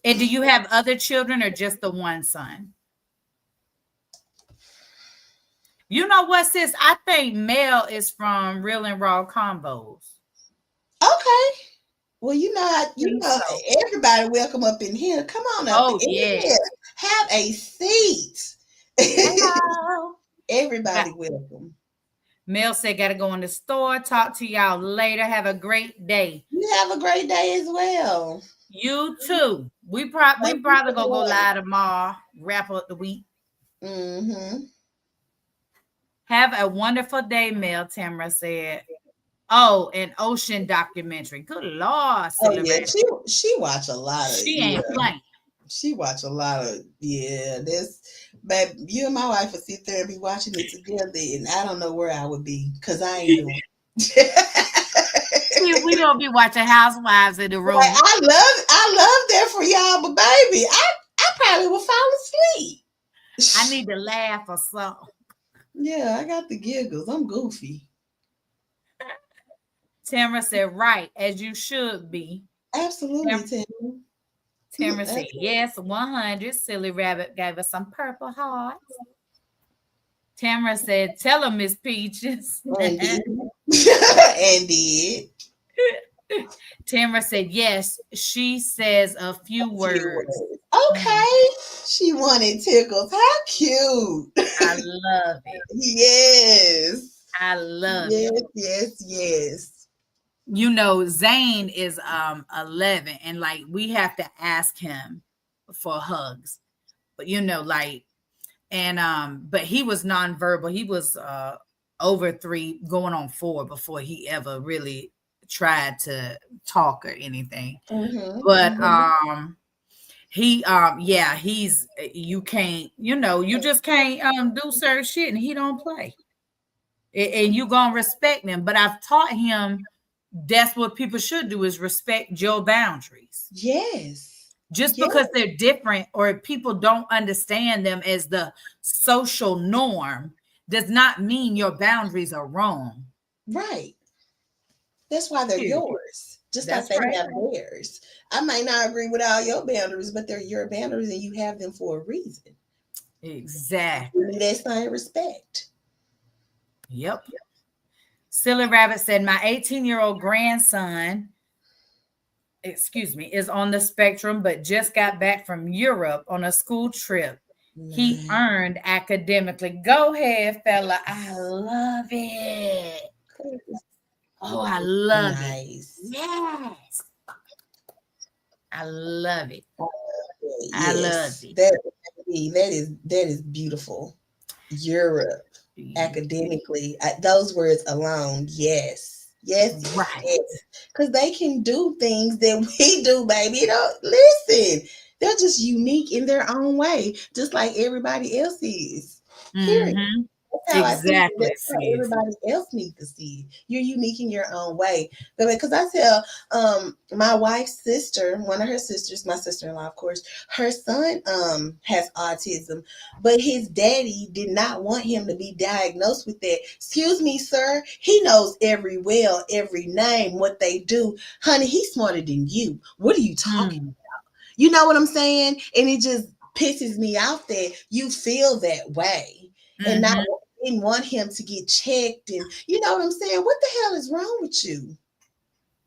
And do you have other children or just the one son? You know what, sis? I think Mel is from Real and Raw Combos. Okay. Well, I think so. everybody welcome up in here. Come on up in Oh, yeah. here. Have a seat. Hello. Everybody welcome. Mel said, gotta go in the store. Talk to y'all later. Have a great day. You have a great day as well. You too. Thank We you probably so gonna go much. live tomorrow. Wrap up the week. Mm-hmm. Have a wonderful day, Mel. Tamara said. Oh, an ocean documentary. Good Lord, Oh silly yeah, rabbit. she watch a lot of She ain't playing. She watch a lot of This, babe, you and my wife would sit there and be watching it together, and I don't know where I would be because I ain't doing. We gonna be watching Housewives in the Like room. I love that for y'all, but baby, I probably will fall asleep. I need to laugh or something. Yeah, I got the giggles. I'm goofy. Tamara said, right, as you should be. Absolutely, Tam- Tim. Tamara said, Absolutely. yes, 100. Silly Rabbit gave us some purple hearts. Tamara said, tell her, Miss Peaches. And did. And did. Tamara said, yes, she says a few A few words. words. Mhm. Okay. She wanted tickles. How cute. I love it. Yes. I love it. Yes, yes, yes. You know, Zane is 11, and like we have to ask him for hugs. But like, and but he was nonverbal. He was over 3 going on 4 before he ever really tried to talk or anything. Mm-hmm. But Mm-hmm. he's you can't, you just can't do certain shit and he don't play. And you gonna respect him. But I've taught him that's what people should do is respect your boundaries. Yes. Just Yes. because they're different or people don't understand them as the social norm does not mean your boundaries are wrong. Right. That's why they're Period. yours. Just like That's they right. have theirs. I might not agree with all your boundaries, but they're your boundaries and you have them for a reason. Exactly. Give me that same respect. Yep. Silly Rabbit said, my 18-year-old grandson, is on the spectrum, but just got back from Europe on a school trip. He Nice. earned academically. Go ahead, fella. I love it. Oh, I love it. Nice. Yes. I love it. I love Yes. it. That is beautiful. Europe. Academically, those words alone, yes, Right. because they can do things that we do, baby. Listen, they're just unique in their own way, just like everybody else is. Period. Mm-hmm. That's how I see it. Exactly, That's how sis. everybody else needs to see it. You're unique in your own way. Because I tell my wife's sister, one of her sisters, my sister-in-law, of course, her son has autism, but his daddy did not want him to be diagnosed with that. Excuse me, sir. He knows every name, what they do. Honey, he's smarter than you. What are you talking about? You know what I'm saying? And it just pisses me off that you feel that way and not didn't want him to get checked. And you know what I'm saying? What the hell is wrong with you?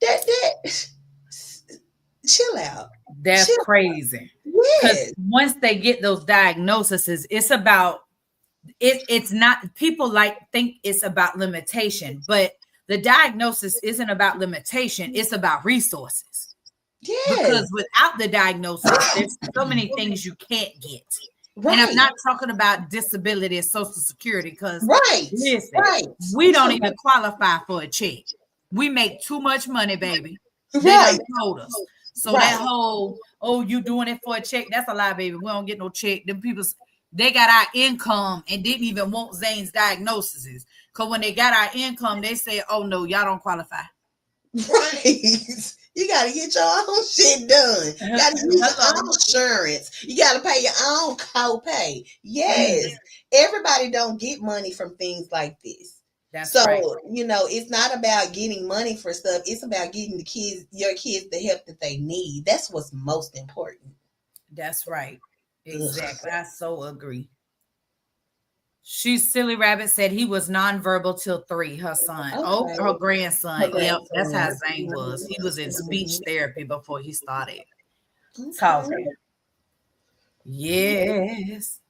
That chill out. That's Chill. crazy. Yes. Once they get those diagnoses, it's about it's not, people think it's about limitation, but the diagnosis isn't about limitation, it's about resources. Yes. Because without the diagnosis, there's so many things you can't get. Right. And I'm not talking about disability and Social Security, because listen, we don't even qualify for a check. We make too much money, baby. They done told us. So that whole, you doing it for a check, that's a lie, baby. We don't get no check. Them people, they got our income and didn't even want Zane's diagnoses. Because when they got our income, they say, oh no, y'all don't qualify. Right. You got to get your own shit done. You got to use your own insurance. You got to pay your own copay. Yes. Everybody don't get money from things like this. That's right. It's not about getting money for stuff. It's about getting your kids the help that they need. That's what's most important. That's right. Exactly. I so agree. Silly Rabbit said he was nonverbal till 3, her son. Okay. Oh, her grandson. Yep, that's how Zane was. He was in speech therapy before he started talking. Yes.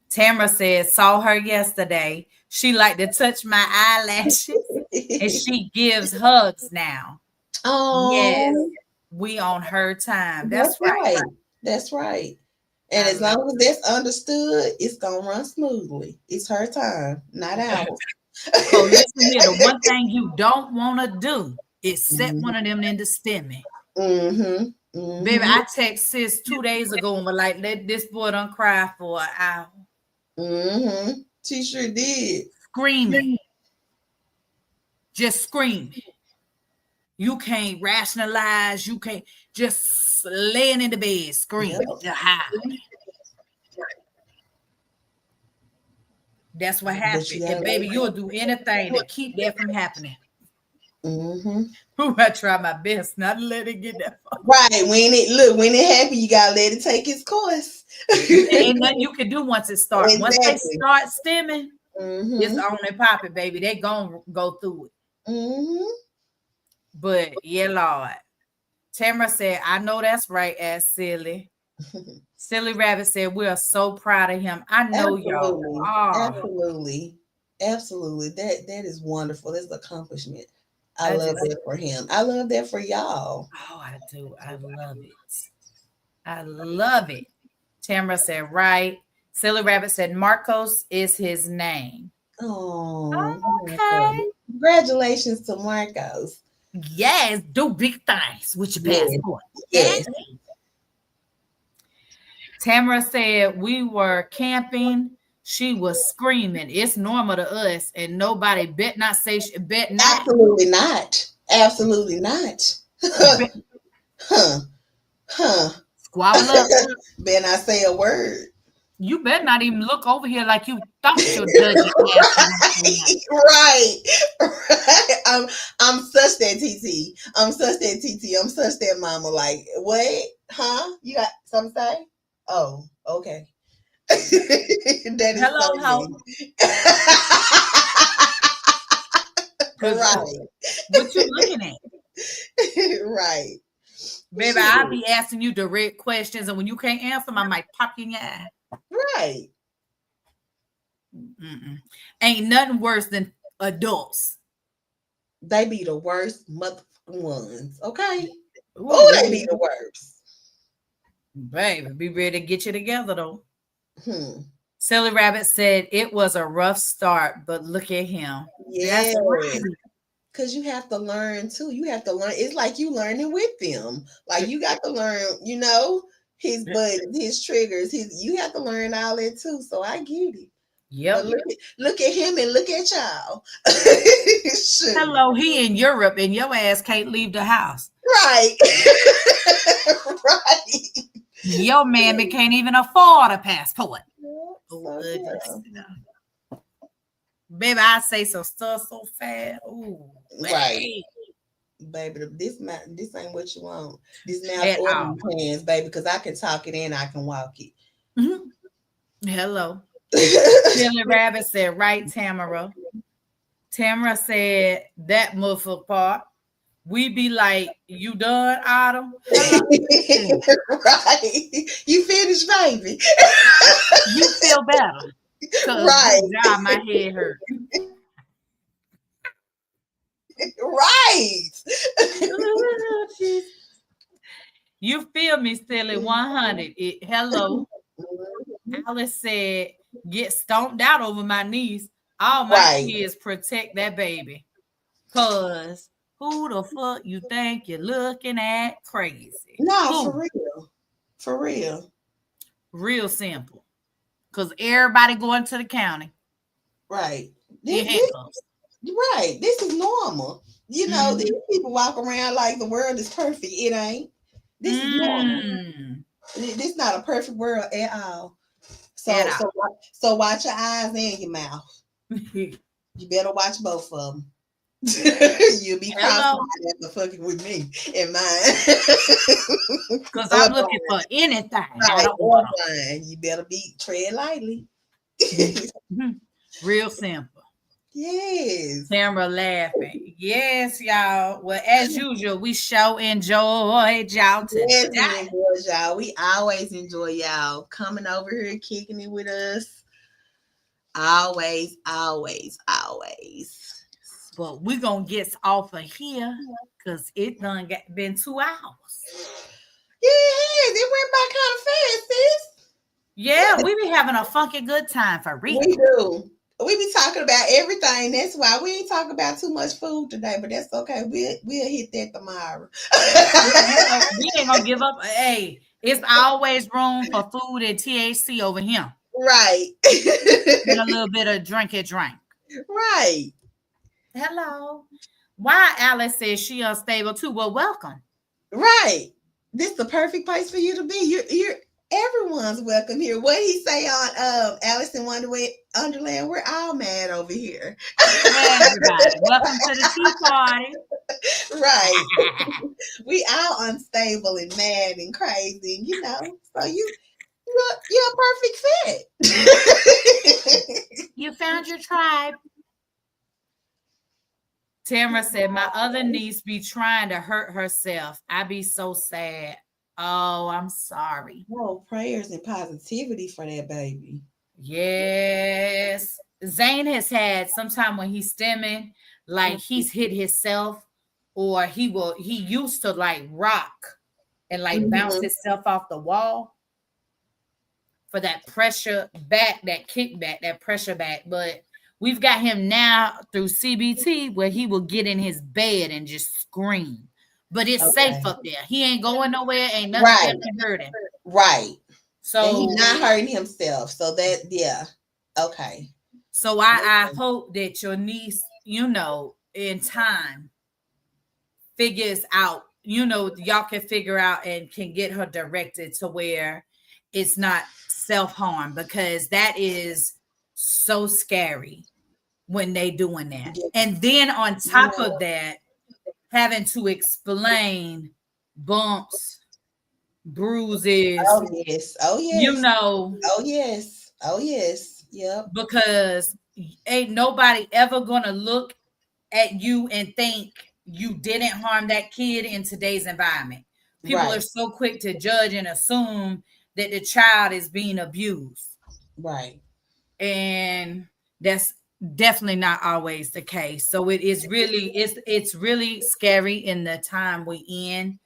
Tamara said, saw her yesterday. She liked to touch my eyelashes and she gives hugs now. Oh, yes. We on her time. That's right. That's right. And as long as that's understood, it's going to run smoothly. It's her time, not ours. So listen here, the one thing you don't want to do is set one of them into stimming. Baby, I text sis 2 days ago and was like, let this boy done cry for an hour. She sure did. Screaming. Just screaming. You can't rationalize. You can't, just laying in the bed, screaming. That's what happened. And baby, you'll do anything to keep that from happening. I try my best not to let it get that far. Right. When it happens, you gotta let it take its course. Ain't nothing you can do once it starts. Exactly. Once they start stimming, it's on and popping, baby. They gonna go through it. But yeah, Lord. Tamara said, I know that's right, ass silly. Silly Rabbit said, we are so proud of him. I know y'all are. Absolutely. That is wonderful. That's an accomplishment. I love that for him. I love that for y'all. Oh, I do. I love it. I love it. Tamara said, right. Silly Rabbit said, Marcos is his name. Oh, okay. Congratulations to Marcos. Yes, do big things with your Yes, passport. yes. Tamara said we were camping. She was screaming. It's normal to us, and nobody bet not say bet not. Absolutely not. Absolutely not. Bet, Huh. Huh. squabble up. Better not say a word. You better not even look over here like you thought your judgy ass was gonna say nothing. Right. Right. I'm such that TT. I'm such that TT. I'm such that mama. Like, what? Huh? You got something to say? Oh, okay. That is Hello, so ho. me. Cause Right. what you looking at? Right. Baby, I'll be asking you direct questions, and when you can't answer them, I might pop you in your eye. Right. Mm-mm. Ain't nothing worse than adults. They be the worst mother ones. Okay. Oh, they be Ooh, the worst. baby, be ready to get you together though. Hmm. Silly Rabbit said it was a rough start, but look at him. That's Yeah. right. Because you have to learn too. You have to learn. It's like you learning with them. Like you got to learn, his buttons, his triggers, you have to learn all that too. So I get it. But Yep. look at him and look at y'all. Shoot. Hello, he in Europe and your ass can't leave the house. Right. Right. Your mammy can't even afford a passport. So, yeah. Baby, I say some stuff so fast. Ooh, Right. Baby, this ain't what you want. This mouth at or all. them hands, baby, because I can talk it and I can walk it. Mhm. Hello. Silly Rabbit said, right, Tamara. Tamara said that muffled part. We be like, you done, Autumn? Hello. Right. You finished, baby. You feel better. Cause Right. good job, my head hurt. Right. You feel me, Silly 100. Hello. Mhm. Alice said, get stomped out over my knees. All my Right. kids protect that baby. Cause who the fuck you think you're looking at? Crazy. No, for Who? real. For real. Real simple. Cause everybody going to the county Right. in This, handcuffs. right. This is normal. These Mm-hmm. people walk around like the world is perfect. It ain't. This is normal. Mm. This is not a perfect world at all. At So so so watch your eyes and your mouth. all. You better watch both of them. You'll be Hello. cross-eyed after fucking with me and mine. Because Or I'm looking for anything right, out of or order. blind. You better be tread lightly. Mhm. Real simple. Yes. Tamara laughing. Yes, y'all. Well, as usual, we show enjoyed y'all Yes, today. we enjoy y'all. We always enjoy y'all coming over here, kicking it with us. Always, always, always. But we're going to get off of here because it done been 2 hours. Yes, it went by kind of fast, sis. Yeah, we be having a funky good time for real. We do. We be talking about everything. That's why we ain't talking about too much food today, but that's okay. We'll hit that tomorrow. We ain't going to give up. Hey, it's always room for food and THC over here. Right. And a little bit of drink. Right. Hello. Why Alice says she unstable too? Well, welcome. Right. This is the perfect place for you to be. You're everyone's welcome here. What he say on Alice in Wonderland? We're all mad over here. Everybody, welcome to the tea party. Right. We all unstable and mad and crazy, So you're a perfect fit. You found your tribe. Tamara said, my other niece be trying to hurt herself. I be so sad. Oh, I'm sorry. No prayers and positivity for that baby. Yes. Zane has had sometime when he's stemming, like he's hit himself, or he used to like rock and like bounce himself off the wall for that pressure back, that kickback, that pressure back. But We've got him now through CBT where he will get in his bed and just scream. But it's safe Okay. up there. He ain't going nowhere. Ain't nothing Right. that can hurt him. Right. And So he's not hurting himself. So that, yeah. Okay. So I hope that your niece, in time figures out, y'all can figure out and can get her directed to where it's not self-harm, because that is so scary when they doing that. Yeah. And then on top of that, having to explain bumps, bruises, Oh yes. Oh yes. Oh yes. Oh yes. Yep. because ain't nobody ever gonna look at you and think you didn't harm that kid in today's environment. People are so quick to judge and assume that the child is being abused. Right. And that's definitely not always the case. So it's really scary in the time we in.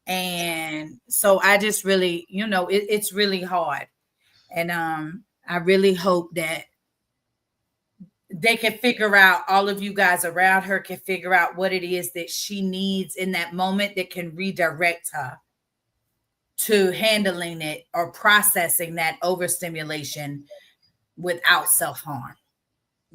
And so I just really, it's really hard. And I really hope that they can figure out, all of you guys around her can figure out what it is that she needs in that moment that can redirect her to handling it or processing that overstimulation without self-harm.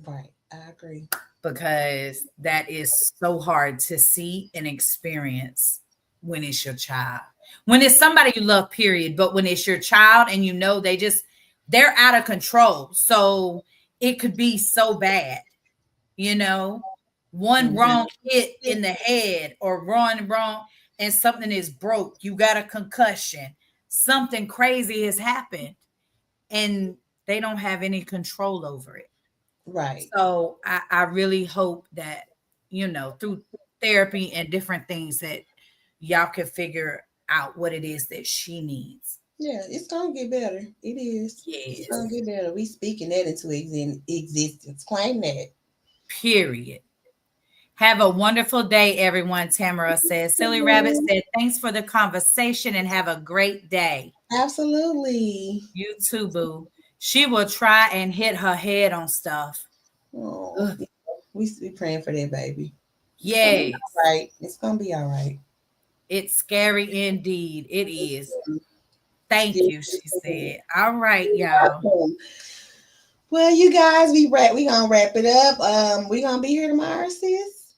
Right. I agree. Because that is so hard to see and experience when it's your child. When it's somebody you love, period. But when it's your child and they're out of control. So it could be so bad, one wrong hit in the head or wrong and something is broke. You got a concussion. Something crazy has happened and they don't have any control over it. Right. So I really hope that, through therapy and different things that y'all can figure out what it is that she needs. Yeah, it's gonna get better. It is. Yes. It's gonna get better. We speaking that into existence. Claim that. Period. Have a wonderful day, everyone. Tamara says. Silly Rabbit said, thanks for the conversation and have a great day. Absolutely. You too, boo. She will try and hit her head on stuff. Oh, we praying for that baby. Yes. Right. It's gonna be all right. It's scary indeed. It is. Thank you, she said. All right, y'all. Well, you guys, we gonna wrap it up. We gonna be here tomorrow, sis.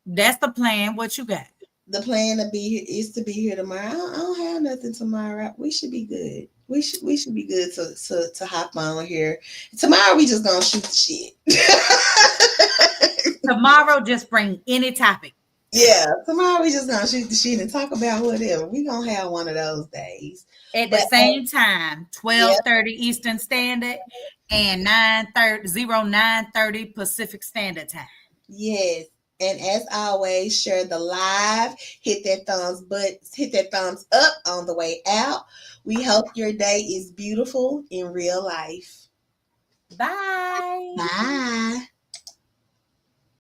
That's the plan. What you got? The plan to be here is to be here tomorrow. I don't have nothing tomorrow. We should be good. We should be good to hop on here. Tomorrow we just gonna shoot the shit. Tomorrow, just bring any topic. Yeah, tomorrow we just gonna shoot the shit and talk about whatever. We gonna have one of those days. At the same time, 12:30 Eastern Standard and 9:30 Pacific Standard Time. Yes. And as always, share the live, hit that thumbs up on the way out. We hope your day is beautiful in real life. Bye. Bye.